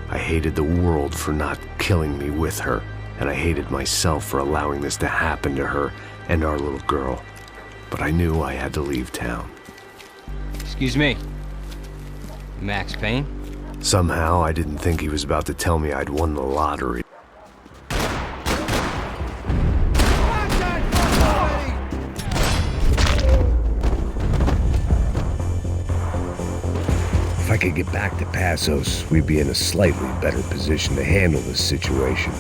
S1: I hated the world for not killing me with her, and I hated myself for allowing this to happen to her and our little girl. But I knew I had to leave town.
S10: Excuse me. Max Payne?
S1: Somehow, I didn't think he was about to tell me I'd won the lottery. If I could get back to Passos, we'd be in a slightly better position to handle this situation.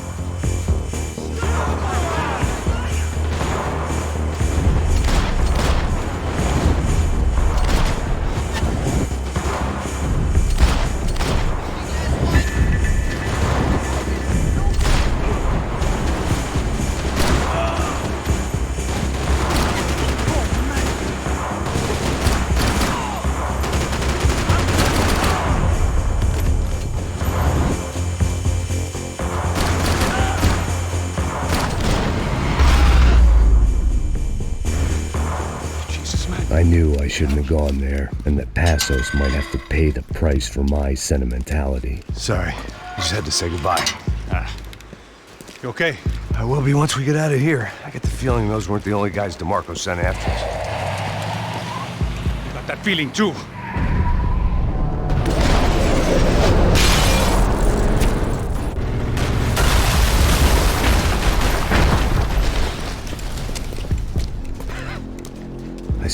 S1: I knew I shouldn't have gone there, and that Passos might have to pay the price for my sentimentality.
S16: Sorry, I just had to say goodbye.
S11: You okay?
S16: I will be once we get out of here. I get the feeling those weren't the only guys DeMarco sent after us.
S13: Got that feeling too.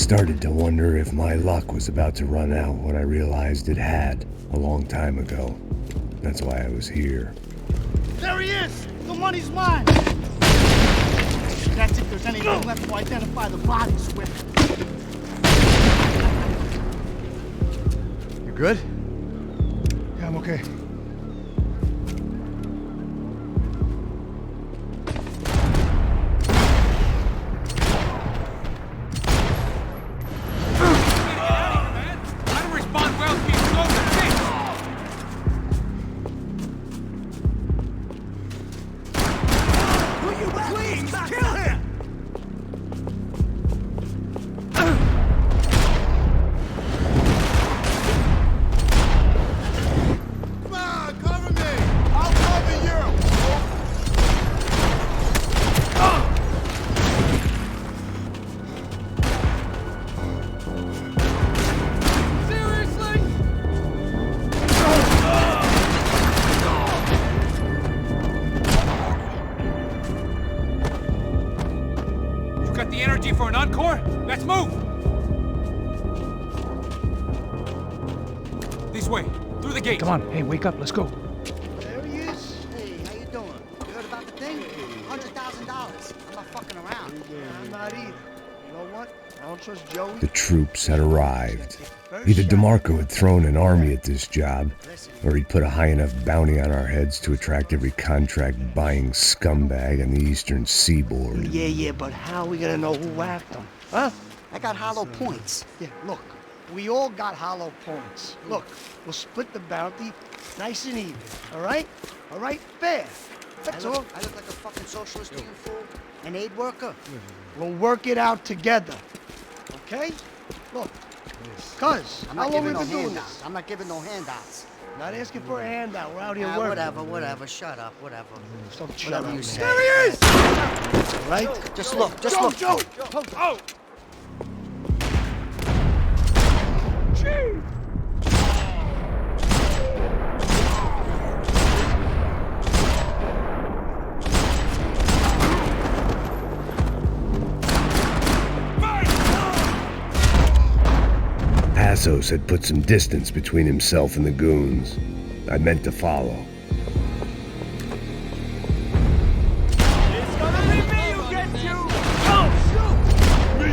S1: started to wonder if my luck was about to run out when I realized it had a long time ago. That's why I was here.
S2: There he is! The money's mine! That's if there's anything left to identify the bodies with.
S11: You good? Yeah, I'm okay.
S17: Come on, hey, wake up, let's go.
S2: There he is. Hey, how you doing? You heard about the thing? $100,000. I'm not fucking around. I'm not either. You know what? I don't trust Joey.
S1: The troops had arrived. Either DeMarco had thrown an army at this job, or he'd put a high enough bounty on our heads to attract every contract-buying scumbag on the eastern seaboard.
S2: Yeah, but how are we gonna know who whacked him? Huh? I got hollow points. Yeah, look. We all got hollow points. Look, we'll split the bounty nice and even, all right? All right? Fair. That's all. I look like a fucking socialist to you, fool? An aid worker? We'll work it out together, okay? Look, cuz, how long have we been doing this? I'm not giving no handouts. Not asking for a handout. We're out here working. Whatever. Shut up, whatever. Stop shut up. There he is! All right? Just look, look. Joe! Oh!
S1: Passos had put some distance between himself and the goons. I meant to follow.
S21: It's gonna be me who gets you! Oh, shoot! Me!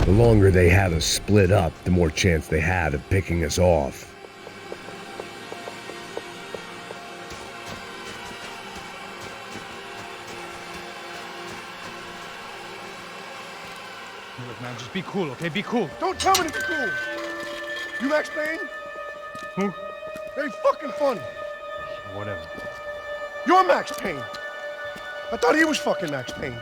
S1: The longer they had us split up, the more chance they had of picking us off.
S13: Look, man, just be cool, okay? Be cool.
S12: Don't tell me to be cool. You Max Payne?
S13: Who?
S12: Very fucking funny.
S13: Whatever.
S12: You're Max Payne. I thought he was fucking Max Payne.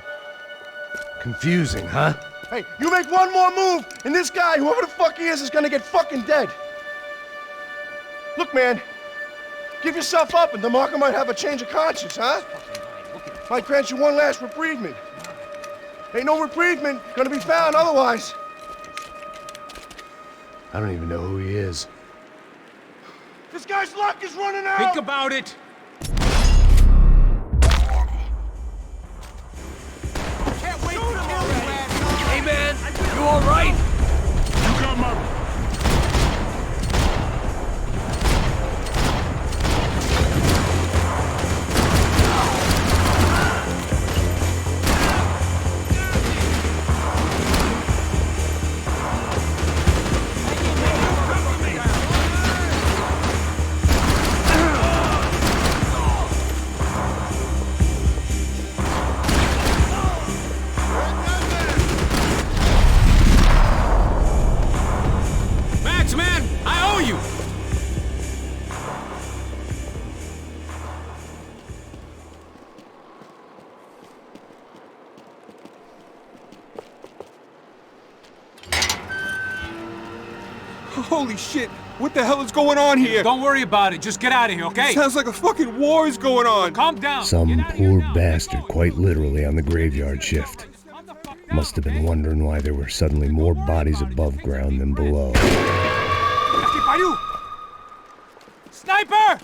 S1: Confusing, huh?
S12: Hey, you make one more move, and this guy, whoever the fuck he is gonna get fucking dead. Look, man, give yourself up, and DeMarco might have a change of conscience, huh? Might grant you one last reprievement. Ain't no reprievement gonna be found otherwise.
S1: I don't even know who he is.
S12: This guy's luck is running out!
S13: Think about it!
S21: Hey, man, you all right?
S12: You got my... Holy shit! What the hell is going on here?
S17: Don't worry about it. Just get out of here, okay?
S12: Sounds like a fucking war is going on.
S17: Calm down.
S1: Some poor bastard, quite literally, on the graveyard shift. Must have been wondering why there were suddenly more bodies above ground than below.
S17: Sniper!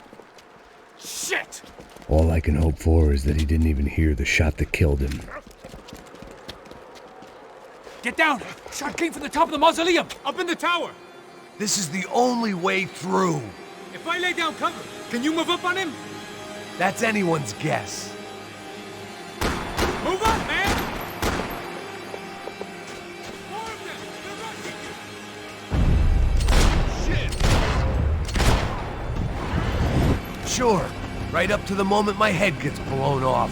S17: Shit!
S1: All I can hope for is that he didn't even hear the shot that killed him.
S17: Get down! Shot came from the top of the mausoleum! Up in the tower!
S16: This is the only way through.
S17: If I lay down cover, can you move up on him?
S16: That's anyone's guess.
S17: Move up, man!
S16: Sure, right up to the moment my head gets blown off.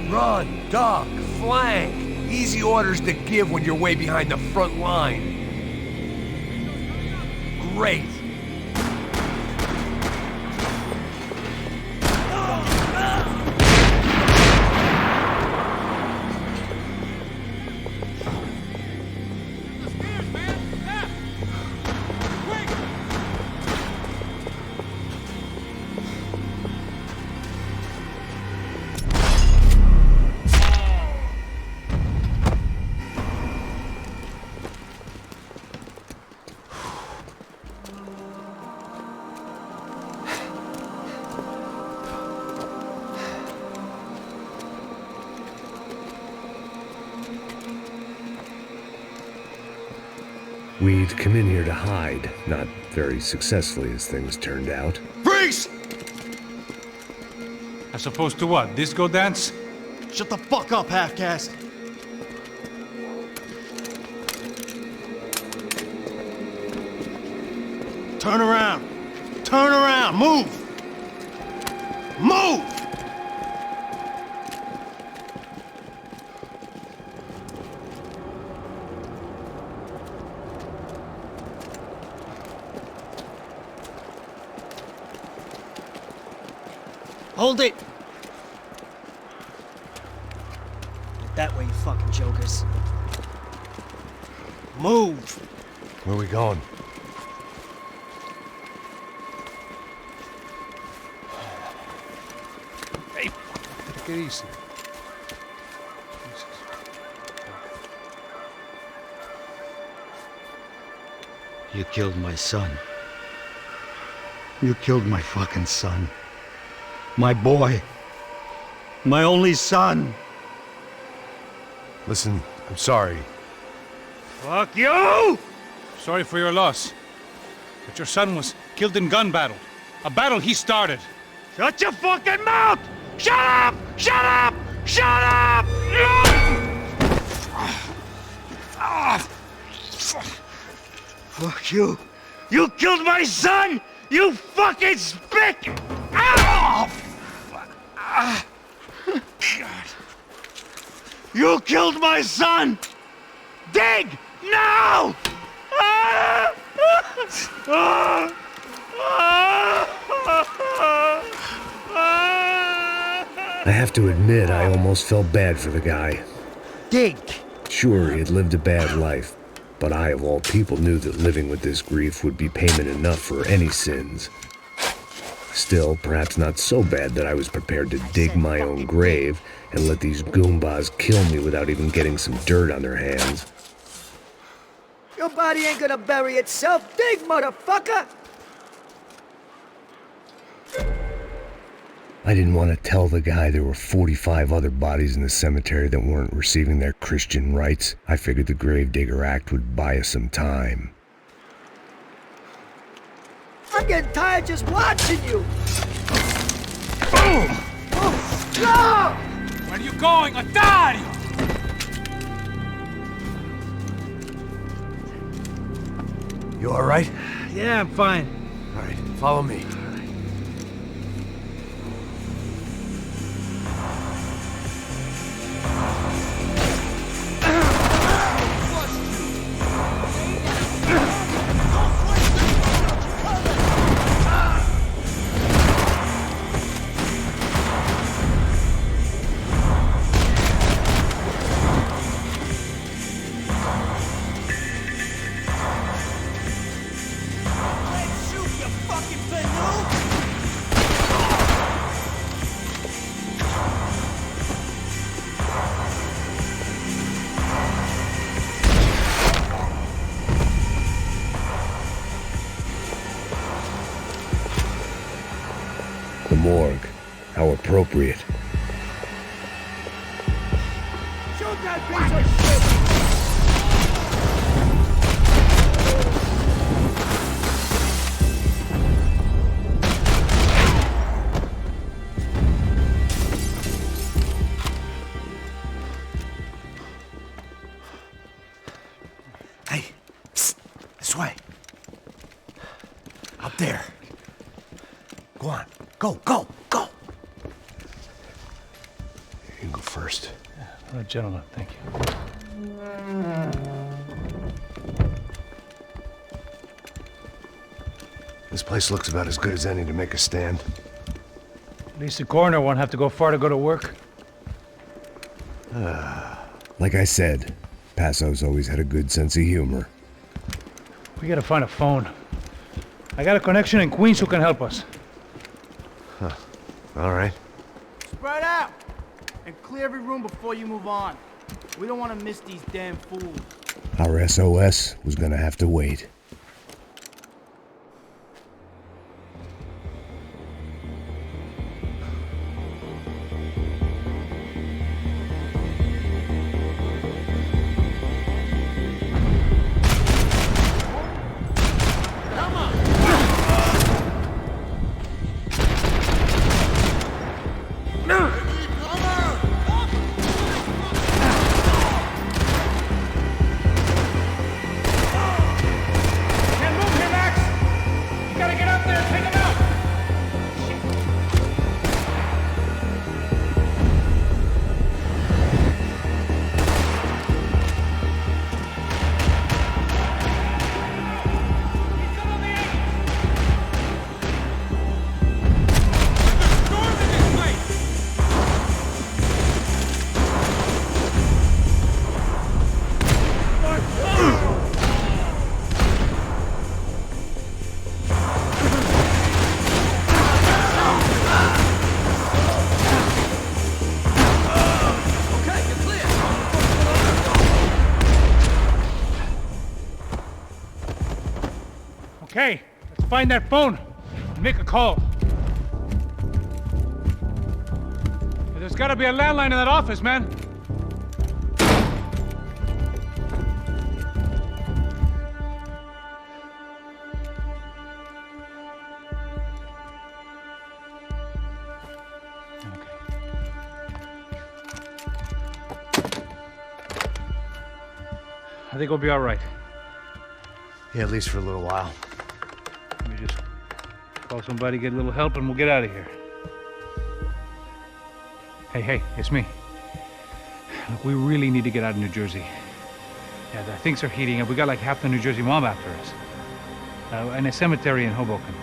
S16: Run, duck, flank. Easy orders to give when you're way behind the front line. Great.
S1: We'd come in here to hide, not very successfully as things turned out.
S17: Freeze! As opposed to what? Disco dance?
S2: Shut the fuck up, half-caste. Turn around. Turn around. Move. Move! Hold it! That way, you fucking jokers. Move!
S16: Where are we going?
S17: Hey, take it easy.
S2: You killed my son. You killed my fucking son. My boy. My only son.
S16: Listen, I'm sorry.
S17: Fuck you! Sorry for your loss. But your son was killed in gun battle. A battle he started. Shut your fucking mouth! Shut up! Shut up! Shut up!
S2: Fuck you. You killed my son! You fucking spick! You killed my son! Dig! Now!
S1: I have to admit, I almost felt bad for the guy.
S2: Dig!
S1: Sure, he had lived a bad life, but I, of all people, knew that living with this grief would be payment enough for any sins. Still, perhaps not so bad that I was prepared to dig my own grave and let these goombas kill me without even getting some dirt on their hands.
S19: Your body ain't gonna bury itself. Dig, motherfucker!
S1: I didn't want to tell the guy there were 45 other bodies in the cemetery that weren't receiving their Christian rites. I figured the Gravedigger Act would buy us some time.
S19: I'm getting tired just watching you! Oh, no!
S17: Where are you going, Otario?
S16: You all right?
S2: Yeah, I'm fine.
S16: All right, follow me.
S1: appropriate.
S21: Shoot that piece of shit!
S2: Hey, psst, this way. Up there. Go on. Go, go, go!
S1: You can go first.
S17: Gentlemen, thank you.
S1: This place looks about as good as any to make a stand.
S17: At least the coroner won't have to go far to go to work.
S1: Like I said, Passo's always had a good sense of humor.
S17: We gotta find a phone. I got a connection in Queens who can help us.
S1: Huh. All right.
S22: Spread out! And clear every room before you move on. We don't want to miss these damn fools.
S1: Our SOS was gonna have to wait.
S17: Okay, let's find that phone and make a call. There's gotta be a landline in that office, man. I think we'll be all right.
S1: Yeah, at least for a little while.
S17: Let me just call somebody, get a little help, and we'll get out of here. Hey, it's me. Look, we really need to get out of New Jersey. Yeah, things are heating up. We got like half the New Jersey mob after us. And a cemetery in Hoboken.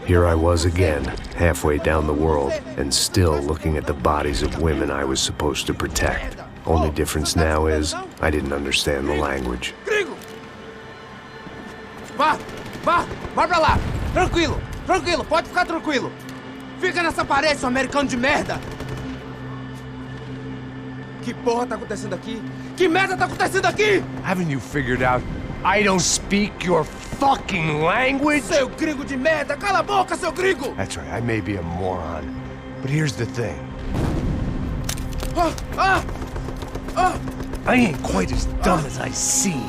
S1: Here I was again, halfway down the world, and still looking at the bodies of women I was supposed to protect. Only difference now is, I didn't understand the language.
S5: Gringo! Vai pra lá! Tranquilo, pode ficar tranquilo. Fica nessa parede, seu americano de merda! Que porra tá acontecendo aqui? Que merda tá acontecendo aqui?
S16: Haven't you figured out I don't speak your fucking language?
S5: Seu gringo de merda! Cala a boca, seu gringo!
S16: That's right, I may be a moron, but here's the thing. I ain't quite as dumb as I seem.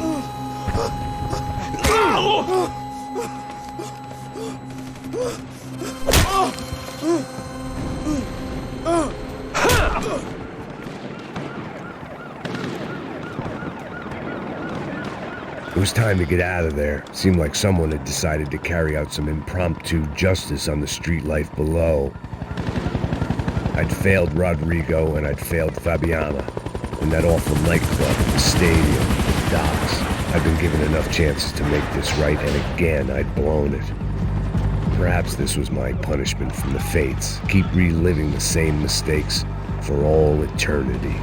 S1: It was time to get out of there. Seemed like someone had decided to carry out some impromptu justice on the street life below. I'd failed Rodrigo and I'd failed Fabiana. In that awful nightclub, the stadium, the docks. I'd been given enough chances to make this right, and again, I'd blown it. Perhaps this was my punishment from the fates. Keep reliving the same mistakes for all eternity.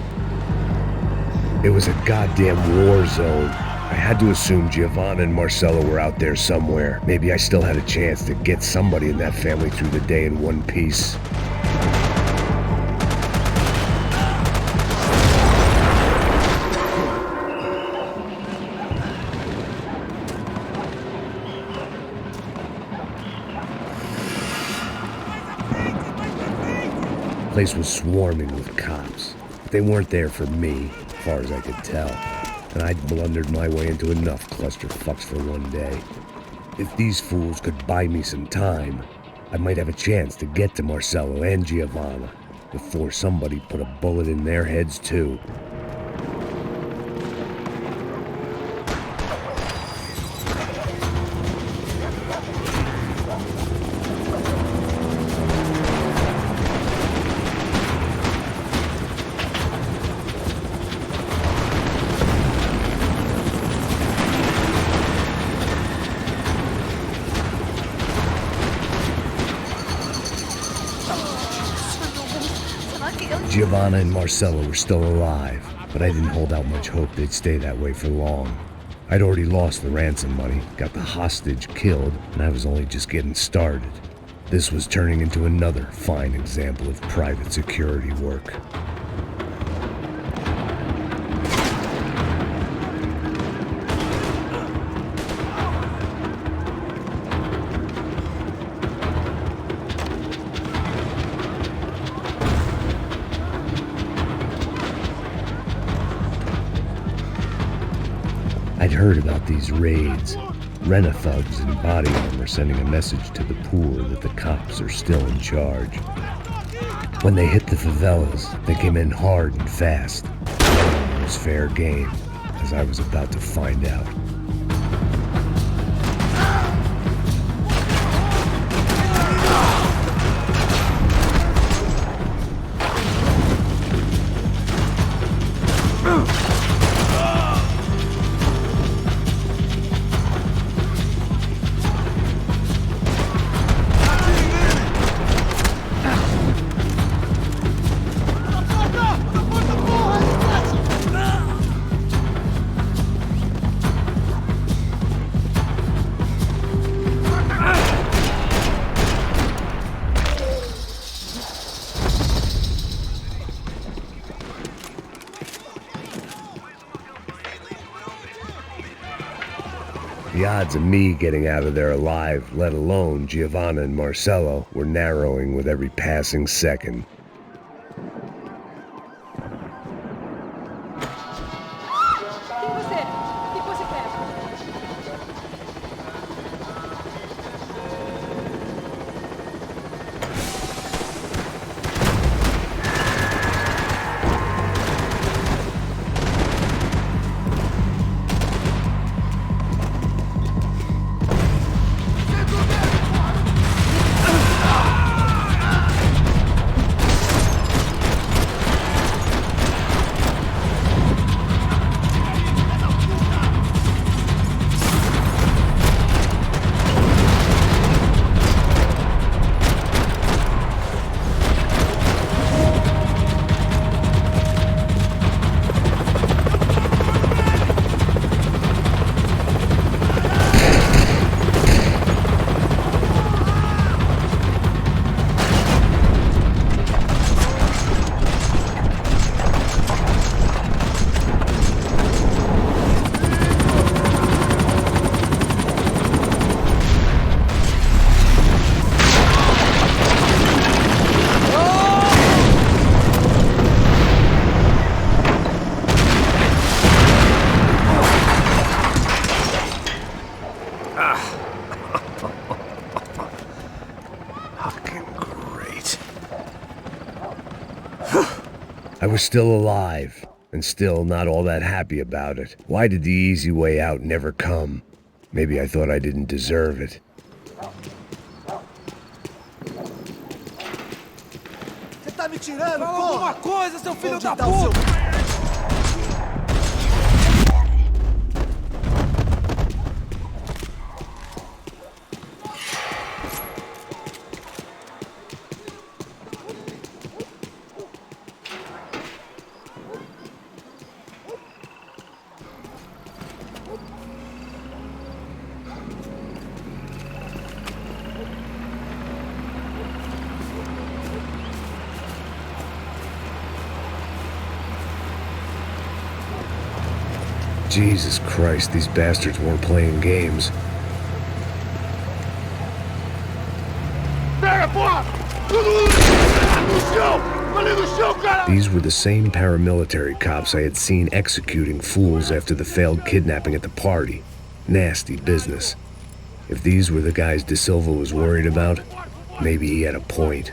S1: It was a goddamn war zone. I had to assume Giovanna and Marcella were out there somewhere. Maybe I still had a chance to get somebody in that family through the day in one piece. place was swarming with cops. But they weren't there for me, as far as I could tell. And I'd blundered my way into enough clusterfucks for one day. If these fools could buy me some time, I might have a chance to get to Marcello and Giovanna before somebody put a bullet in their heads too. Giovanna and Marcello were still alive, but I didn't hold out much hope they'd stay that way for long. I'd already lost the ransom money, got the hostage killed, and I was only just getting started. This was turning into another fine example of private security work. I'd heard about these raids. Rent-a-thugs in body armor sending a message to the poor that the cops are still in charge. When they hit the favelas, they came in hard and fast. It was fair game, as I was about to find out. The odds of me getting out of there alive, let alone Giovanna and Marcello, were narrowing with every passing second. I was still alive, and still not all that happy about it. Why did the easy way out never come? Maybe I thought I didn't deserve it.
S21: Você tá me tirando, porra! Fala alguma coisa, seu filho da puta!
S1: Jesus Christ, these bastards weren't playing games.
S12: Pega, porra! No chão!
S1: These were the same paramilitary cops I had seen executing fools after the failed kidnapping at the party. Nasty business. If these were the guys De Silva was worried about, maybe he had a point.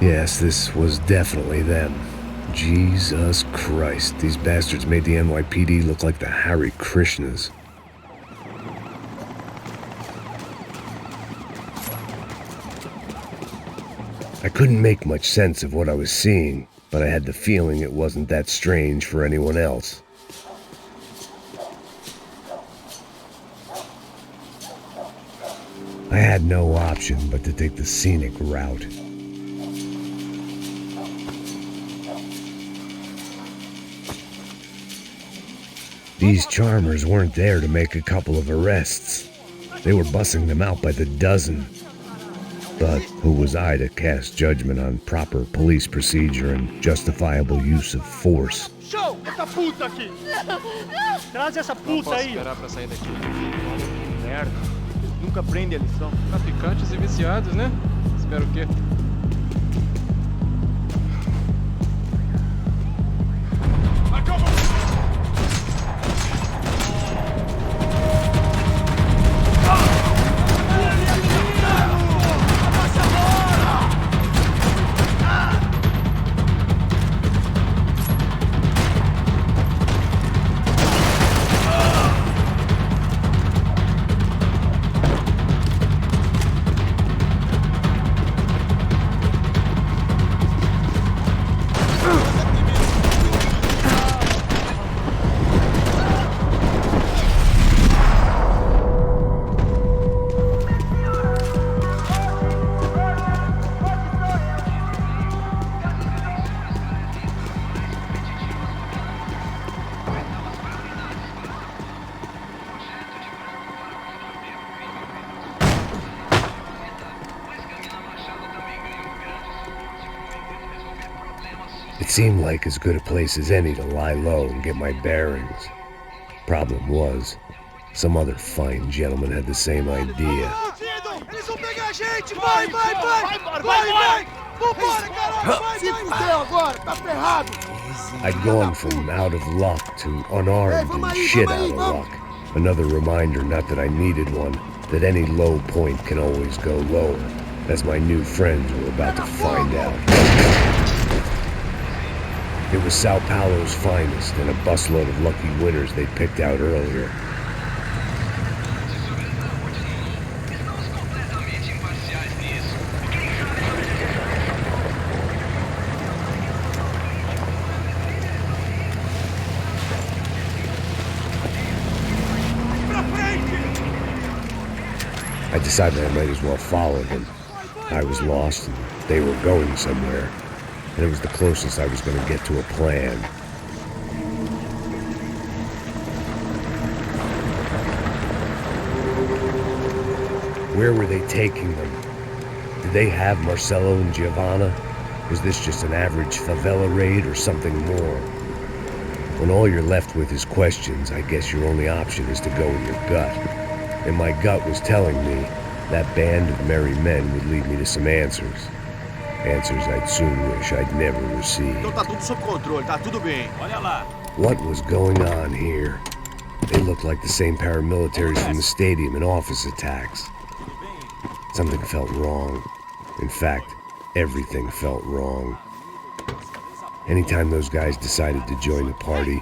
S1: Yes, this was definitely them. Jesus Christ, these bastards made the NYPD look like the Hare Krishnas. I couldn't make much sense of what I was seeing, but I had the feeling it wasn't that strange for anyone else. I had no option but to take the scenic route. These charmers weren't there to make a couple of arrests. They were bussing them out by the dozen. But who was I to cast judgment on proper police procedure and justifiable use of force?
S21: Show! Essa puta aqui! Traz essa puta aí! Não posso esperar pra sair daqui. Merda. Nunca aprende a lição. Traficantes e viciados, né? Espero o quê?
S1: It seemed like as good a place as any to lie low and get my bearings. Problem was, some other fine gentleman had the same idea. I'd gone from out of luck to unarmed and shit out of luck. Another reminder, not that I needed one, that any low point can always go lower, as my new friends were about to find out. It was Sao Paulo's finest and a busload of lucky winners they picked out earlier. I decided I might as well follow them. I was lost and they were going somewhere. And it was the closest I was going to get to a plan. Where were they taking them? Did they have Marcelo and Giovanna? Was this just an average favela raid or something more? When all you're left with is questions, I guess your only option is to go with your gut. And my gut was telling me that band of merry men would lead me to some answers. Answers I'd soon wish I'd never received.
S21: Então tá tudo sob controle, tá tudo bem. Olha lá.
S1: What was going on here? They looked like the same paramilitaries from the stadium in office attacks. Something felt wrong. In fact, everything felt wrong. Anytime those guys decided to join the party,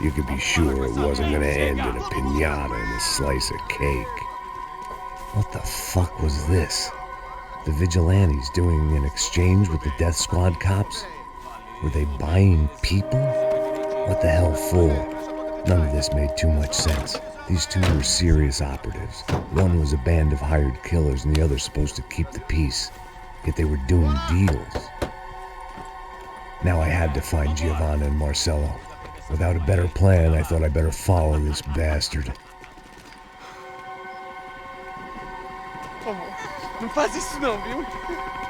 S1: you could be sure it wasn't gonna end in a piñata and a slice of cake. What the fuck was this? The vigilantes doing an exchange with the death squad cops? Were they buying people? What the hell for? None of this made too much sense. These two were serious operatives. One was a band of hired killers and the other supposed to keep the peace. Yet they were doing deals. Now I had to find Giovanna and Marcelo. Without a better plan, I thought I'd better follow this bastard.
S21: Não faz isso não, viu?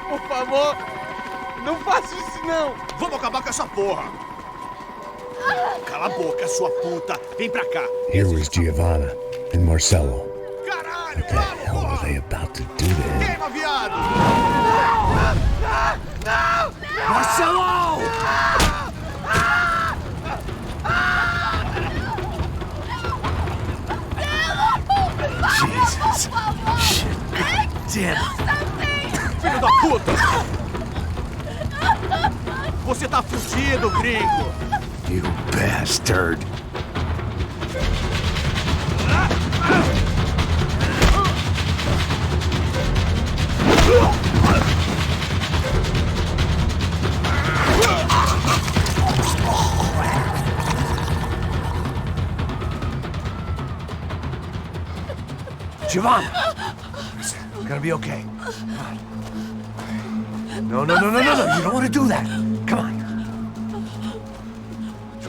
S21: Por favor, não faça isso não! Vamos acabar com essa porra! Cala a boca, sua puta! Vem pra cá!
S1: Here was Giovanna and Marcelo. What the hell were they about to do to him?
S12: Queima, viado!
S15: Marcelo!
S12: Jesus. Shit. Damn it. Filho da puta! Você tá fudido, gringo!
S1: You bastard.
S16: Giovanna! Listen, it's gonna be okay. Come on. No, you don't want to do that. Come on. Go.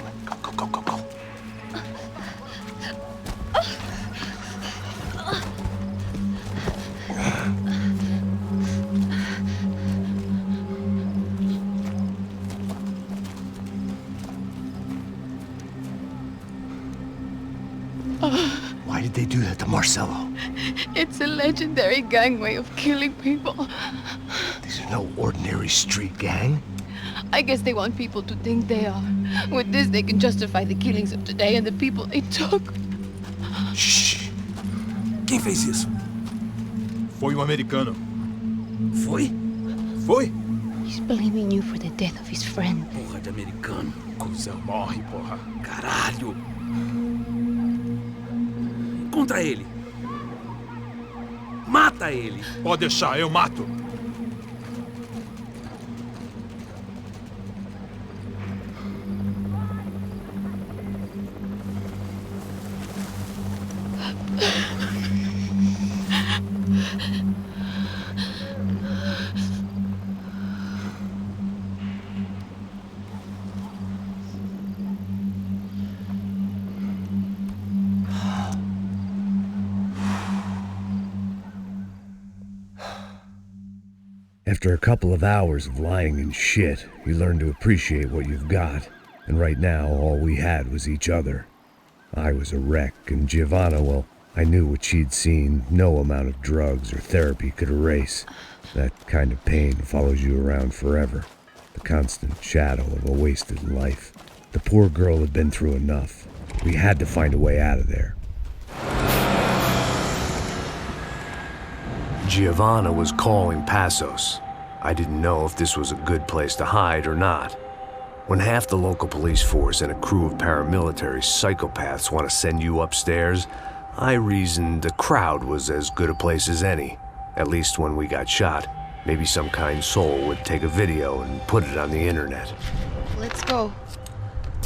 S16: Why did they do that to Marcelo?
S3: It's a legendary gang way of killing people.
S16: These are no ordinary street gang.
S3: I guess they want people to think they are. With this, they can justify the killings of today and the people they took.
S12: Shh. Quem fez isso?
S4: Foi um americano.
S12: Foi?
S3: He's blaming you for the death of his friend.
S12: Porra de americano. Cusão, morre, porra. Caralho. Encontra ele. Mata ele.
S4: Pode deixar, eu mato.
S1: After a couple of hours of lying in shit, you learn to appreciate what you've got. And right now, all we had was each other. I was a wreck, and Giovanna, well, I knew what she'd seen no amount of drugs or therapy could erase. That kind of pain follows you around forever. The constant shadow of a wasted life. The poor girl had been through enough. We had to find a way out of there. Giovanna was calling Passos. I didn't know if this was a good place to hide or not. When half the local police force and a crew of paramilitary psychopaths want to send you upstairs, I reasoned the crowd was as good a place as any. At least when we got shot. Maybe some kind soul would take a video and put it on the internet.
S3: Let's go.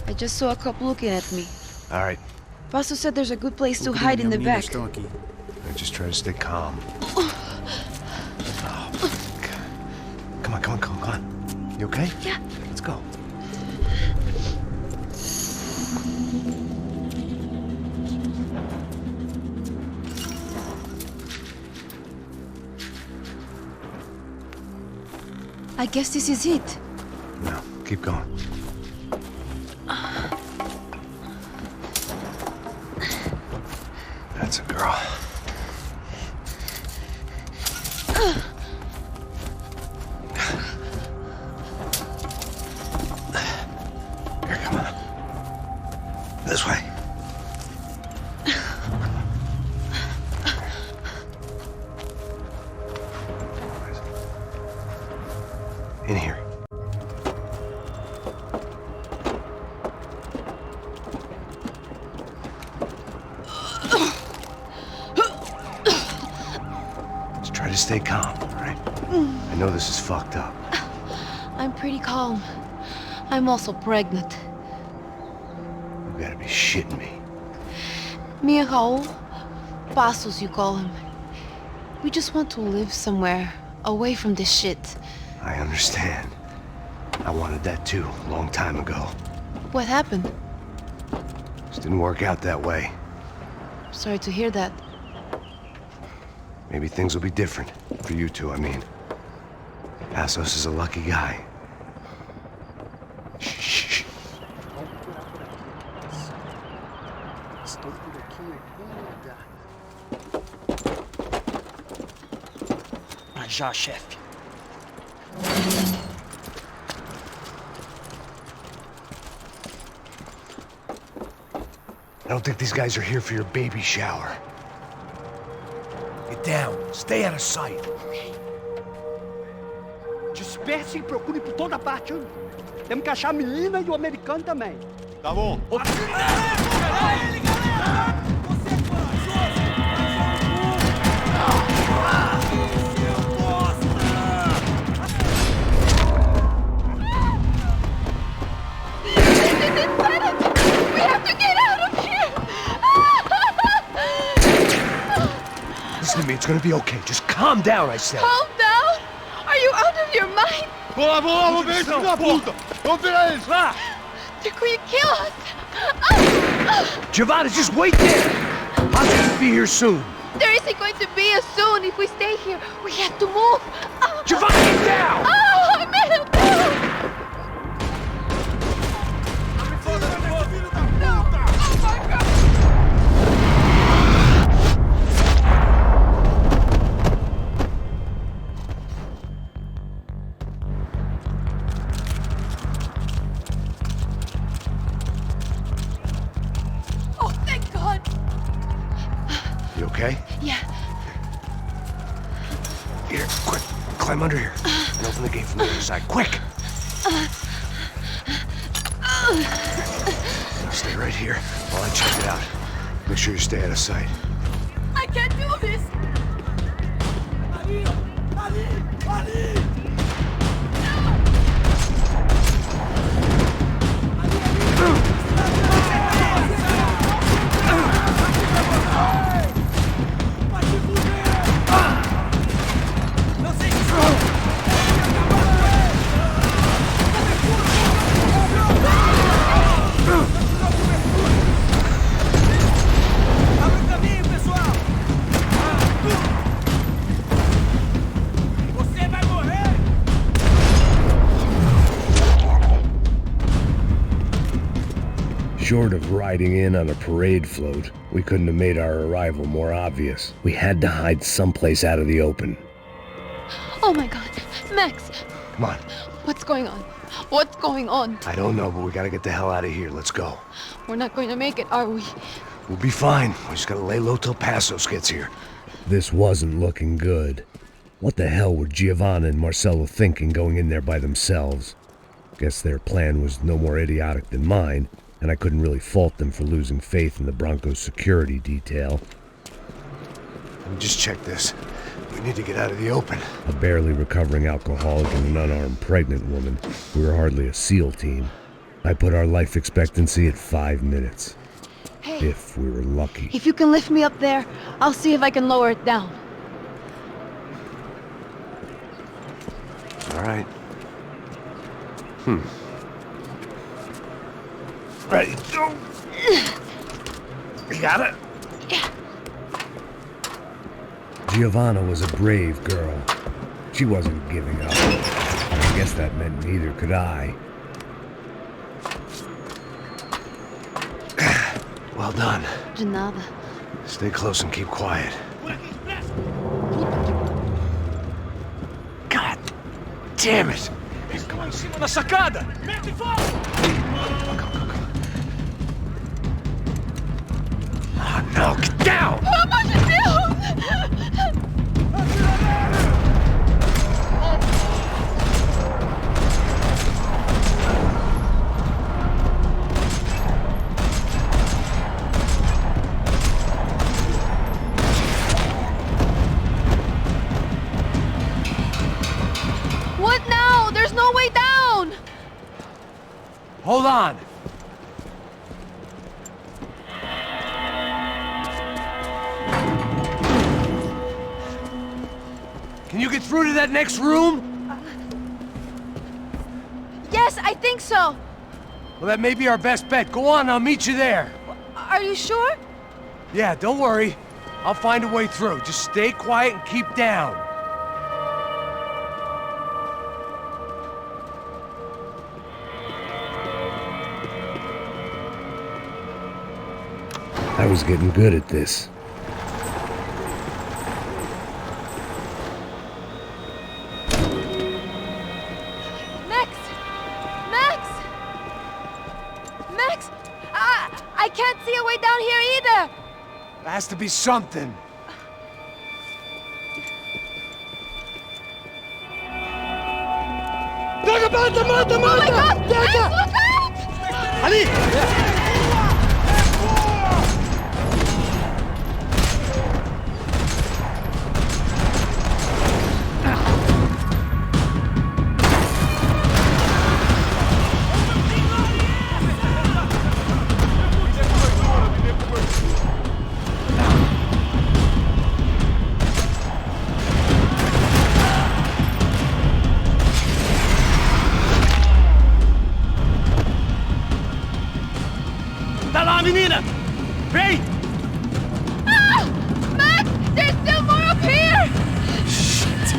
S3: I just saw a cop looking at me.
S16: All right.
S3: Passos said there's a good place to hide in the back.
S16: I just try to stay calm. Come on. You okay?
S3: Yeah.
S16: Let's go.
S3: I guess this is it.
S16: No, keep going. That's a girl. Here, come on. This way. In here. Just try to stay calm, all right? I know this is fucked up.
S3: I'm pretty calm. I'm also pregnant.
S16: You gotta be shitting me.
S3: Me and Raul, Passos you call him. We just want to live somewhere, away from this shit.
S16: I understand. I wanted that too, a long time ago.
S3: What happened?
S16: Just didn't work out that way.
S3: Sorry to hear that.
S16: Maybe things will be different. For you two, I mean. Passos is a lucky guy. Shh.
S2: Já, chefe.
S1: I don't think these guys are here for your baby shower. Get down. Stay out of sight.
S2: Disperse e procure por toda parte. Temos que achar a menina e o americano também.
S21: Tá bom.
S1: Listen to me, it's gonna be okay. Just calm down, I said.
S3: Calm down? Are you out of your mind?
S21: Vamos ver esse filho da puta! Vamos virar eles, lá!
S3: They're going to kill us!
S1: Giovanna, just wait there! Hostages be here soon.
S3: There isn't going to be a soon if we stay here. We have to move.
S1: Giovanna, get down!
S3: Oh, I made a move!
S1: Okay?
S3: Yeah.
S1: Here, quick. Climb under here. And open the gate from the other side. Quick! Now stay right here while I check it out. Make sure you stay out of sight.
S3: I can't do this!
S1: Short of riding in on a parade float, we couldn't have made our arrival more obvious. We had to hide someplace out of the open.
S3: Oh my god. Max!
S1: Come on.
S3: What's going on? What's going on?
S1: I don't know, but we gotta get the hell out of here. Let's go.
S3: We're not going to make it, are we?
S1: We'll be fine. We just gotta lay low till Passos gets here. This wasn't looking good. What the hell were Giovanna and Marcello thinking going in there by themselves? Guess their plan was no more idiotic than mine, and I couldn't really fault them for losing faith in the Broncos security detail. Let me just check this. We need to get out of the open. A barely recovering alcoholic and an unarmed pregnant woman. We were hardly a SEAL team. I put our life expectancy at 5 minutes.
S3: Hey.
S1: If we were lucky.
S3: If you can lift me up there, I'll see if I can lower it down.
S1: All right. Ready, go! You got it?
S3: Yeah.
S1: Giovanna was a brave girl. She wasn't giving up. I guess that meant neither could I. Well done.
S3: De nada.
S1: Stay close and keep quiet. God damn it!
S21: Come on, cima na sacada! Mete fogo!
S1: Oh no, get down!
S3: Pelo amor de Deus! What now? There's no way down!
S1: Hold on! Can you get through to that next room?
S3: Yes, I think so.
S1: Well, that may be our best bet. Go on, I'll meet you there.
S3: Are you sure?
S1: Yeah, don't worry. I'll find a way through. Just stay quiet and keep down. I was getting good at this.
S16: has to be something.
S2: Mata, mata, mata, mata! Dega! Ali!
S21: Menina! Vem!
S3: Ah! Max! There's still more up here!
S2: Shit!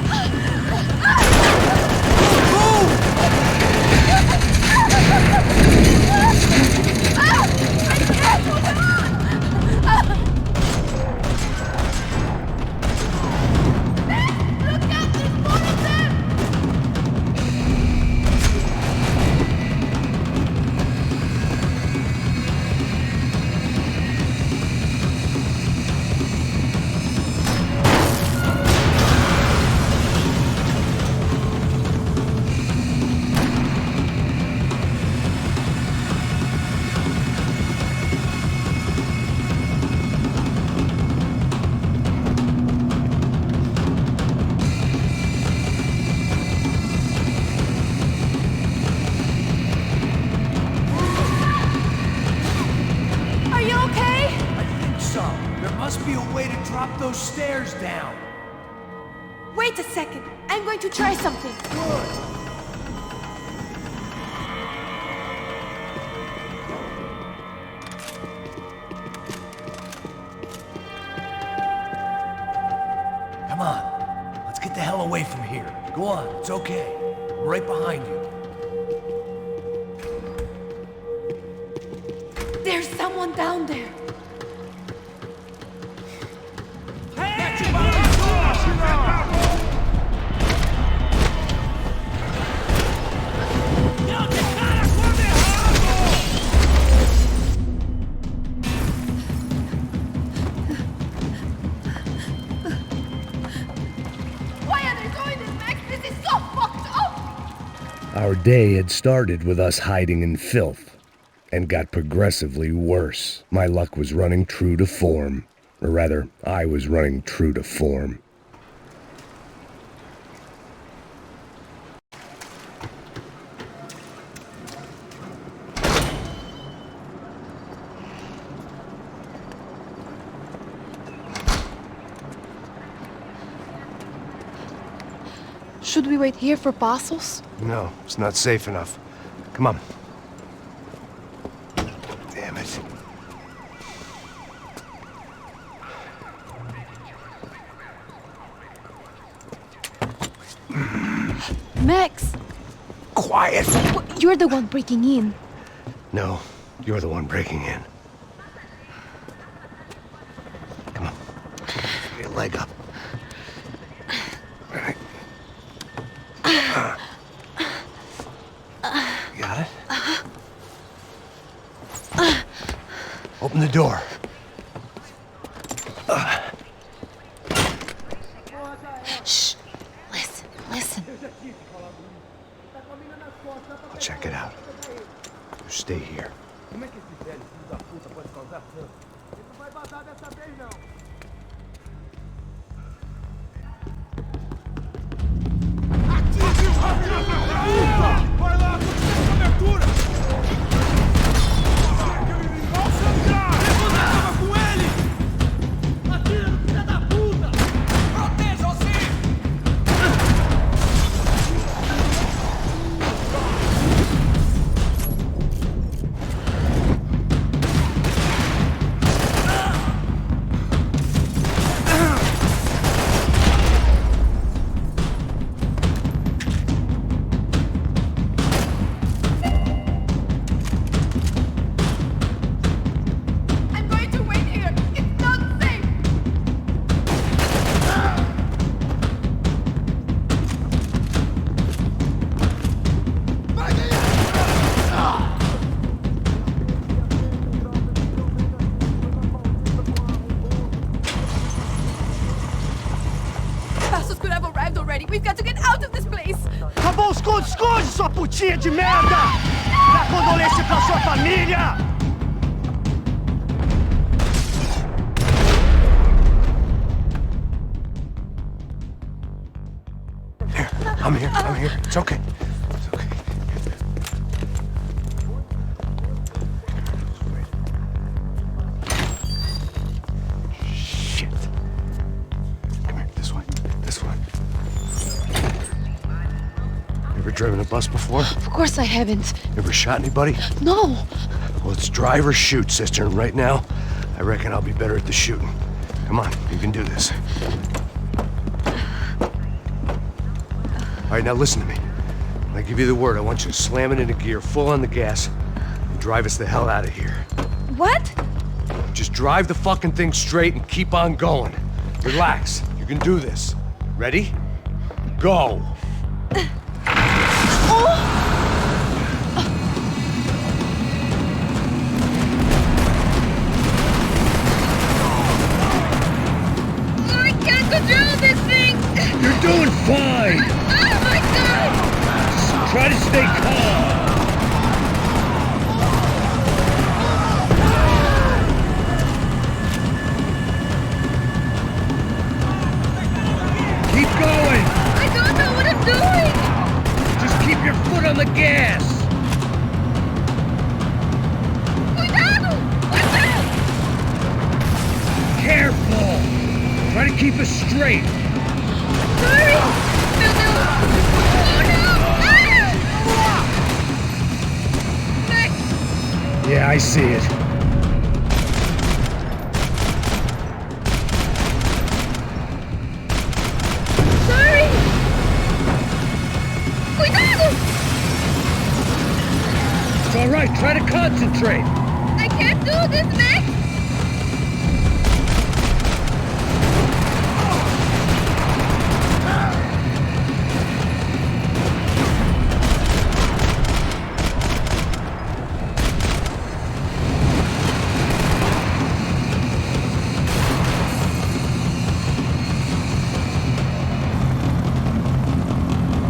S9: Those stairs down.
S8: Wait a second. I'm going to try something.
S9: Good. Come on. Let's get the hell away from here. Go on. It's okay. I'm right behind you.
S8: There's someone down there.
S1: Our day had started with us hiding in filth, and got progressively worse. My luck was running true to form. Or rather, I was running true to form.
S3: Should we wait here for Passos?
S16: No, it's not safe enough. Come on. Damn it.
S3: Max!
S16: Quiet!
S3: You're the one breaking in.
S16: No, you're the one breaking in. Come on. Get your leg up. You got it? Open the door.
S3: Shh. Listen, listen.
S16: I'll check it out. You stay here.
S12: Vai lá, continua com a abertura! Tava com ele! Atira no filho da puta! Protejam-se!
S8: passos could have arrived already. We've got to get out of this place.
S2: Acabou os esconde, sua putinha de merda! Dá condolência pra sua família!
S16: I'm here. It's okay. It's okay. Shit. Come here, this way. Ever driven a bus before?
S3: Of course I haven't.
S16: Ever shot anybody?
S3: No.
S16: Well, it's drive or shoot, sister, and right now, I reckon I'll be better at the shooting. Come on, you can do this. All right, now listen to me. When I give you the word, I want you to slam it into gear, full on the gas, and drive us the hell out of here.
S8: What?
S16: Just drive the fucking thing straight and keep on going. Relax. You can do this. Ready? Go!
S8: I can't control this thing!
S9: You're doing fine!
S8: Oh my god!
S9: Just try to stay calm. Keep going!
S8: I don't know what I'm doing!
S9: Just keep your foot on the gas!
S8: Cuidado! Watch out!
S9: Careful! Try to keep us straight!
S8: Sorry! No! Oh no! Ah! Max!
S9: Yeah, I see it.
S8: Sorry! Cuidado!
S9: It's all right, try to concentrate!
S8: I can't do this, Max!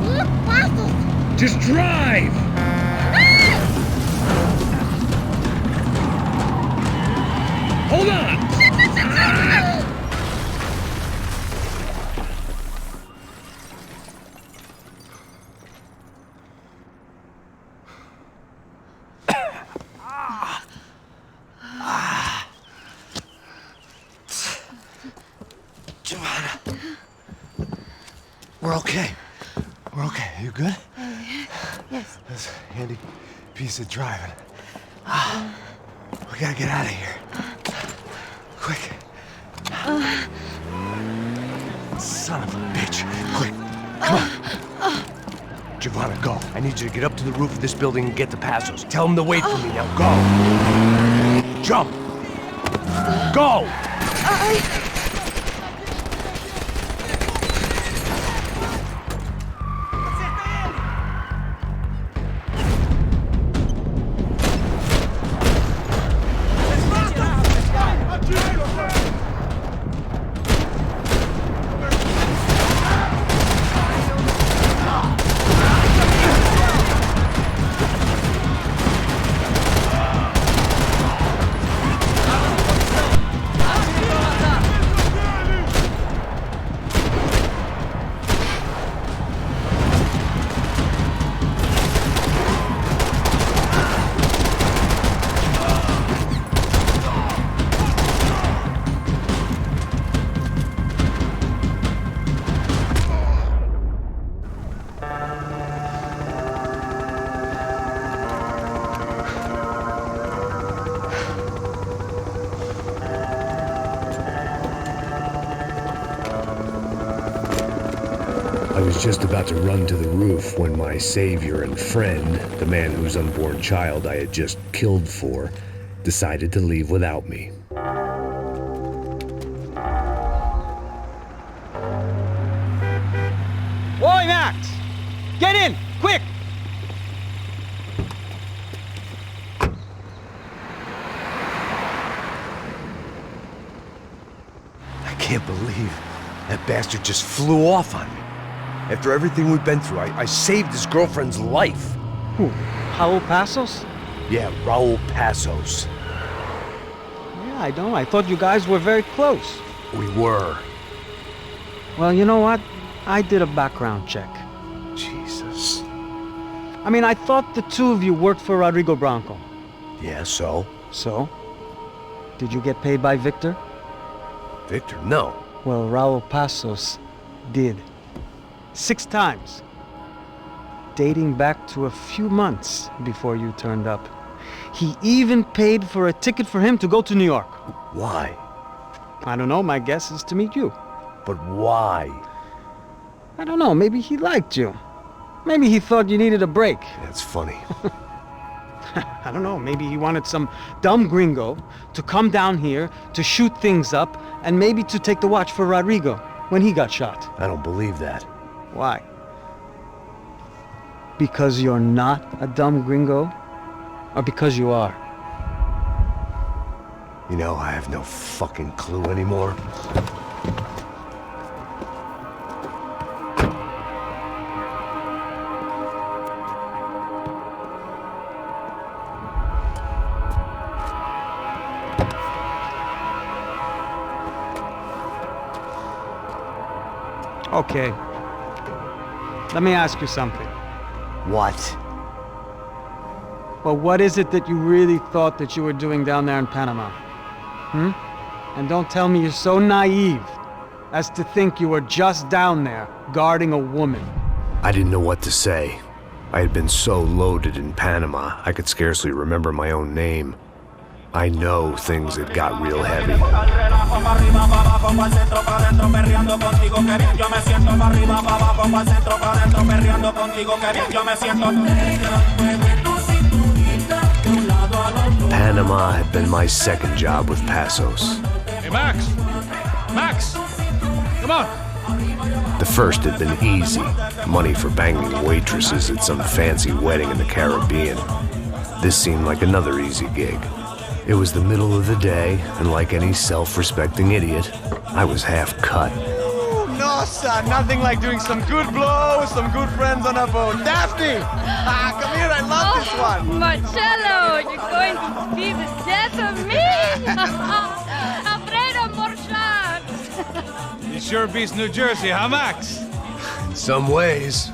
S8: Look, passos!
S9: Just drive! Hold on!
S16: Giovanna. We're okay. We're okay. You good?
S3: Yes.
S16: That's a handy piece of driving. We gotta get out of here. Quick. Son of a bitch. Quick. Come on. Giovanna, go. I need you to get up to the roof of this building and get the passos. Tell them to wait for me. Now go. Jump. Go.
S1: I was just about to run to the roof when my savior and friend, the man whose unborn child I had just killed for, decided to leave without me.
S6: Oi, Max! Get in! Quick!
S16: I can't believe That bastard just flew off on me. After everything we've been through, I saved his girlfriend's life.
S20: Who? Raul Passos?
S16: Yeah, Raul Passos.
S20: Yeah, I know. I thought you guys were very close.
S16: We were.
S20: Well, you know what? I did a background check.
S16: Jesus.
S20: I mean, I thought the two of you worked for Rodrigo Branco.
S16: Yeah, so?
S20: So? Did you get paid by Victor?
S16: Victor? No.
S20: Well, Raul Passos did. 6 times. Dating back to a few months before you turned up. He even paid for a ticket for him to go to New York.
S16: Why?
S20: I don't know, my guess is to meet you.
S16: But why?
S20: I don't know, maybe he liked you. Maybe he thought you needed a break.
S16: That's funny.
S20: I don't know, maybe he wanted some dumb gringo to come down here to shoot things up and maybe to take the watch for Rodrigo when he got shot.
S16: I don't believe that.
S20: Why? Because you're not a dumb gringo? Or because you are?
S16: You know, I have no fucking clue anymore.
S20: Okay. Let me ask you something.
S16: What?
S20: Well, what is it that you really thought that you were doing down there in Panama? And don't tell me you're so naive as to think you were just down there guarding a woman.
S1: I didn't know what to say. I had been so loaded in Panama, I could scarcely remember my own name. I know things had got real heavy. Panama had been my second job with Passos.
S17: Hey, Max! Max! Come on!
S1: The first had been easy. Money for banging waitresses at some fancy wedding in the Caribbean. This seemed like another easy gig. It was the middle of the day, and like any self-respecting idiot, I was half cut.
S6: Ooh, no, son, nothing like doing some good blow with some good friends on a boat. Daphne! Come here, I love this one!
S8: Marcello, you're going to be the death of me! Afraid of more sharks!
S17: It sure beats New Jersey, huh, Max?
S16: In some ways.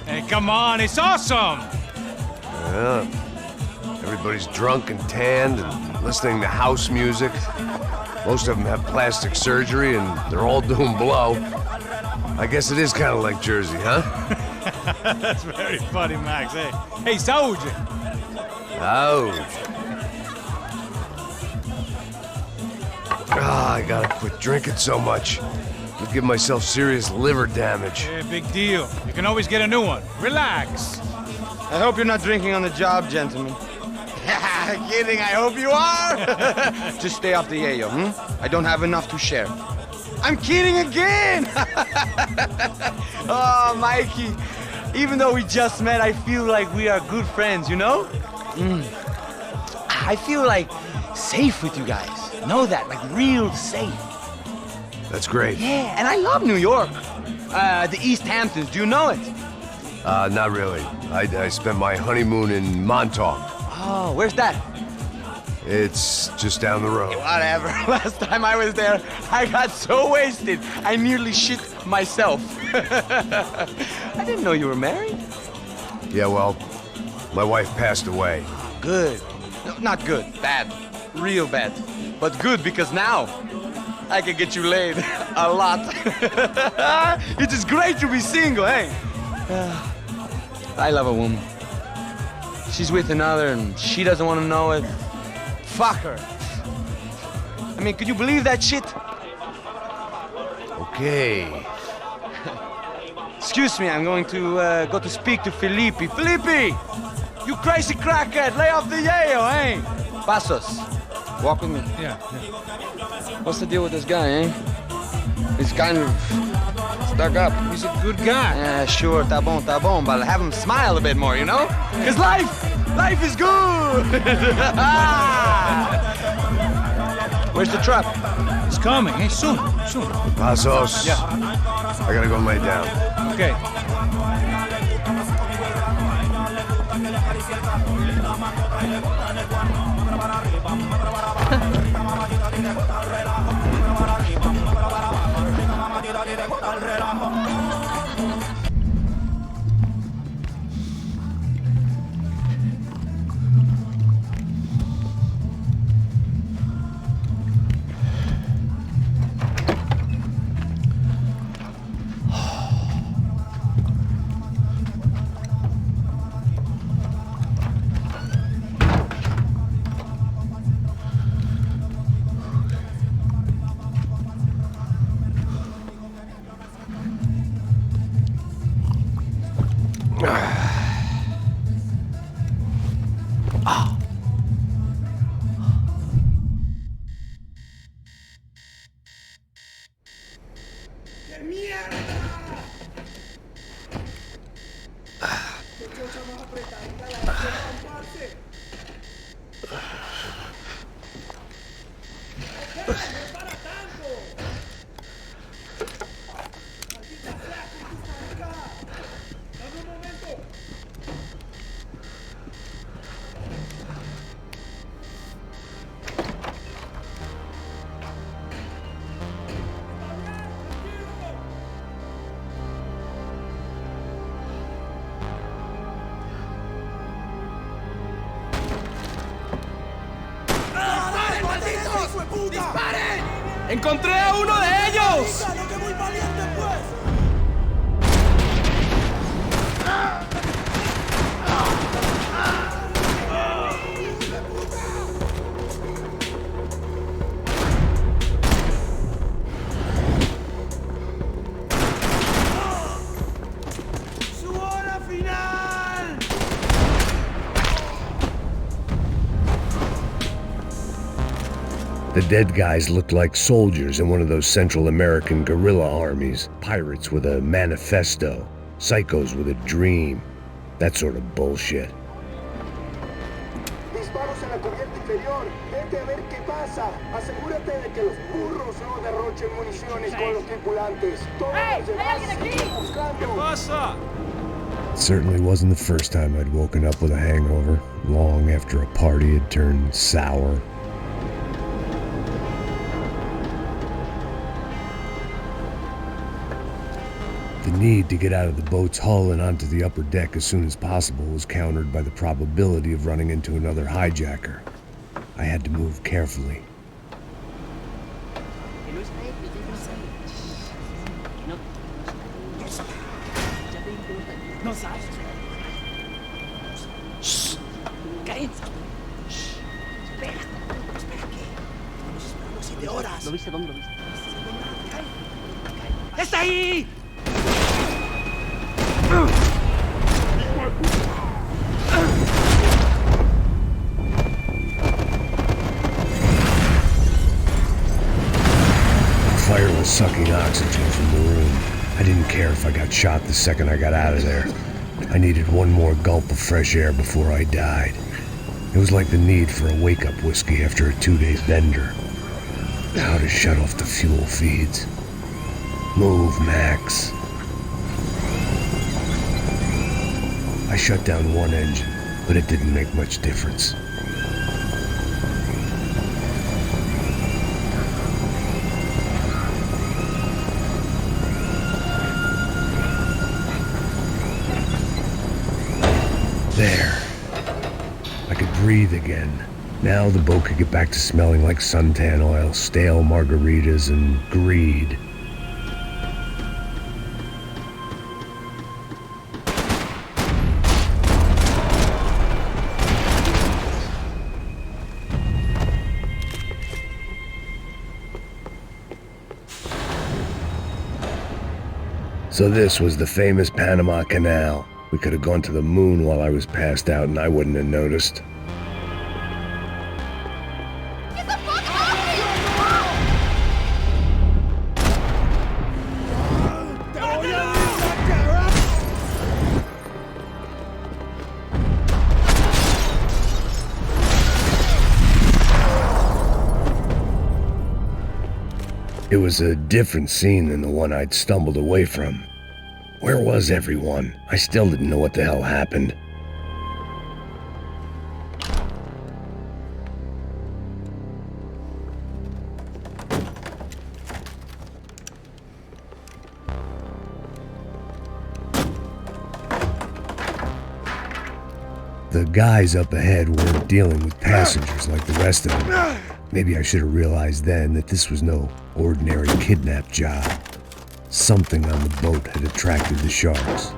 S17: Hey, come on, it's awesome!
S16: Yeah. Everybody's drunk and tanned and listening to house music. Most of them have plastic surgery and they're all doing blow. I guess it is kind of like Jersey, huh?
S17: That's very funny, Max. Hey, saúde!
S16: Saúde. I gotta quit drinking so much. I'll give myself serious liver damage.
S17: Yeah, big deal. You can always get a new one. Relax.
S6: I hope you're not drinking on the job, gentlemen. Kidding, I hope you are! Just stay off the yayo, I don't have enough to share. I'm kidding again! Oh, Mikey, even though we just met, I feel like we are good friends, you know? I feel like safe with you guys. Know that, like real safe.
S16: That's great.
S6: Yeah, and I love New York. The East Hamptons, do you know it?
S16: Not really. I spent my honeymoon in Montauk.
S6: Oh, where's that?
S16: It's just down the road.
S6: Whatever. Last time I was there, I got so wasted, I nearly shit myself. I didn't know you were married.
S16: Yeah, well, my wife passed away.
S6: Good. No, not good. Bad. Real bad. But good because now I can get you laid a lot. It is great to be single, hey? I love a woman. She's with another and she doesn't want to know it. Fuck her. I mean, could you believe that shit?
S16: Okay.
S6: Excuse me, I'm going to go to speak to Felipe. Felipe! You crazy crackhead, lay off the yayo, eh? Passos, walk with me.
S17: Yeah.
S6: What's the deal with this guy, eh? He's kind of stuck up.
S17: He's a good guy.
S6: Yeah, sure, tá bom, but have him smile a bit more, you know? Cause life is good! Where's the truck?
S17: It's coming. Hey, soon.
S1: Pasos.
S17: Yeah.
S1: I gotta go lay down.
S17: Okay.
S5: ¡Encontré a uno de ellos!
S1: The dead guys looked like soldiers in one of those Central American guerrilla armies. Pirates with a manifesto. Psychos with a dream. That sort of bullshit.
S12: Disparos en la cubierta inferior. Vete a ver qué pasa. Asegúrate de que los burros no derrochen municiones con los tripulantes. Todos los demás siguen buscando. ¿Qué pasa?
S1: It certainly wasn't the first time I'd woken up with a hangover, long after a party had turned sour. The need to get out of the boat's hull and onto the upper deck as soon as possible was countered by the probability of running into another hijacker. I had to move carefully.
S2: ¿Lo viste? ¿Dónde lo viste? ¡Está ahí!
S1: Fire was sucking oxygen from the room. I didn't care if I got shot the second I got out of there. I needed one more gulp of fresh air before I died. It was like the need for a wake-up whiskey after a 2-day bender. How to shut off the fuel feeds. Move, Max. I shut down one engine, but it didn't make much difference. There. I could breathe again. Now the boat could get back to smelling like suntan oil, stale margaritas, and greed. So this was the famous Panama Canal. We could have gone to the moon while I was passed out and I wouldn't have noticed. was a different scene than the one I'd stumbled away from. Where was everyone? I still didn't know what the hell happened. The guys up ahead weren't dealing with passengers like the rest of them. Maybe I should have realized then that this was no ordinary kidnap job. Something on the boat had attracted the sharks.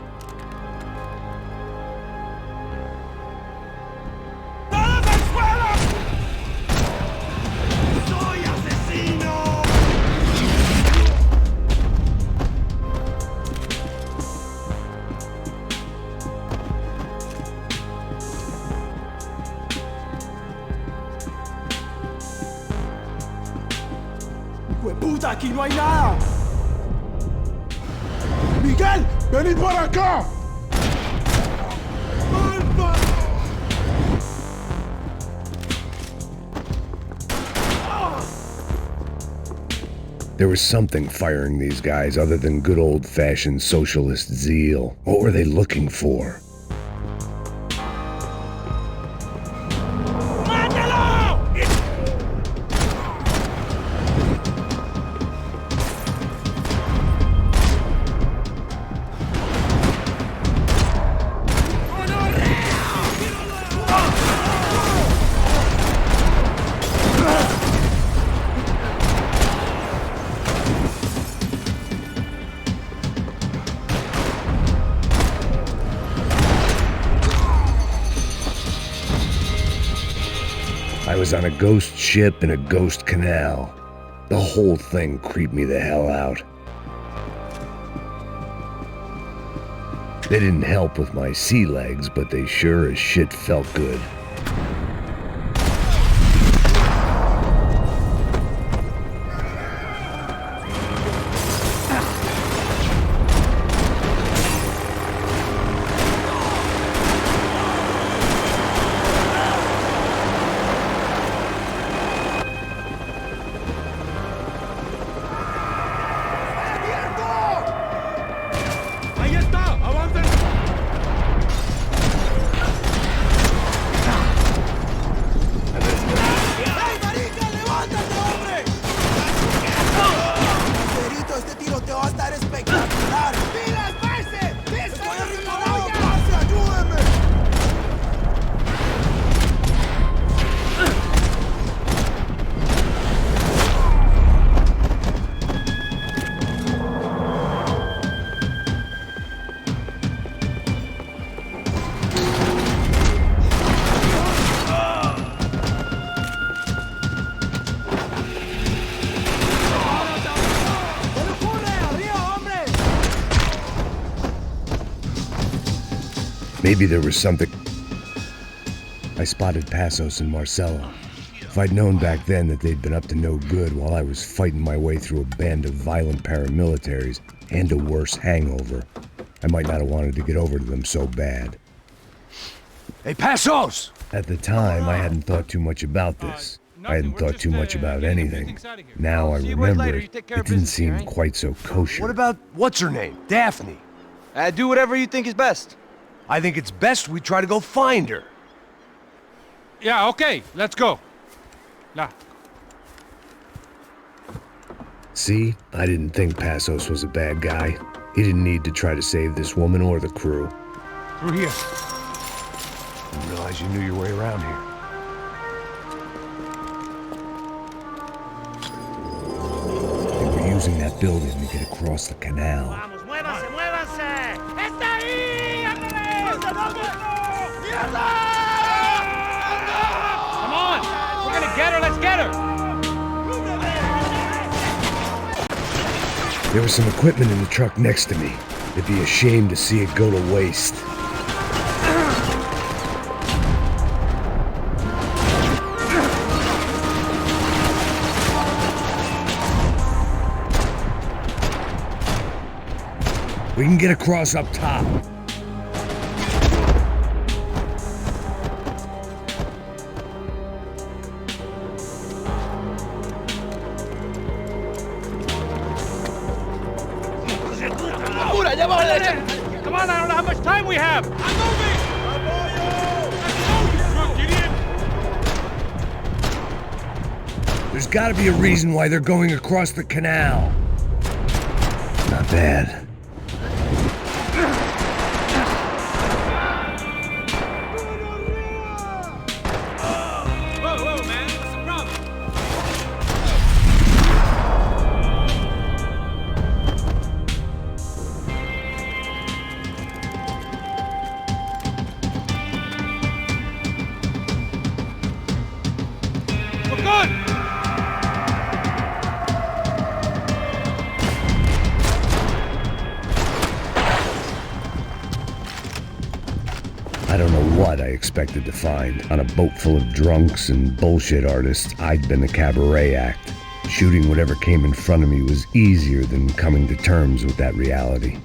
S12: ¡Puta, aquí no hay nada! ¡Miguel, venid por acá!
S1: There was something firing these guys other than good old-fashioned socialist zeal. What were they looking for? I was on a ghost ship in a ghost canal. The whole thing creeped me the hell out. They didn't help with my sea legs, but they sure as shit felt good. Maybe there was something. I spotted Passos and Marcelo. If I'd known back then that they'd been up to no good while I was fighting my way through a band of violent paramilitaries and a worse hangover, I might not have wanted to get over to them so bad.
S16: Hey, Passos!
S1: At the time, I hadn't thought too much about this. I hadn't thought too much about anything. Now I remember it didn't seem quite so kosher.
S16: What about, what's her name? Daphne?
S6: Do whatever you think is best.
S16: I think it's best we try to go find her.
S17: Yeah, okay, let's go. La.
S1: See, I didn't think Passos was a bad guy. He didn't need to try to save this woman or the crew.
S17: Through here.
S16: Didn't realize you knew your way around here.
S1: They were using that building to get across the canal.
S12: Vamos, muévanse, muévanse. ¡Está ahí! ¡Ándale!
S17: Come on! We're gonna get her, let's get her!
S1: There was some equipment in the truck next to me. It'd be a shame to see it go to waste. We can get across up top.
S20: ¡Apura! ¡Ya vamos a la...
S17: Come on, I don't know how much time we have! I'm moving!
S9: There's gotta be a reason why they're going across the canal. Not bad. I don't know what I expected to find. On a boat full of drunks and bullshit artists, I'd been a cabaret act. Shooting whatever came in front of me was easier than coming to terms with that reality.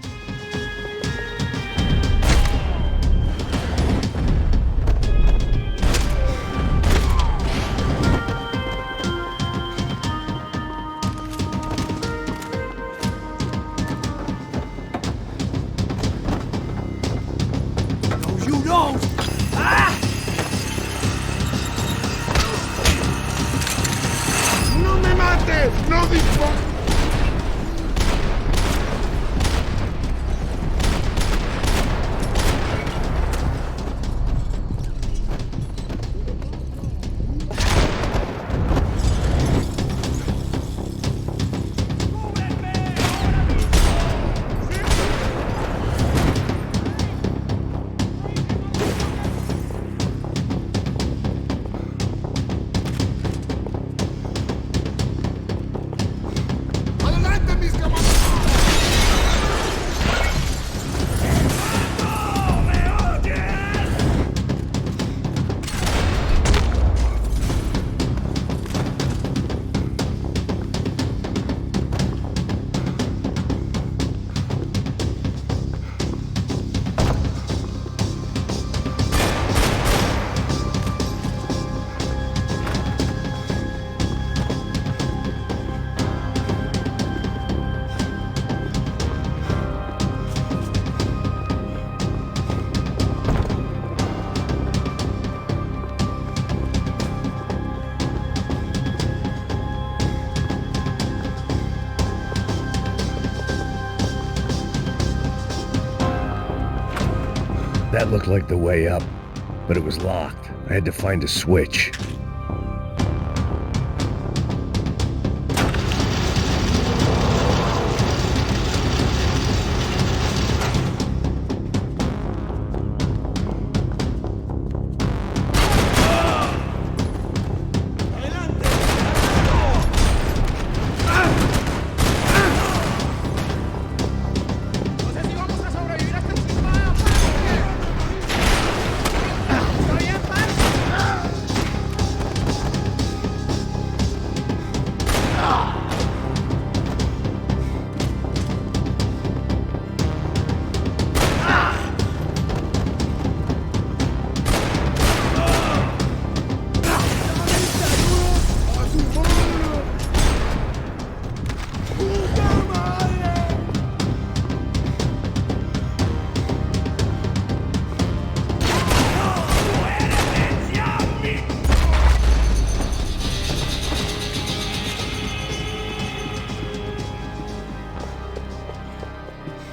S9: That looked like the way up, but it was locked. I had to find a switch.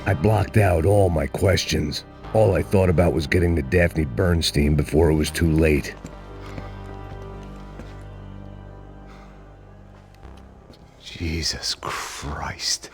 S9: I blocked out all my questions. All I thought about was getting to Daphne Bernstein before it was too late. Jesus Christ.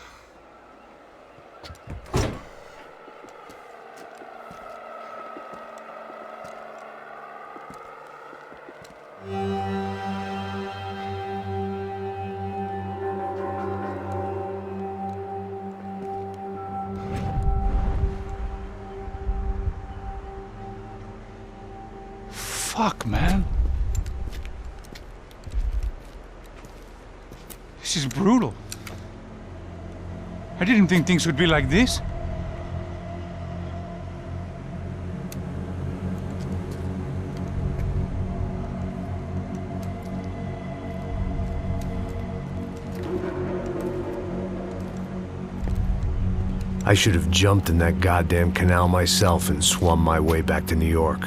S17: Fuck, man. This is brutal. I didn't think things would be like this.
S1: I should have jumped in that goddamn canal myself and swum my way back to New York.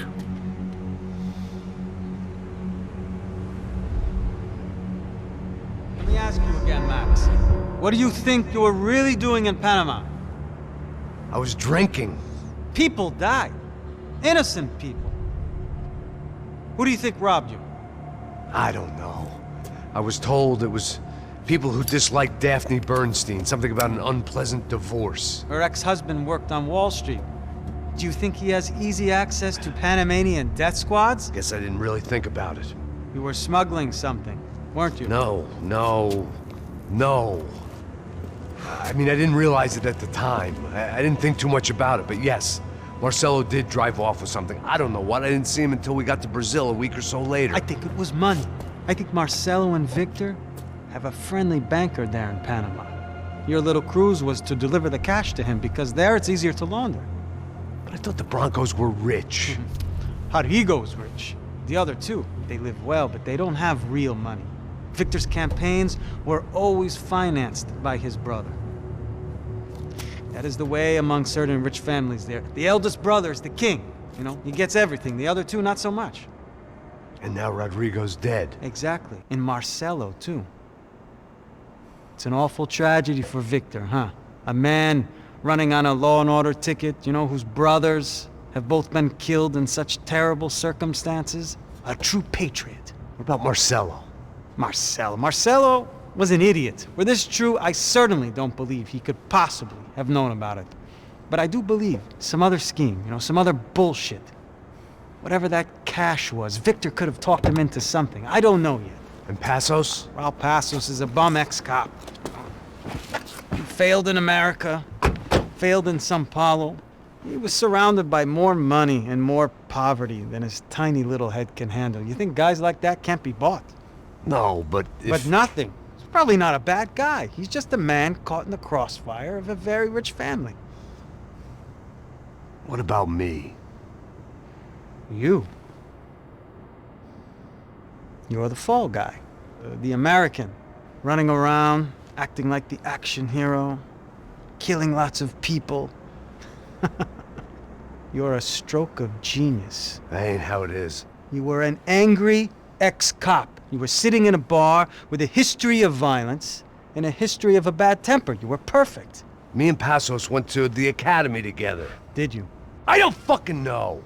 S14: Let me ask you again, Max. What do you think you were really doing in Panama?
S1: I was drinking.
S14: People died. Innocent people. Who do you think robbed you?
S1: I don't know. I was told it was people who disliked Daphne Bernstein, something about an unpleasant divorce.
S14: Her ex-husband worked on Wall Street. Do you think he has easy access to Panamanian death squads?
S1: Guess I didn't really think about it.
S14: You were smuggling something, weren't you?
S1: No. I mean, I didn't realize it at the time. I didn't think too much about it, but yes, Marcelo did drive off with something. I don't know what. I didn't see him until we got to Brazil a week or so later.
S14: I think it was money. I think Marcelo and Victor have a friendly banker there in Panama. Your little cruise was to deliver the cash to him because there it's easier to launder.
S1: But I thought the Broncos were rich.
S14: Rodrigo's rich. The other two, they live well, but they don't have real money. Victor's campaigns were always financed by his brother. That is the way among certain rich families there. The eldest brother is the king. You know, he gets everything. The other two, not so much.
S1: And now Rodrigo's dead.
S14: Exactly. And Marcelo, too. It's an awful tragedy for Victor, huh? A man running on a law and order ticket, you know, whose brothers have both been killed in such terrible circumstances. A true patriot.
S1: What about Marcelo?
S14: Marcelo was an idiot. Were this true, I certainly don't believe he could possibly have known about it. But I do believe some other scheme, you know, some other bullshit. Whatever that cash was, Victor could have talked him into something. I don't know yet.
S1: And Passos?
S14: Well, Passos is a bum ex-cop. He failed in America, failed in Sao Paulo. He was surrounded by more money and more poverty than his tiny little head can handle. You think guys like that can't be bought?
S1: No, but if...
S14: But nothing. He's probably not a bad guy. He's just a man caught in the crossfire of a very rich family.
S1: What about me?
S14: You. You're the fall guy. The American. Running around, acting like the action hero. Killing lots of people. You're a stroke of genius.
S1: That ain't how it is.
S14: You were an angry ex-cop. You were sitting in a bar with a history of violence and a history of a bad temper. You were perfect.
S1: Me and Passos went to the academy together.
S14: Did you?
S1: I don't fucking know.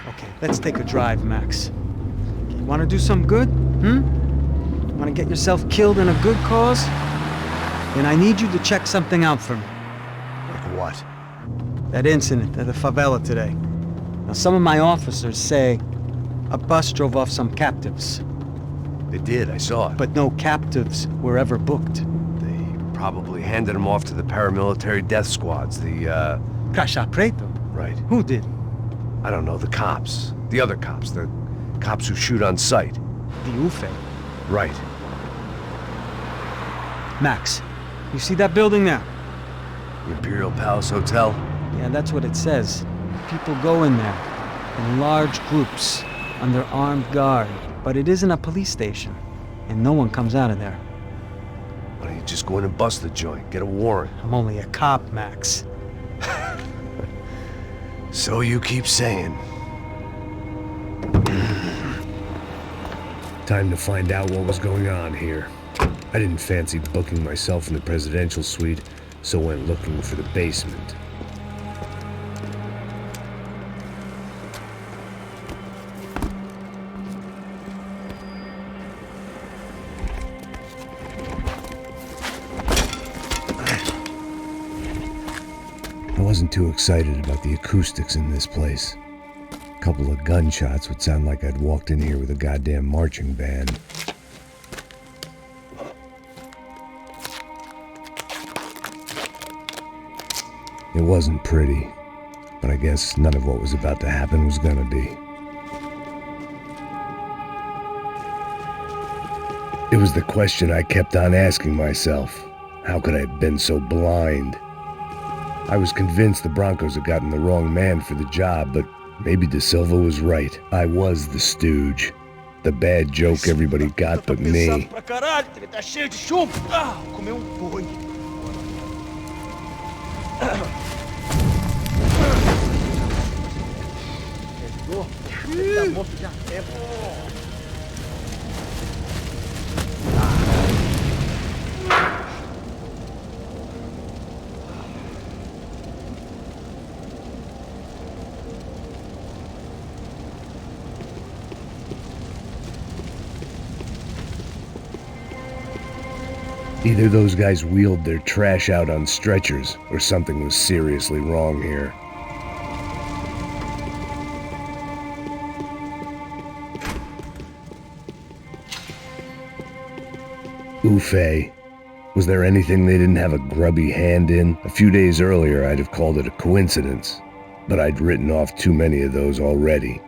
S14: Okay, let's take a drive, Max. You want to do some good? Want to get yourself killed in a good cause? Then I need you to check something out for me.
S1: Like what?
S14: That incident at the favela today. Now, some of my officers say a bus drove off some captives.
S1: They did, I saw it.
S14: But no captives were ever booked.
S1: They probably handed them off to the paramilitary death squads, the,
S14: Caixa Preto?
S1: Right.
S14: Who did?
S1: I don't know, the cops. The other cops, the cops who shoot on sight.
S14: The UFE?
S1: Right.
S14: Max, you see that building there?
S1: The Imperial Palace Hotel?
S14: Yeah, that's what it says. People go in there, in large groups, under armed guard. But it isn't a police station, and no one comes out of there.
S1: Why don't you just go in and bust the joint, get a warrant?
S14: I'm only a cop, Max.
S1: So you keep saying. Time to find out what was going on here. I didn't fancy booking myself in the presidential suite, so went looking for the basement. I wasn't too excited about the acoustics in this place. A couple of gunshots would sound like I'd walked in here with a goddamn marching band. It wasn't pretty, but I guess none of what was about to happen was gonna be. It was the question I kept on asking myself. How could I have been so blind? I was convinced the Broncos had gotten the wrong man for the job, but maybe De Silva was right. I was the stooge. The bad joke everybody got but me.
S9: Either those guys wheeled their trash out on stretchers, or something was seriously wrong here. Oof. Was there anything they didn't have a grubby hand in? A few days earlier, I'd have called it a coincidence, but I'd written off too many of those already.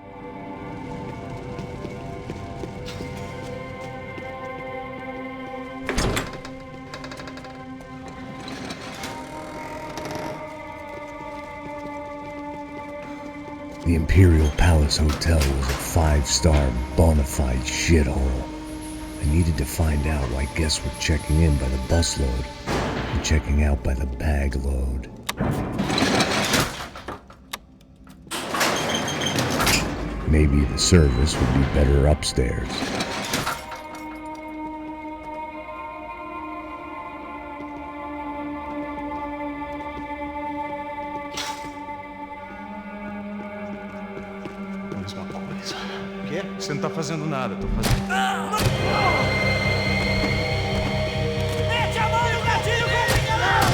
S9: The Imperial Palace Hotel was a 5-star bona fide shithole. I needed to find out why guests were checking in by the busload and checking out by the bag load. Maybe the service would be better upstairs.
S21: O quê? Você não tá fazendo nada, tô fazendo...
S12: Mete a mão e o gatilho com vai!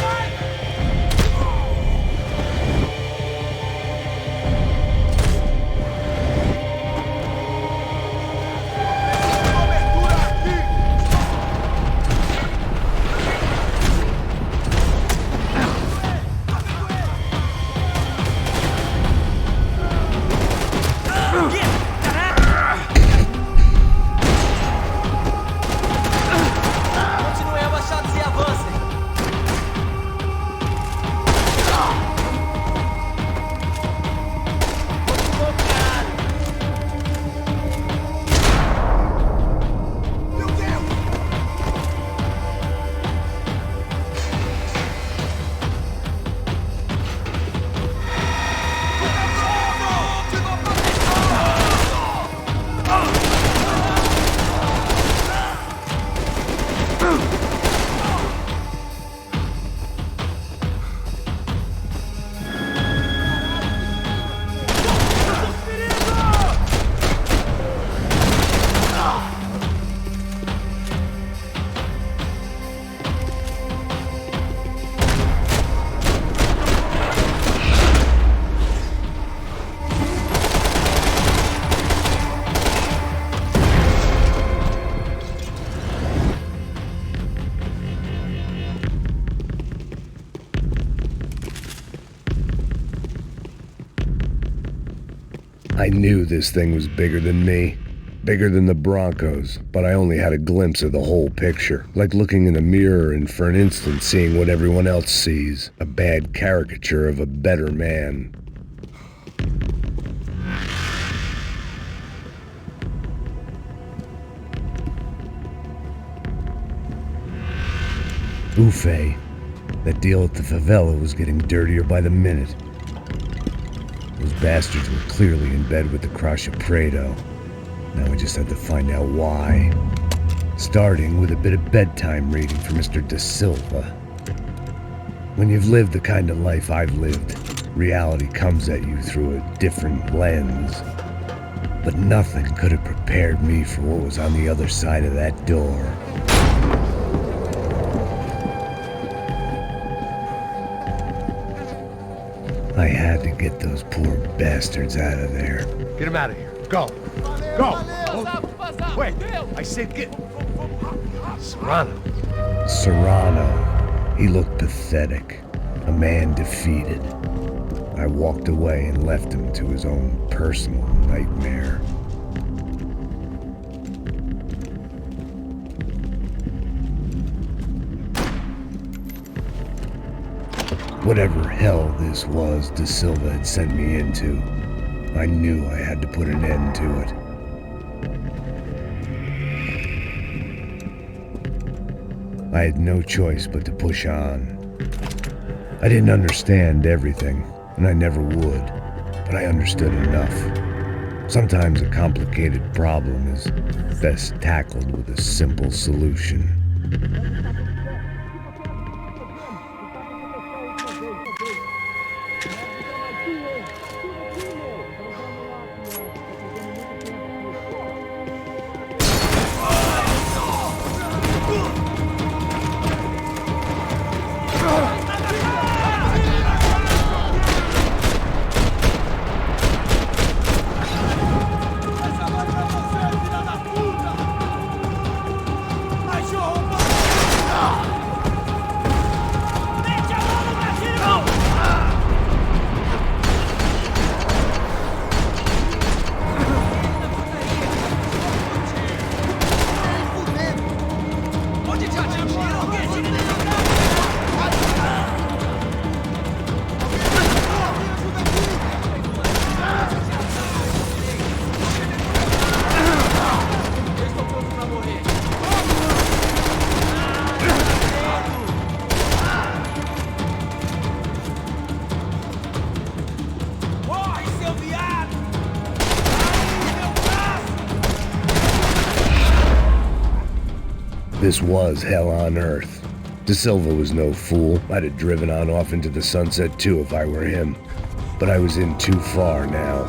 S9: I knew this thing was bigger than me, bigger than the Broncos, but I only had a glimpse of the whole picture, like looking in a mirror and for an instant seeing what everyone else sees, a bad caricature of a better man. Ufe, that deal at the favela was getting dirtier by the minute. Those bastards were clearly in bed with the Crusher Prado. Now I just had to find out why. Starting with a bit of bedtime reading for Mr. Da Silva. When you've lived the kind of life I've lived, reality comes at you through a different lens. But nothing could have prepared me for what was on the other side of that door. I had to get those poor bastards out of there.
S12: Get him out of here. Go. Go. Oh. Wait. I said get... Serrano.
S9: Serrano. He looked pathetic. A man defeated. I walked away and left him to his own personal nightmare. Whatever hell this was Da Silva had sent me into, I knew I had to put an end to it. I had no choice but to push on. I didn't understand everything, and I never would, but I understood enough. Sometimes a complicated problem is best tackled with a simple solution. This was hell on earth. De Silva was no fool. I'd have driven on off into the sunset too if I were him. But I was in too far now.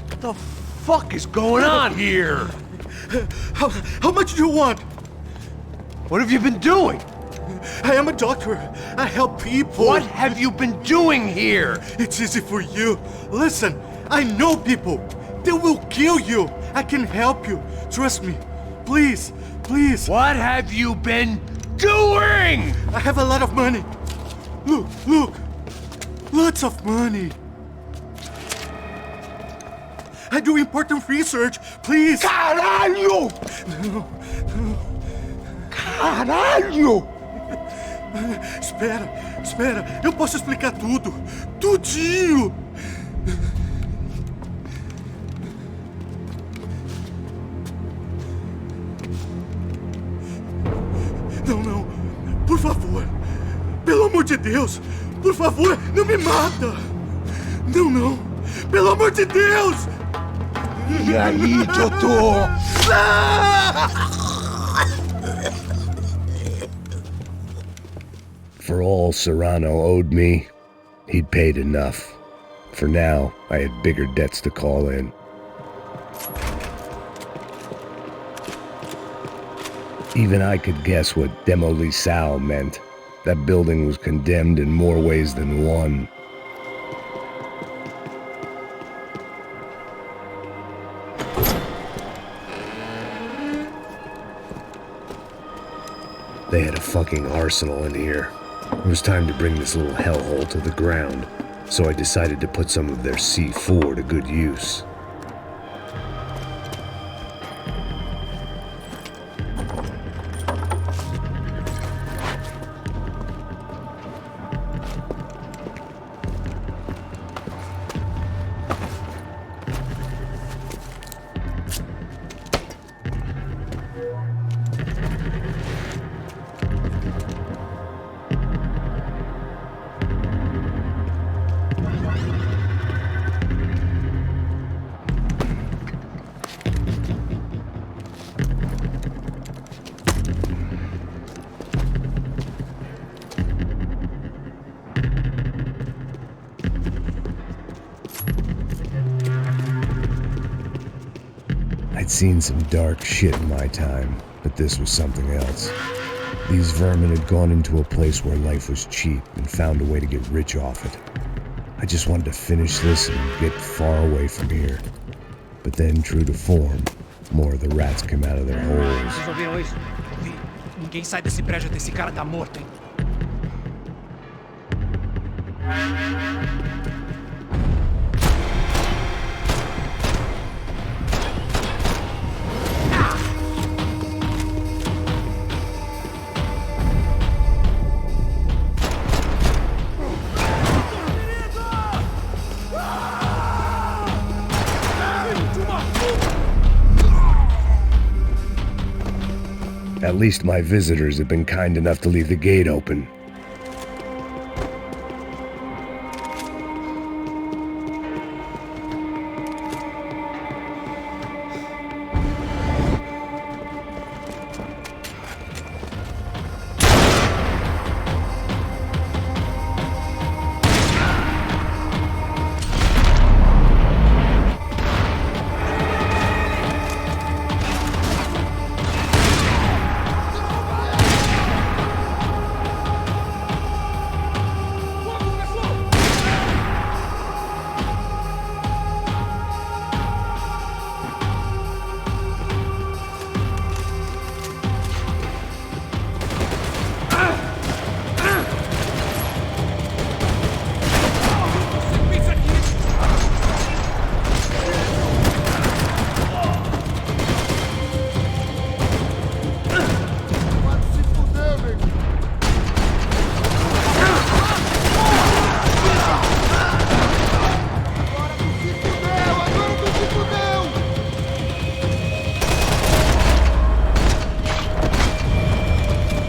S16: What the fuck is going on here?
S12: How much do you want?
S16: What have you been doing?
S12: I am a doctor. I help people.
S16: What have you been doing here?
S12: It's easy for you. Listen, I know people. They will kill you. I can help you. Trust me. Please, please.
S16: What have you been doing?
S12: I have a lot of money. Look, look. Lots of money. I do important research. Please.
S16: Caralho!
S12: No, no.
S16: Caralho!
S12: Espera, espera. Eu posso explicar tudo. Tudinho. Não, não. Por favor. Pelo amor de Deus. Por favor, não me mata. Não, não. Pelo amor de Deus.
S16: E aí, doutor?
S9: For all Serrano owed me, he'd paid enough. For now, I had bigger debts to call in. Even I could guess what demolição meant. That building was condemned in more ways than one. They had a fucking arsenal in here. It was time to bring this little hellhole to the ground, so I decided to put some of their C4 to good use. I'd seen some dark shit in my time, but this was something else. These vermin had gone into a place where life was cheap and found a way to get rich off it. I just wanted to finish this and get far away from here. But then, true to form, more of the rats came out of their holes.
S7: Vocês ouviram isso? Ninguém sai desse prédio até esse cara tá morto, hein?
S9: At least my visitors have been kind enough to leave the gate open.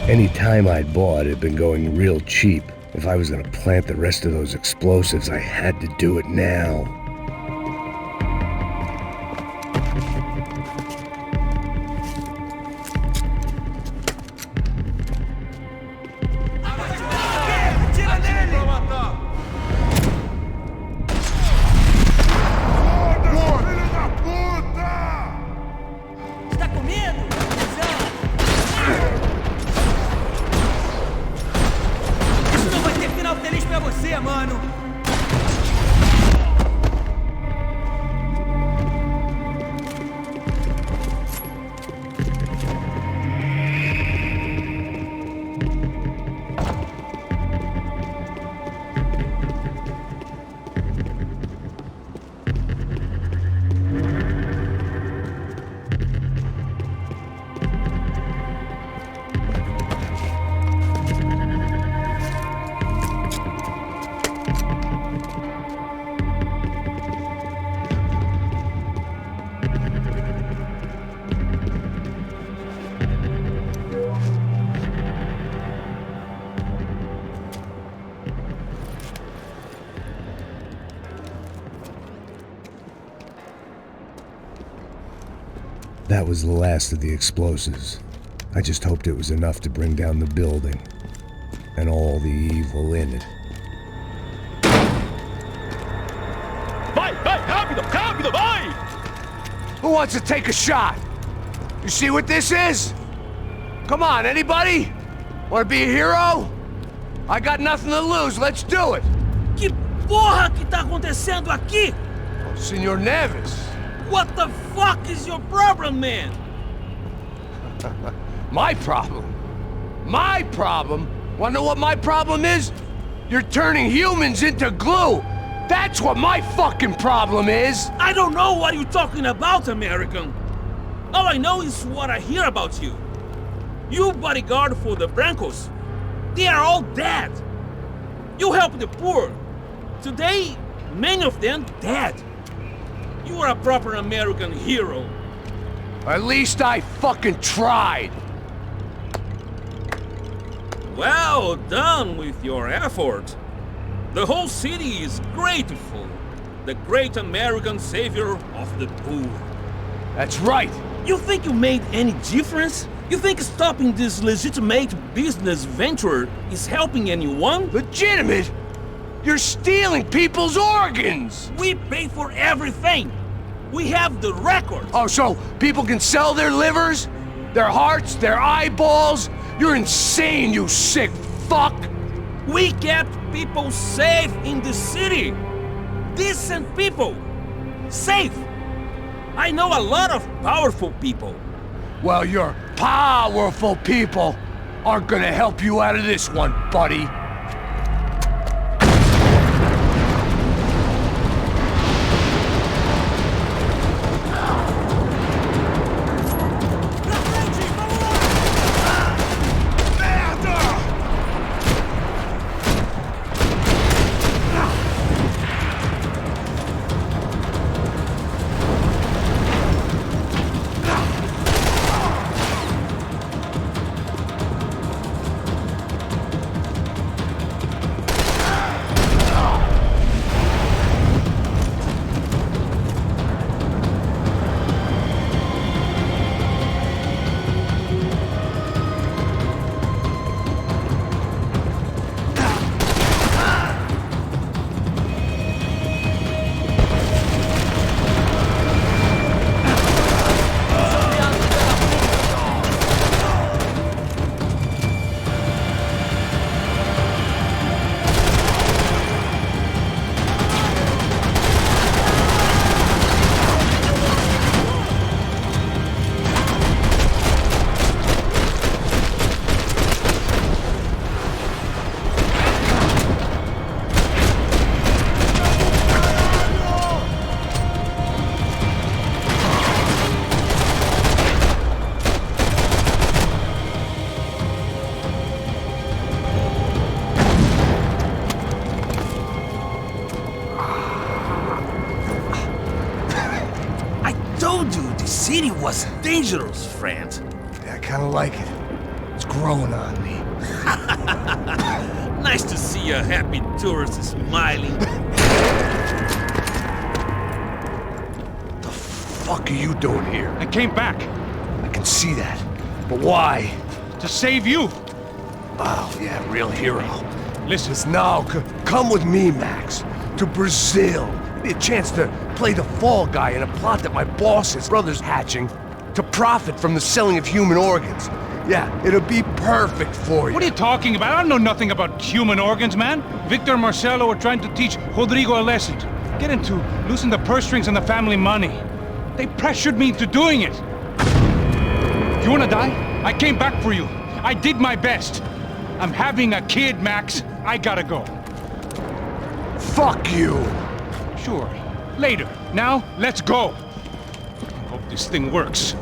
S9: Any time I'd bought had been going real cheap. If I was gonna plant the rest of those explosives, I had to do it now. That was the last of the explosives. I just hoped it was enough to bring down the building and all the evil in it.
S12: Vai, rápido, rápido, vai!
S16: Who wants to take a shot? You see what this is? Come on, anybody? Want to be a hero? I got nothing to lose, let's do it!
S15: Que porra que tá acontecendo aqui?
S16: Senor Neves.
S15: What the fuck is your problem, man?
S16: My problem? My problem? Wanna know what my problem is? You're turning humans into glue! That's what my fucking problem is!
S15: I don't know what you're talking about, American. All I know is what I hear about you. You bodyguard for the Brancos. They are all dead. You help the poor. Today, many of them dead. You are a proper American hero.
S16: At least I fucking tried!
S15: Well done with your effort. The whole city is grateful. The great American savior of the poor.
S16: That's right!
S15: You think you made any difference? You think stopping this legitimate business venture is helping anyone?
S16: Legitimate? You're stealing people's organs!
S15: We pay for everything! We have the records!
S16: Oh, so people can sell their livers? Their hearts? Their eyeballs? You're insane, you sick fuck!
S15: We kept people safe in the city! Decent people! Safe! I know a lot of powerful people.
S16: Well, your powerful people aren't gonna help you out of this one, buddy.
S15: city was dangerous, friend.
S2: Yeah, I kinda like it. It's growing on me.
S15: Nice to see a happy tourist smiling.
S2: The fuck are you doing here?
S17: I came back.
S2: I can see that. But why?
S17: To save you.
S2: Oh, yeah, real hero.
S17: Listen.
S2: Now, come with me, Max. To Brazil. Be a chance to play the fall guy in a plot that my boss's brother's hatching to profit from the selling of human organs. Yeah, it'll be perfect for you.
S17: What are you talking about? I don't know nothing about human organs, man. Victor and Marcelo are trying to teach Rodrigo a lesson. Get him to loosen the purse strings and the family money. They pressured me into doing it. You wanna die? I came back for you. I did my best. I'm having a kid, Max. I gotta go.
S2: Fuck you!
S17: Sure. Later. Now, let's go. Hope this thing works.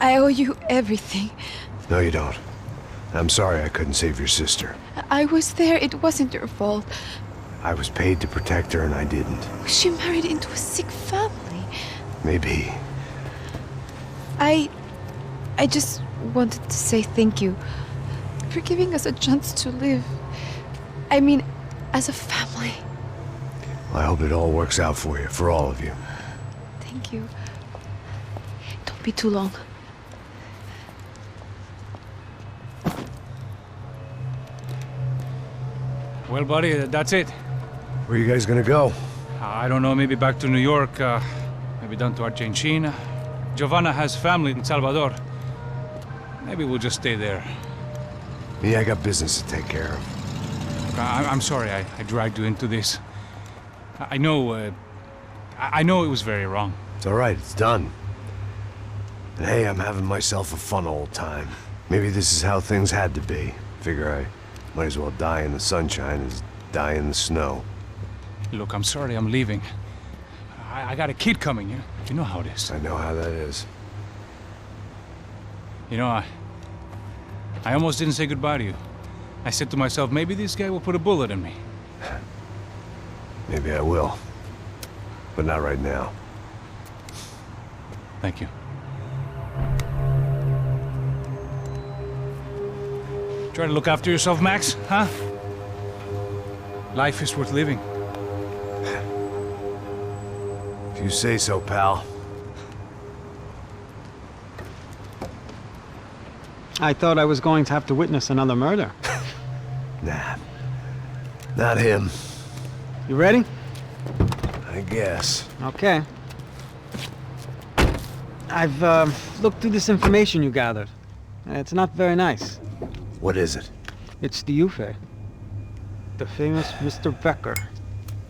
S3: I owe you everything.
S1: No, you don't. I'm sorry I couldn't save your sister.
S3: I was there. It wasn't your fault.
S1: I was paid to protect her and I didn't.
S3: She married into a sick family.
S1: Maybe.
S3: I just wanted to say thank you for giving us a chance to live. I mean, as a family.
S1: I hope it all works out for you, for all of you.
S3: Thank you. Don't be too long.
S17: Well, buddy, that's it.
S1: Where are you guys gonna go?
S17: I don't know, maybe back to New York, maybe down to Argentina. Giovanna has family in Salvador. Maybe we'll just stay there.
S1: Me, I got business to take care of.
S17: I'm sorry I dragged you into this. I know it was very wrong.
S1: It's all right, it's done. And hey, I'm having myself a fun old time. Maybe this is how things had to be. Figure I might as well die in the sunshine as die in the snow.
S17: Look, I'm sorry I'm leaving. I got a kid coming, you know how it is.
S1: I know how that is.
S17: You know, I almost didn't say goodbye to you. I said to myself, maybe this guy will put a bullet in me.
S1: Maybe I will. But not right now.
S17: Thank you. Try to look after yourself, Max, huh? Life is worth living.
S1: If you say so, pal.
S14: I thought I was going to have to witness another murder.
S1: Nah. Not him.
S14: You ready?
S1: I guess.
S14: Okay. I've looked through this information you gathered. It's not very nice.
S1: What is it?
S14: It's the Ufe. The famous Mr. Becker.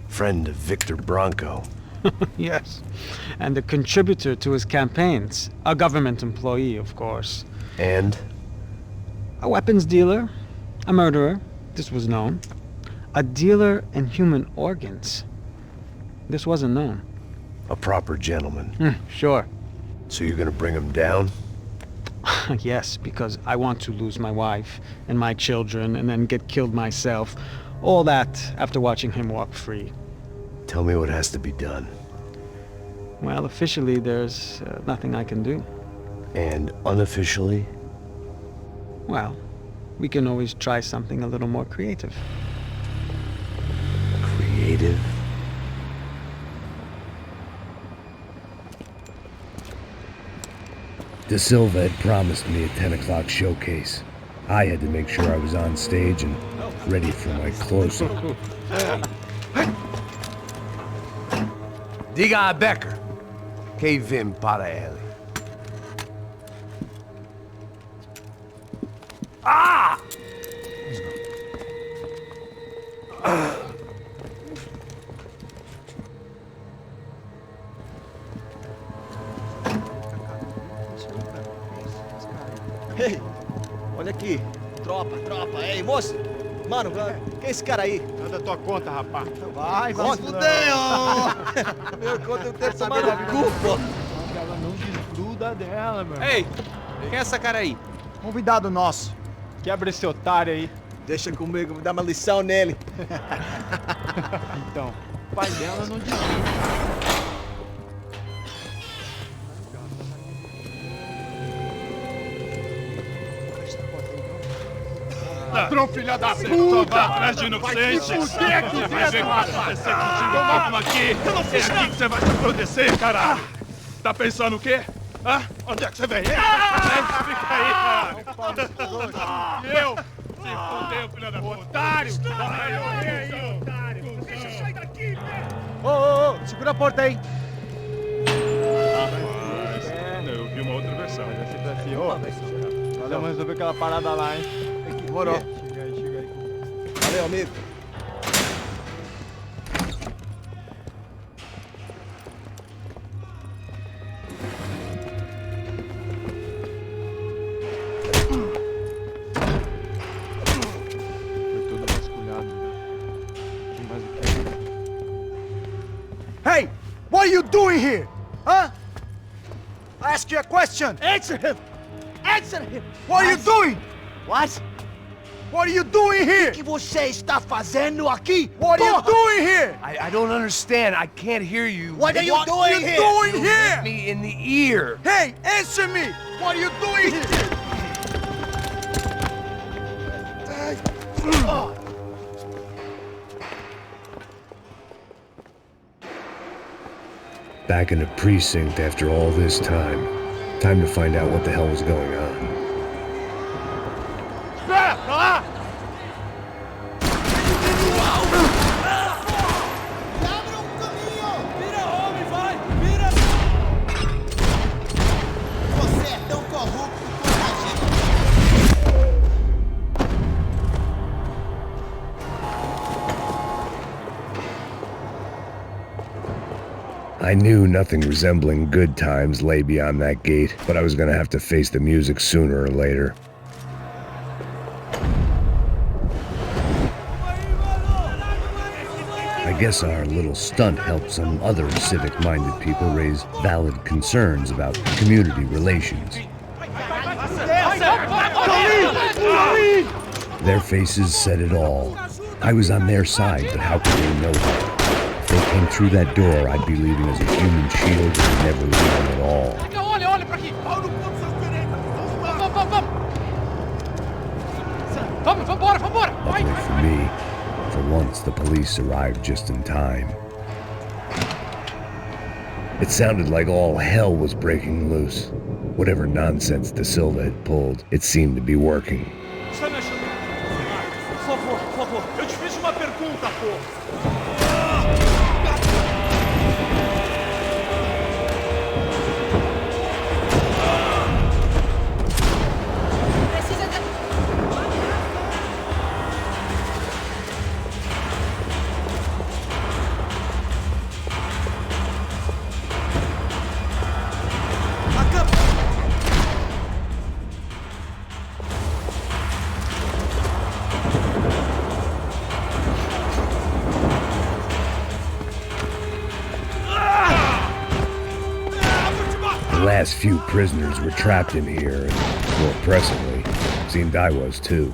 S1: Friend of Victor Bronco.
S14: Yes. And a contributor to his campaigns. A government employee, of course.
S1: And?
S14: A weapons dealer. A murderer. This was known. A dealer in human organs. This wasn't known.
S1: A proper gentleman.
S14: Sure.
S1: So you're gonna bring him down?
S14: Yes, because I want to lose my wife and my children and then get killed myself. All that after watching him walk free.
S1: Tell me what has to be done.
S14: Well, officially, there's nothing I can do.
S1: And unofficially?
S14: Well, we can always try something a little more creative.
S1: Creative?
S9: De Silva had promised me a 10 o'clock showcase. I had to make sure I was on stage and ready for my close-up.
S1: Diga a Becker. Que vim para ele. Ah!
S22: Ei, olha aqui. Tropa, tropa. Ei, moço. Mano, quem é esse cara aí?
S21: Manda tua conta, rapaz.
S22: Vai se fuder, ó. Meu conta eu tenho que tomar no cu, pô.
S21: Ela não desgruda dela, meu.
S20: Ei, quem é essa cara aí?
S21: Convidado nosso. Quebra esse otário aí.
S22: Deixa comigo, vou dar uma lição nele.
S21: Então, o pai dela não desgruda. Ladrão, filha da puta! Vai atrás de inocente! Vai ver o que vai acontecer contigo mesmo aqui! É aqui que você vai se proteger, caralho! Tá pensando o quê? Hã? Onde é que você vem? Fica aí, caralho! Eu? Se fudeu, filha da puta! Otário! Vai morrer aí, otário! Deixa eu sair daqui, velho!
S22: Ô, segura a porta aí!
S21: Rapaz, eu vi uma outra versão. Vamos resolver aquela parada lá, hein?
S22: Demorou.
S21: Chega aí.
S22: Valeu, amigo.
S21: Foi todo vasculhado. Mais o que?
S2: Hey! What are you doing here? Huh? I ask you a question.
S19: Answer him! Answer him!
S2: What are you doing?
S19: What?
S2: What are you doing here?
S19: O que você está fazendo aqui?
S2: What are you doing here?
S16: I don't understand. I can't hear you.
S19: What are you doing here?
S2: Doing
S16: You
S2: here?
S16: hit me in the ear.
S2: Hey, answer me! What are you doing here?
S9: Back in the precinct after all this time. Time to find out what the hell was going on. I knew nothing resembling good times lay beyond that gate, but I was gonna have to face the music sooner or later. I guess our little stunt helped some other civic-minded people raise valid concerns about community relations. Their faces said it all. I was on their side, but how could they know that? If they came through that door, I'd be leaving as a human shield and never leaving at all.
S7: Olha pra aqui! Vambora!
S9: Luckily for me, for once the police arrived just in time. It sounded like all hell was breaking loose. Whatever nonsense Da Silva had pulled, it seemed to be working.
S21: Está me achando? Por favor, eu te fiz uma pergunta, pô.
S9: The last few prisoners were trapped in here, and more pressingly, it seemed I was too.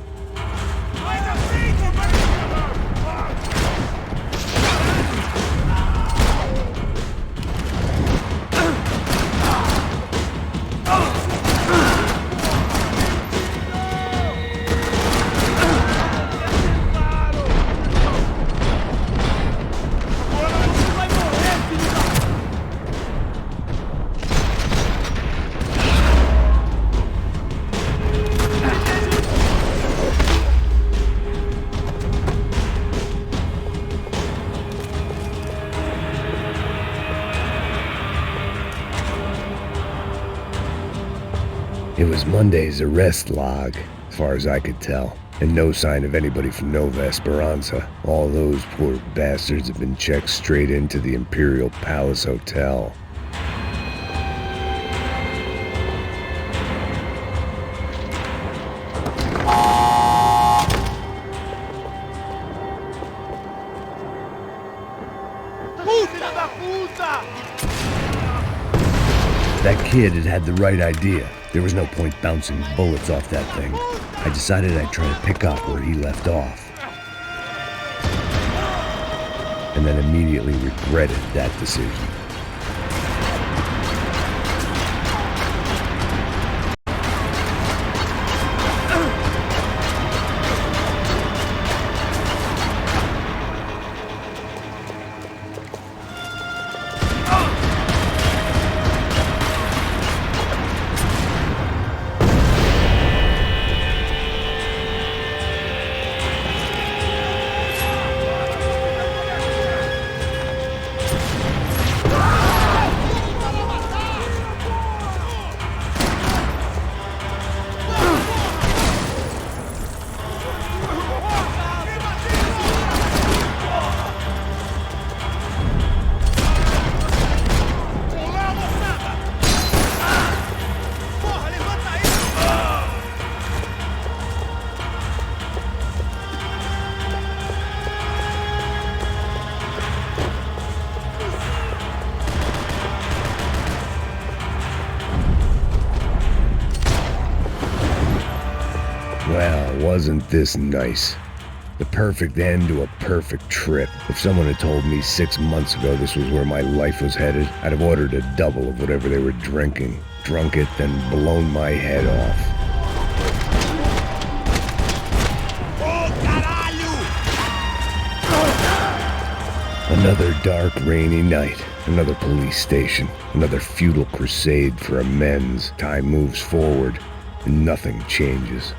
S9: It was Monday's arrest log, as far as I could tell, and no sign of anybody from Nova Esperanza. All those poor bastards have been checked straight into the Imperial Palace Hotel. That kid had had the right idea. There was no point bouncing bullets off that thing. I decided I'd try to pick up where he left off. And then immediately regretted that decision. Well, wasn't this nice? The perfect end to a perfect trip. If someone had told me 6 months ago this was where my life was headed, I'd have ordered a double of whatever they were drinking, drunk it, then blown my head off. Another dark, rainy night. Another police station. Another futile crusade for amends. Time moves forward, and nothing changes.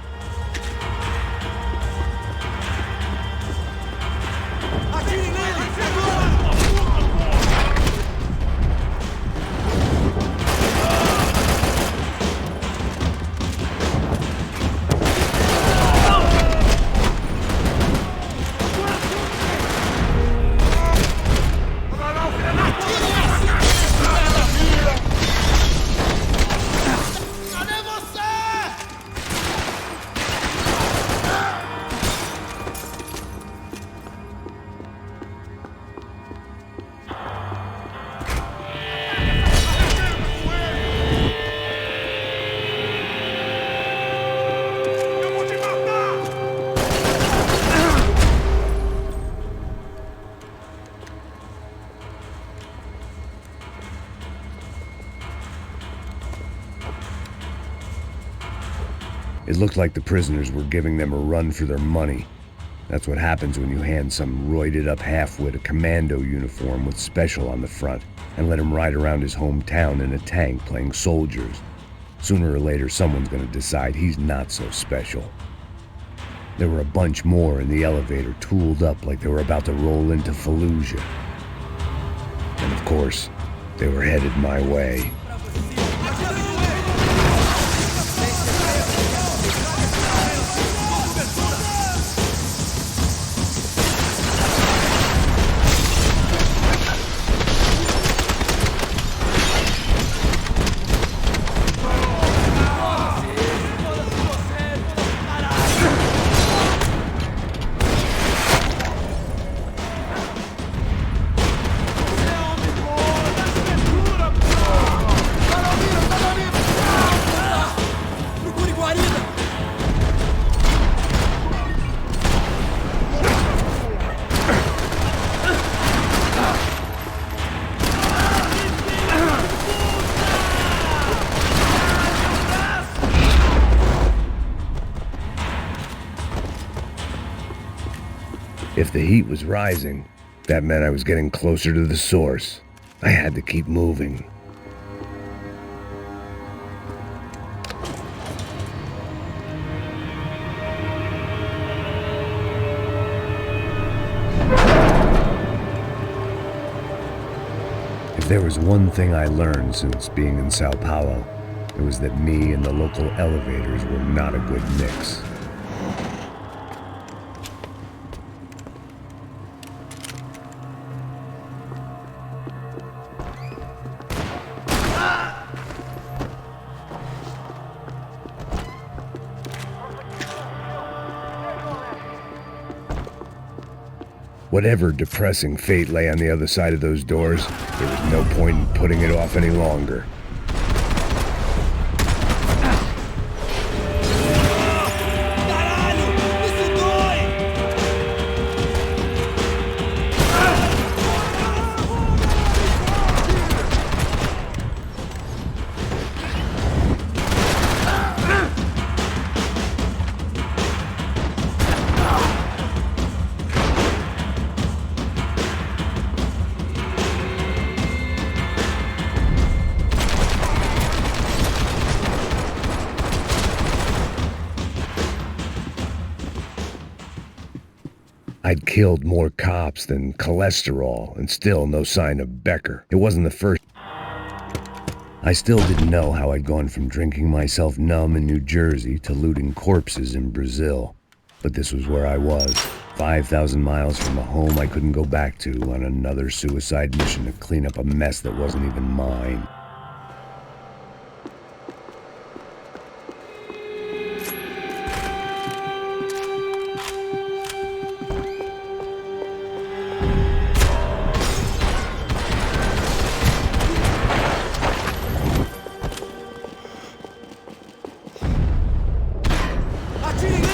S9: It looked like the prisoners were giving them a run for their money. That's what happens when you hand some roided-up halfwit a commando uniform with special on the front and let him ride around his hometown in a tank playing soldiers. Sooner or later, someone's gonna decide he's not so special. There were a bunch more in the elevator, tooled up like they were about to roll into Fallujah. And of course, they were headed my way. If the heat was rising, that meant I was getting closer to the source. I had to keep moving. If there was one thing I learned since being in Sao Paulo, it was that me and the local elevators were not a good mix. Whatever depressing fate lay on the other side of those doors, there was no point in putting it off any longer. I'd killed more cops than cholesterol, and still no sign of Becker. It wasn't the first. I still didn't know how I'd gone from drinking myself numb in New Jersey to looting corpses in Brazil. But this was where I was, 5,000 miles from a home I couldn't go back to, on another suicide mission to clean up a mess that wasn't even mine.
S5: Atirem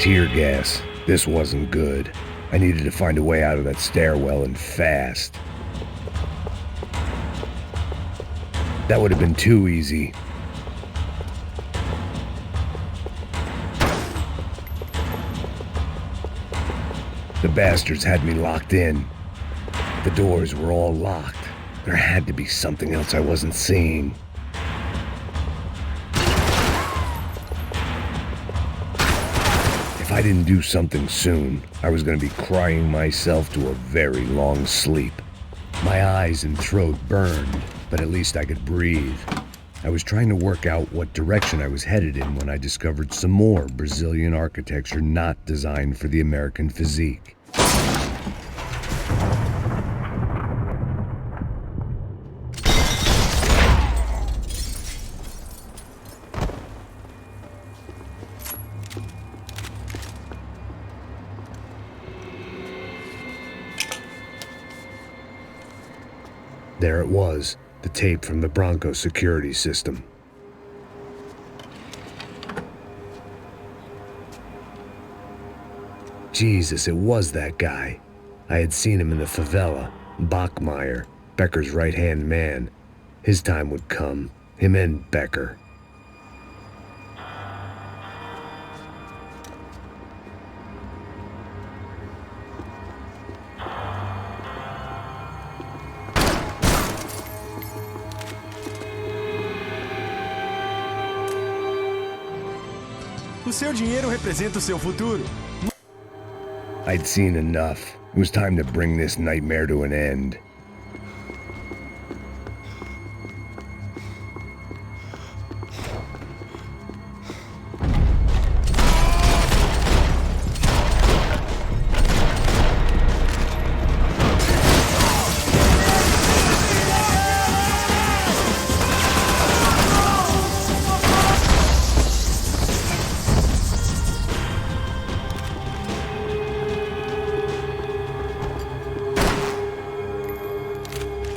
S9: tear gas. This wasn't good. I needed to find a way out of that stairwell and fast. That would have been too easy. The bastards had me locked in. The doors were all locked. There had to be something else I wasn't seeing. If I didn't do something soon, I was going to be crying myself to a very long sleep. My eyes and throat burned, but at least I could breathe. I was trying to work out what direction I was headed in when I discovered some more Brazilian architecture not designed for the American physique. There it was, the tape from the Bronco security system. Jesus, it was that guy. I had seen him in the favela, Bachmeyer, Becker's right-hand man. His time would come, him and Becker.
S10: O seu dinheiro representa o seu futuro.
S9: I'd seen enough. It was time to bring this nightmare to an end.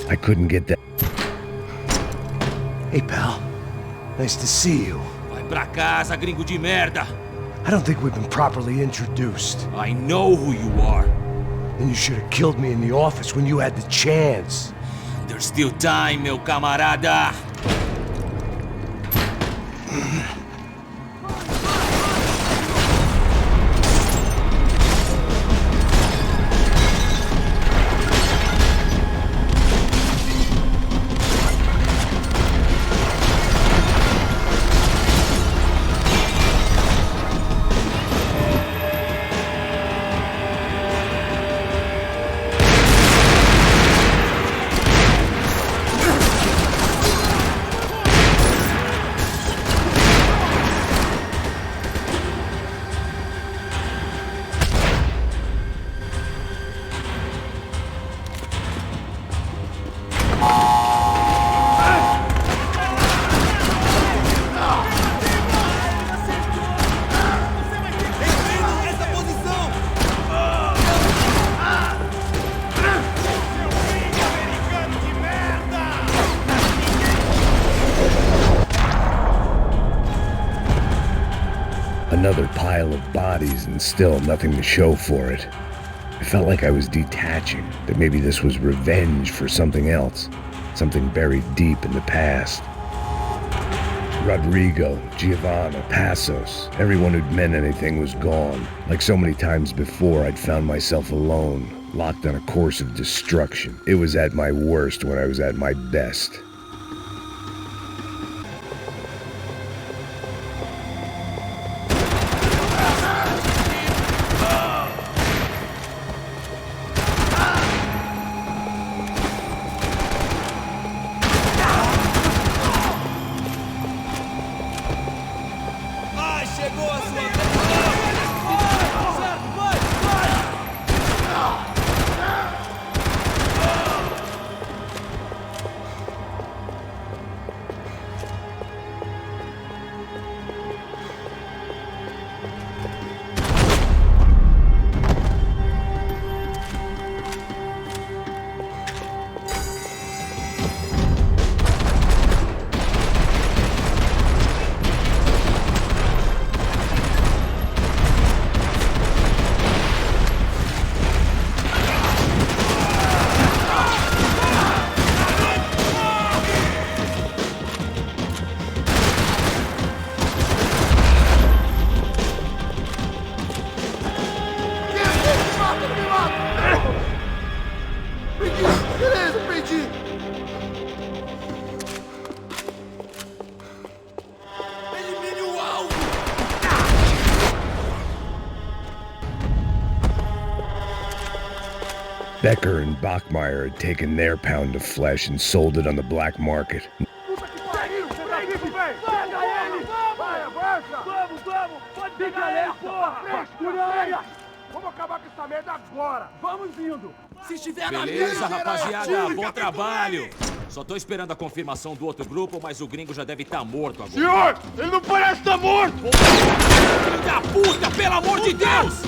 S9: I couldn't get that.
S1: Hey, pal. Nice to see you.
S15: Vai pra casa, gringo de merda.
S1: I don't think we've been properly introduced.
S15: I know who you are.
S1: Then you should have killed me in the office when you had the chance.
S15: There's still time, meu camarada.
S9: Another pile of bodies and still nothing to show for it. I felt like I was detaching, that maybe this was revenge for something else, something buried deep in the past. Rodrigo, Giovanna, Passos, everyone who'd meant anything was gone. Like so many times before, I'd found myself alone, locked on a course of destruction. It was at my worst when I was at my best. Becker and Bachmeyer had taken their pound of flesh and sold it on the black market.
S15: Beleza, rapaziada, bom trabalho. Só tô esperando a confirmação do outro grupo, mas o gringo já deve estar morto agora.
S12: Senhor, ele não parece estar morto!
S15: Filho da puta, pelo amor de Deus!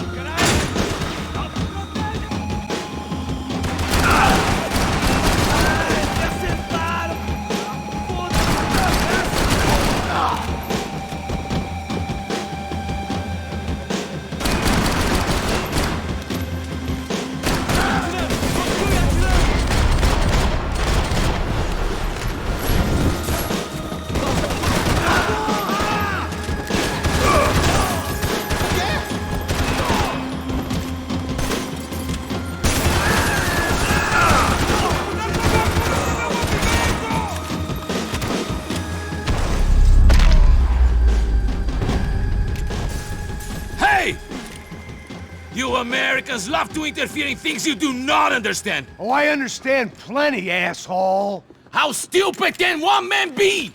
S15: Americans love to interfere in things you do not understand.
S2: Oh, I understand plenty, asshole.
S15: How stupid can one man be?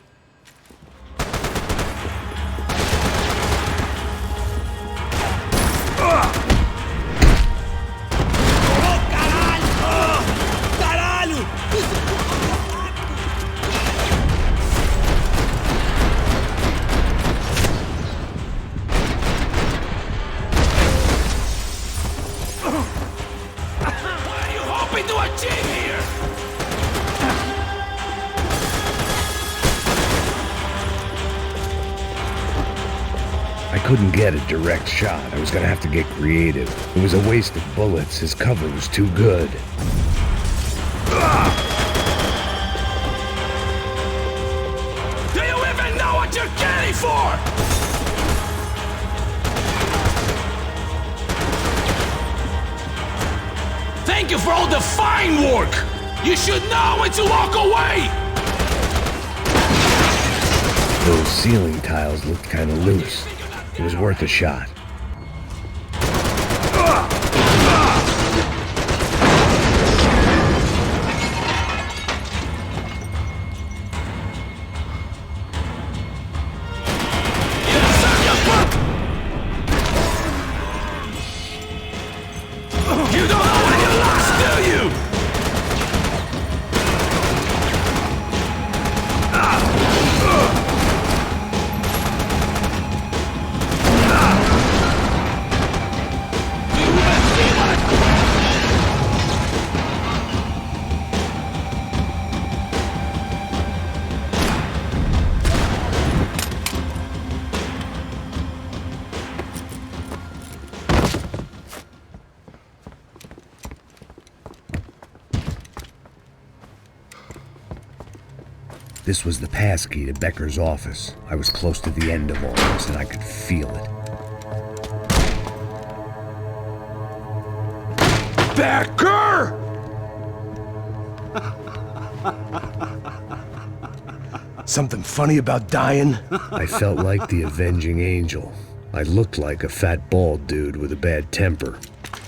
S9: I couldn't get a direct shot. I was gonna have to get creative. It was a waste of bullets. His cover was too good.
S15: Do you even know what you're getting for? Thank you for all the fine work! You should know when to walk away!
S9: Those ceiling tiles looked kinda loose. It was worth a shot.
S15: You don't know when you lost, do you?
S9: This was the passkey to Becker's office. I was close to the end of all this, and I could feel it.
S12: Becker!
S1: Something funny about dying?
S9: I felt like the avenging angel. I looked like a fat bald dude with a bad temper.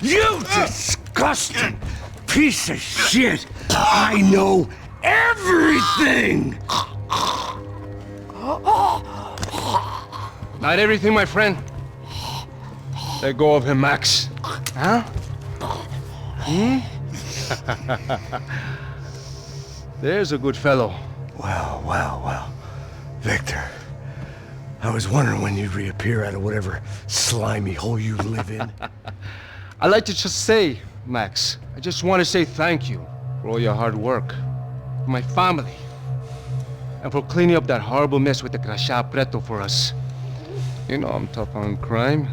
S2: You disgusting piece of shit! I know everything!
S13: Not everything, my friend. Let go of him, Max.
S2: Huh?
S13: There's a good fellow.
S1: Well. Victor, I was wondering when you'd reappear out of whatever slimy hole you live in.
S13: I'd like to just say, Max, I just want to say thank you for all your hard work, for my family, and for cleaning up that horrible mess with the crachá preto for us. You know I'm tough on crime.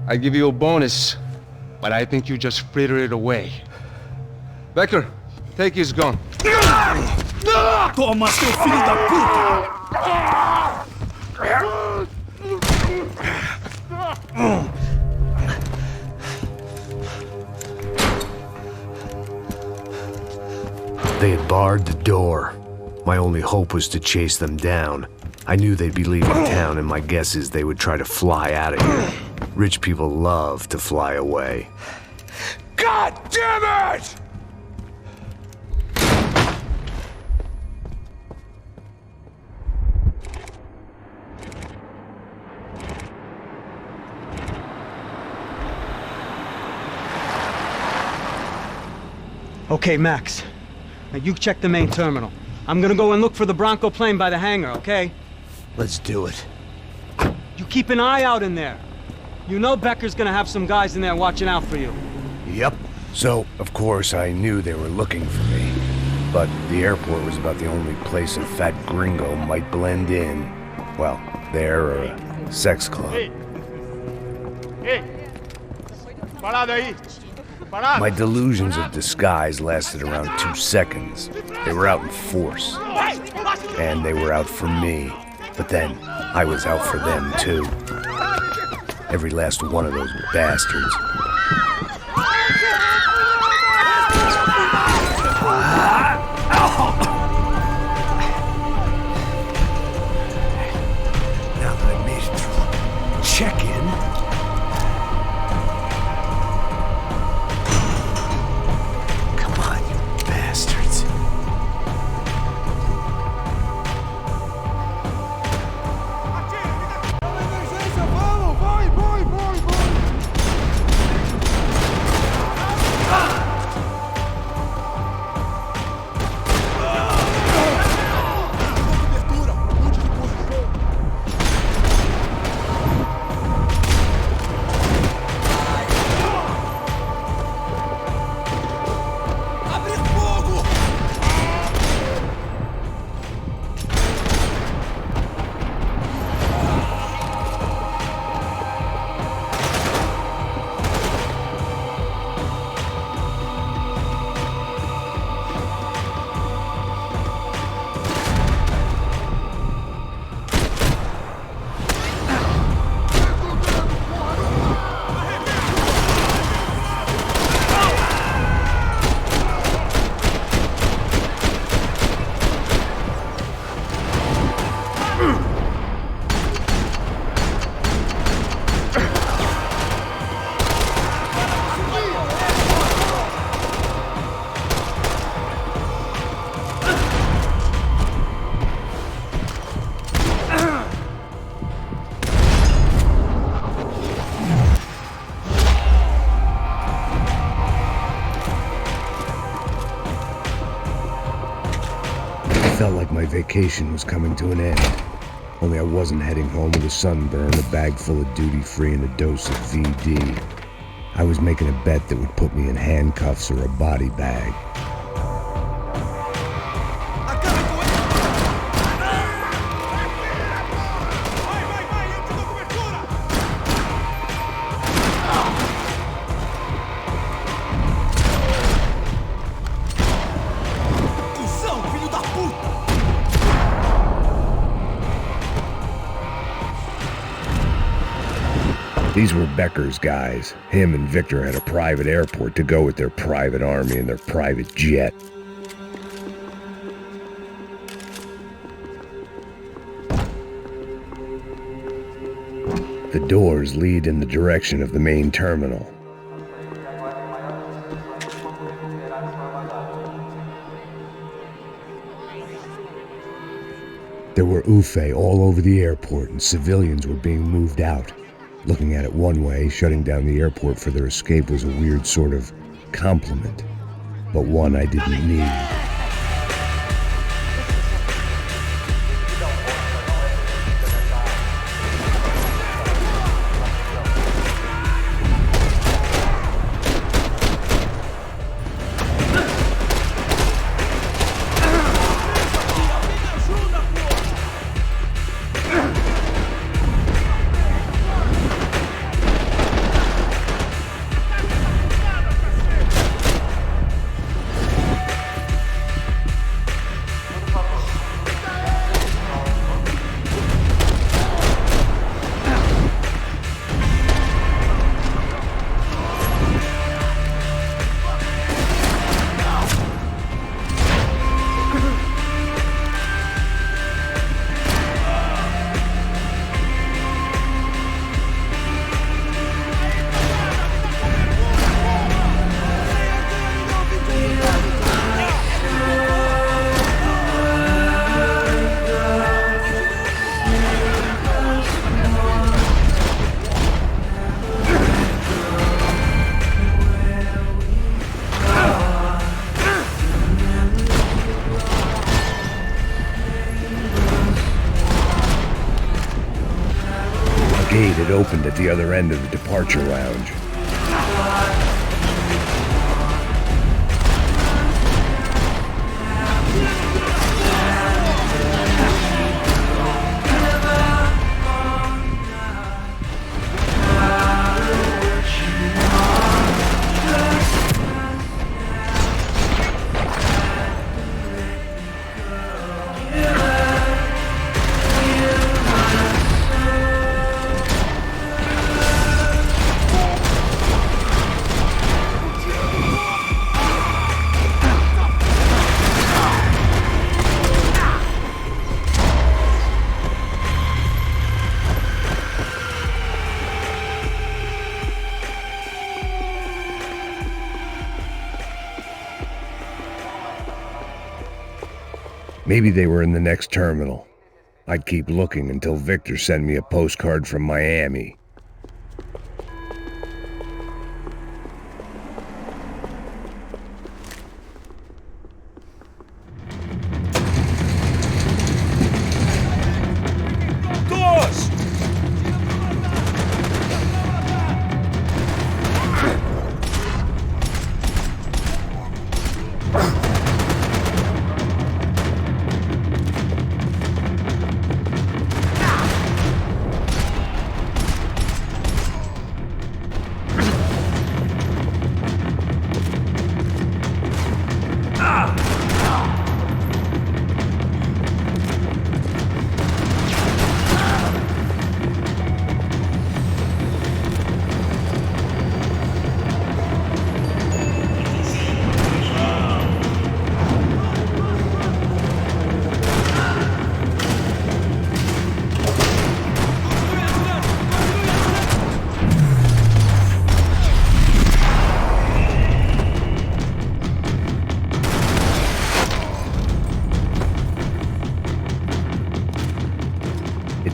S13: I give you a bonus, but I think you just fritter it away. Becker, take his gun.
S15: Toma, seu filho da puta!
S1: They had barred the door. My only hope was to chase them down. I knew they'd be leaving town, and my guess is they would try to fly out of here. Rich people love to fly away.
S2: God
S12: God damn it!
S14: Okay, Max. Now you check the main terminal. I'm gonna go and look for the Bronco plane by the hangar, okay?
S1: Let's do it.
S14: You keep an eye out in there. You know Becker's gonna have some guys in there watching out for you.
S1: Yep. So, of course, I knew they were looking for me. But the airport was about the only place a fat gringo might blend in. Well, there or a sex club.
S21: Hey! Parado aí!
S1: My delusions of disguise lasted around 2 seconds. They were out in force. And they were out for me. But then, I was out for them too. Every last one of those bastards. Now that I made it through check-in, felt like my vacation was coming to an end. Only I wasn't heading home with a sunburn, a bag full of duty-free, and a dose of VD. I was making a bet that would put me in handcuffs or a body bag. These were Becker's guys. Him and Victor had a private airport to go with their private army and their private jet. The doors lead in the direction of the main terminal. There were UFE all over the airport and civilians were being moved out. Looking at it one way, shutting down the airport for their escape was a weird sort of compliment, but one I didn't need.
S9: It opened at the other end of the departure lounge. Maybe they were in the next terminal. I'd keep looking until Victor sent me a postcard from Miami.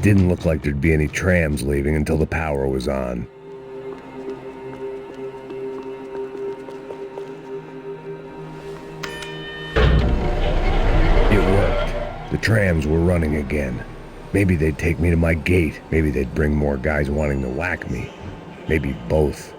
S9: Didn't look like there'd be any trams leaving until the power was on. It worked. The trams were running again. Maybe they'd take me to my gate. Maybe they'd bring more guys wanting to whack me. Maybe both.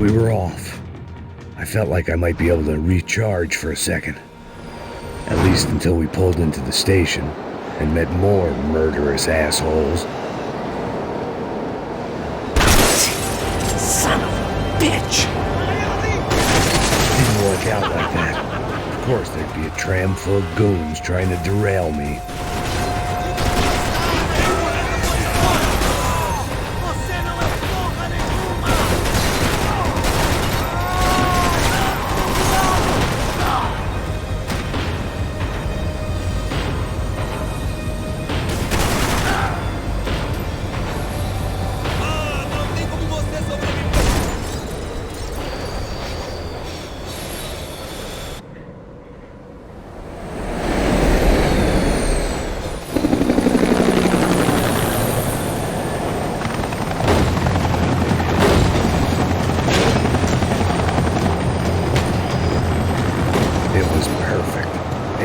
S9: We were off. I felt like I might be able to recharge for a second. At least until we pulled into the station and met more murderous assholes.
S2: Son of a bitch!
S9: Didn't work out like that. Of course there'd be a tram full of goons trying to derail me.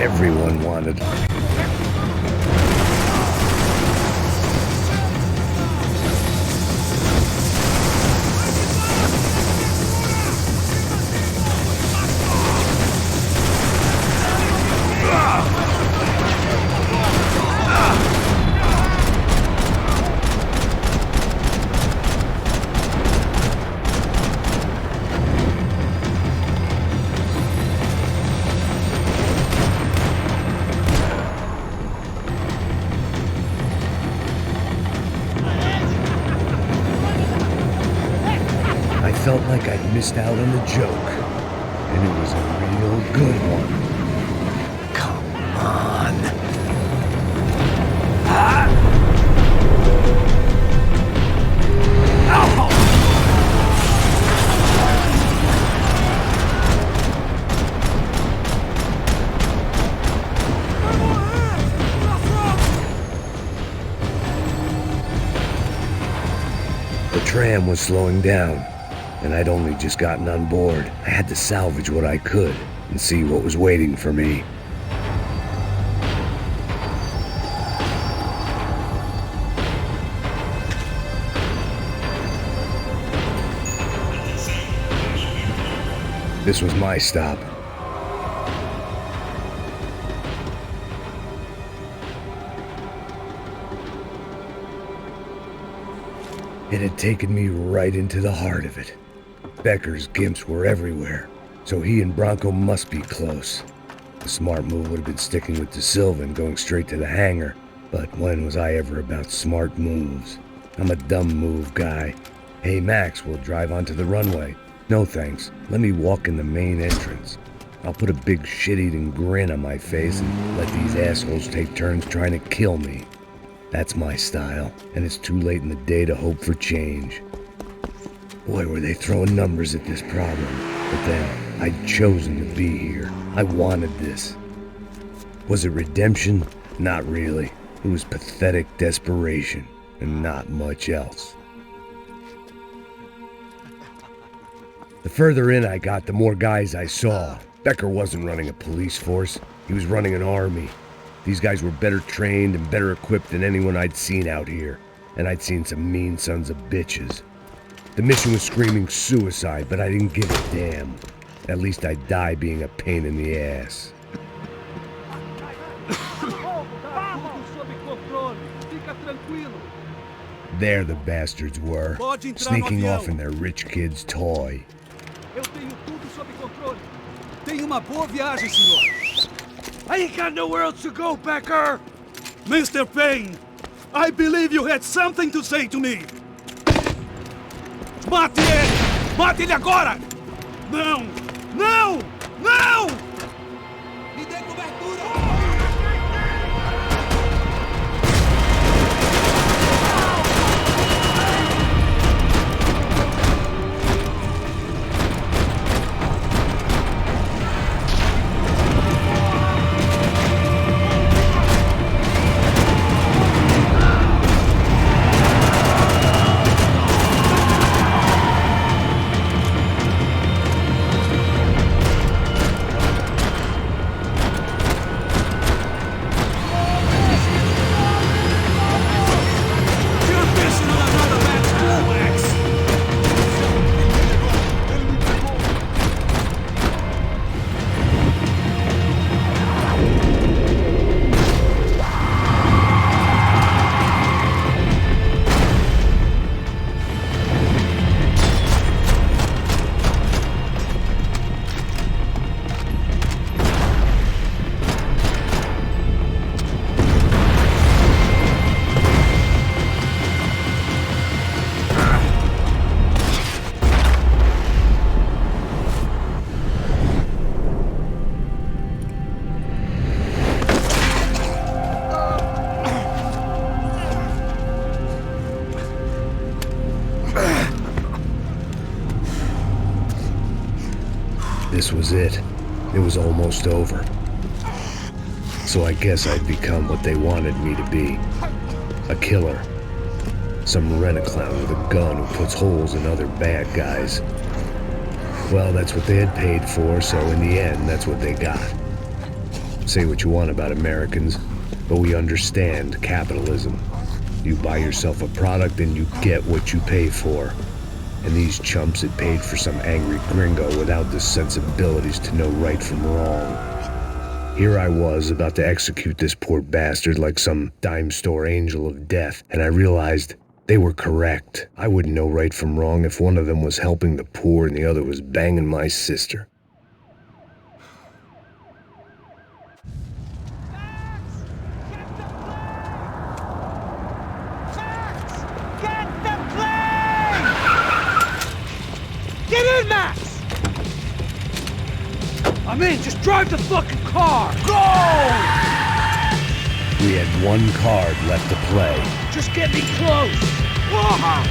S9: Everyone wanted. missed out on the joke. And it was a real good one. Come on. The tram was slowing down, and I'd only just gotten on board. I had to salvage what I could and see what was waiting for me. This was my stop. It had taken me right into the heart of it. Becker's gimps were everywhere, so he and Bronco must be close. The smart move would have been sticking with De Silva and going straight to the hangar, but when was I ever about smart moves? I'm a dumb move guy. Hey Max, we'll drive onto the runway. No thanks, let me walk in the main entrance. I'll put a big shit-eating grin on my face and let these assholes take turns trying to kill me. That's my style, and it's too late in the day to hope for change. Boy, were they throwing numbers at this problem. But then, I'd chosen to be here. I wanted this. Was it redemption? Not really. It was pathetic desperation, and not much else. The further in I got, the more guys I saw. Becker wasn't running a police force. He was running an army. These guys were better trained and better equipped than anyone I'd seen out here. And I'd seen some mean sons of bitches. The mission was screaming suicide, but I didn't give a damn. At least I'd die being a pain in the ass. There the bastards were, sneaking off in their rich kid's toy.
S12: Eu tenho tudo sob controle. Tenha uma boa viagem, senhor. I ain't got nowhere else to go, Becker! Mr. Payne, I believe you had something to say to me. Mate ele! Mate ele agora! Não! Não! Não! Me dê cobertura!
S9: This was it. It was almost over. So I guess I'd become what they wanted me to be. A killer. Some rent-a-clown with a gun who puts holes in other bad guys. Well, that's what they had paid for, so in the end, that's what they got. Say what you want about Americans, but we understand capitalism. You buy yourself a product and you get what you pay for. And these chumps had paid for some angry gringo without the sensibilities to know right from wrong. Here I was about to execute this poor bastard like some dime store angel of death, and I realized they were correct. I wouldn't know right from wrong if one of them was helping the poor and the other was banging my sister.
S12: Get in there!
S7: I'm in. Just drive the fucking car. Go!
S9: We had one card left to play.
S7: Just get me close. Whoa!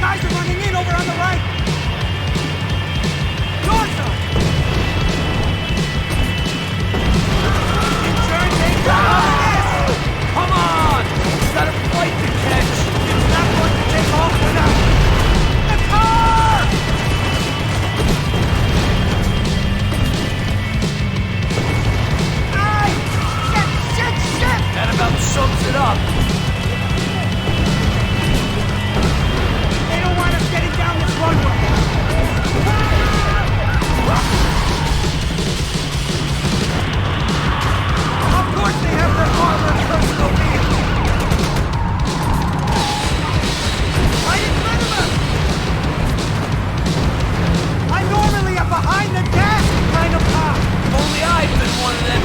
S2: Guys are running in over on the right. North side.
S15: Come on! You got a flight to catch! It's not going to take off without... The car!
S2: Hey! Shit!
S15: That about sums it up.
S2: They don't want us getting down this runway. Of course they have their armored personal vehicle. Right in front of us. I'm normally a behind the gas kind of cop.
S15: Only I've been one of them.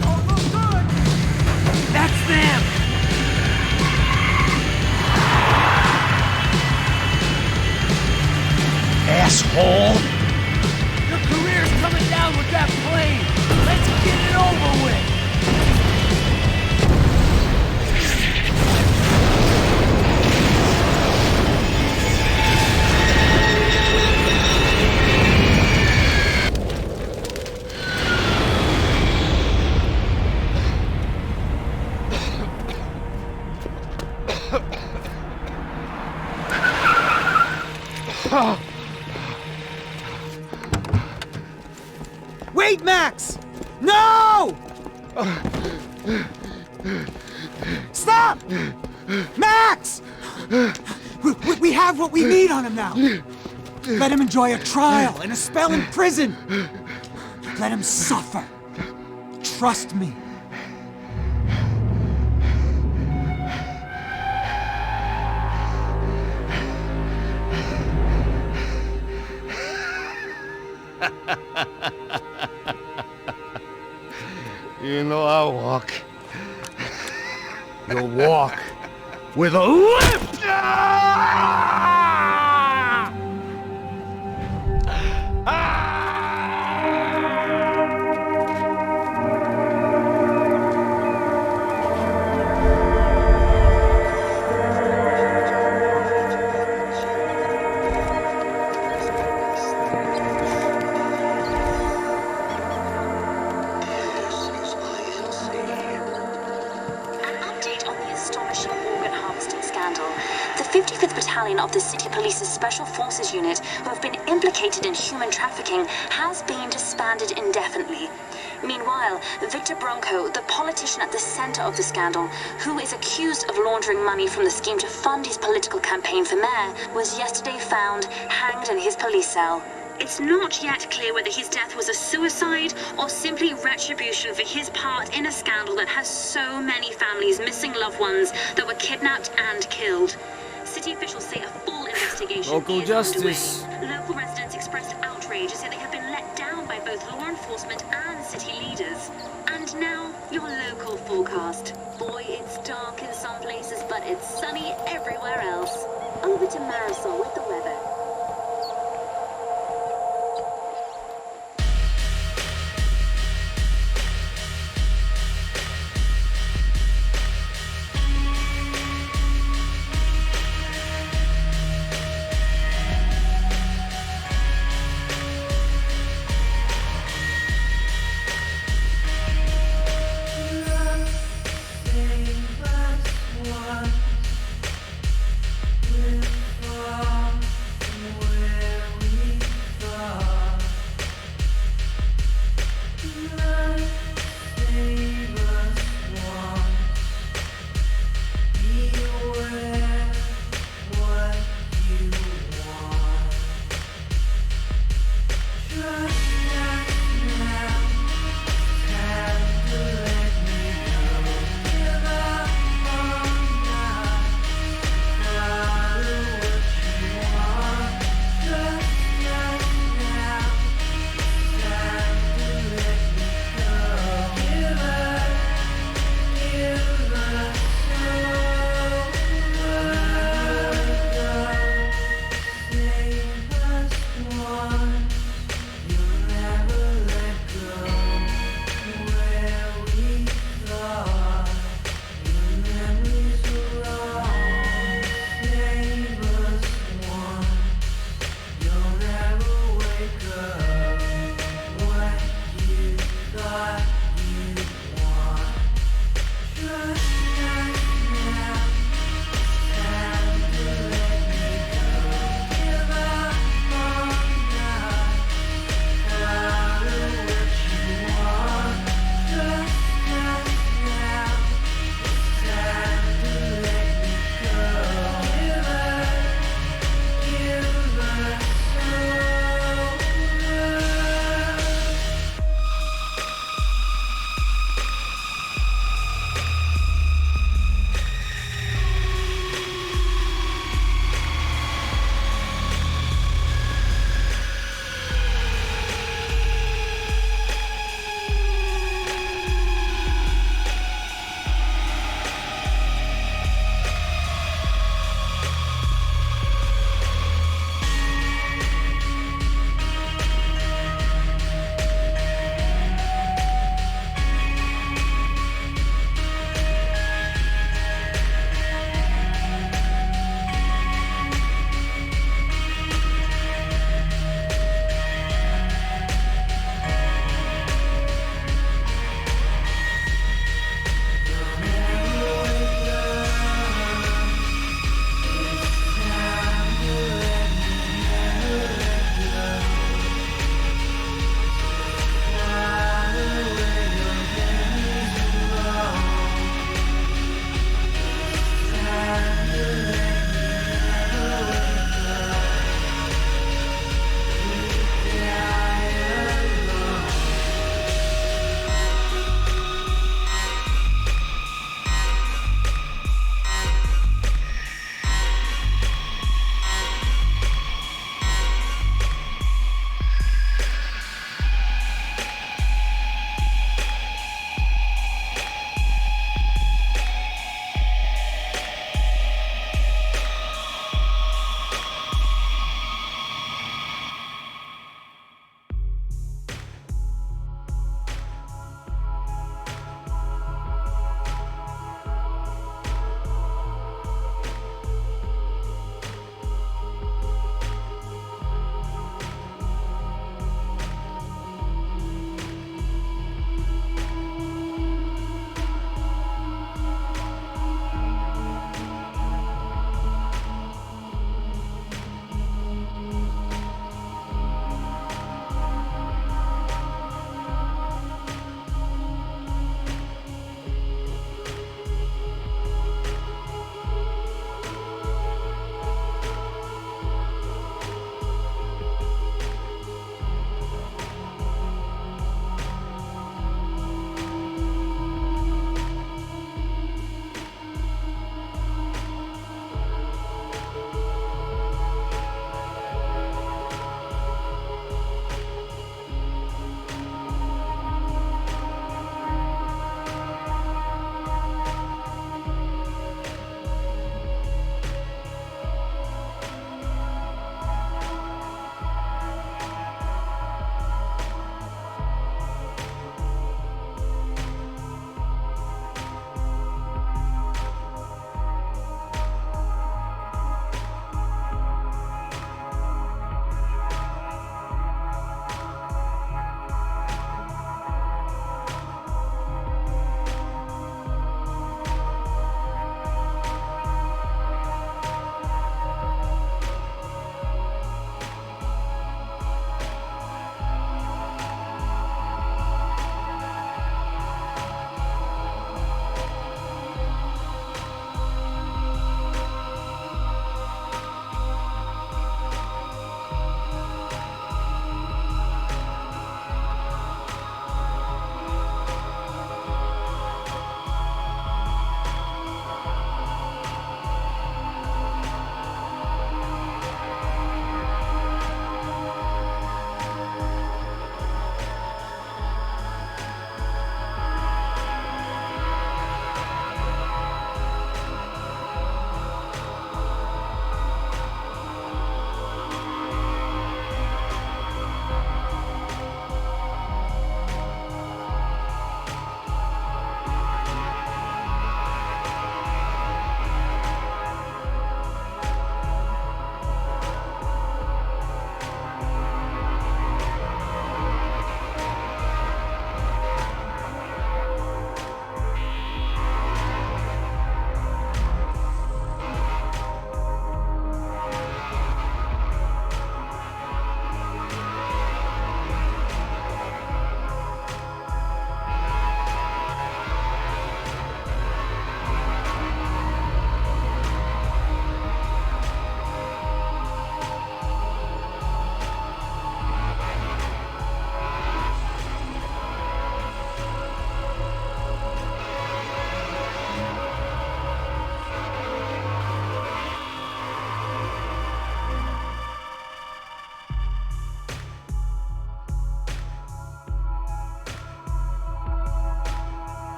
S2: Don't look good.
S15: That's them.
S7: Asshole!
S15: Your career's coming down with that plane. Let's get it over with.
S2: Wait, Max! No! Stop! Max! We have what we need on him now. Let him enjoy a trial and a spell in prison. Let him suffer. Trust me.
S16: You know I walk.
S7: You'll walk with a limp!
S11: Of the City Police's Special Forces Unit, who have been implicated in human trafficking, has been disbanded indefinitely. Meanwhile, Victor Bronco, the politician at the center of the scandal, who is accused of laundering money from the scheme to fund his political campaign for mayor, was yesterday found hanged in his police cell. It's not yet clear whether his death was a suicide or simply retribution for his part in a scandal that has so many families missing loved ones that were kidnapped and killed. City officials say a full investigation
S19: Local
S11: is
S19: justice.
S11: underway. Local residents expressed outrage as they have been let down by both law enforcement and city leaders. And now, your local forecast. Boy, it's dark in some places, but it's sunny everywhere else. Over to Marisol with the weather.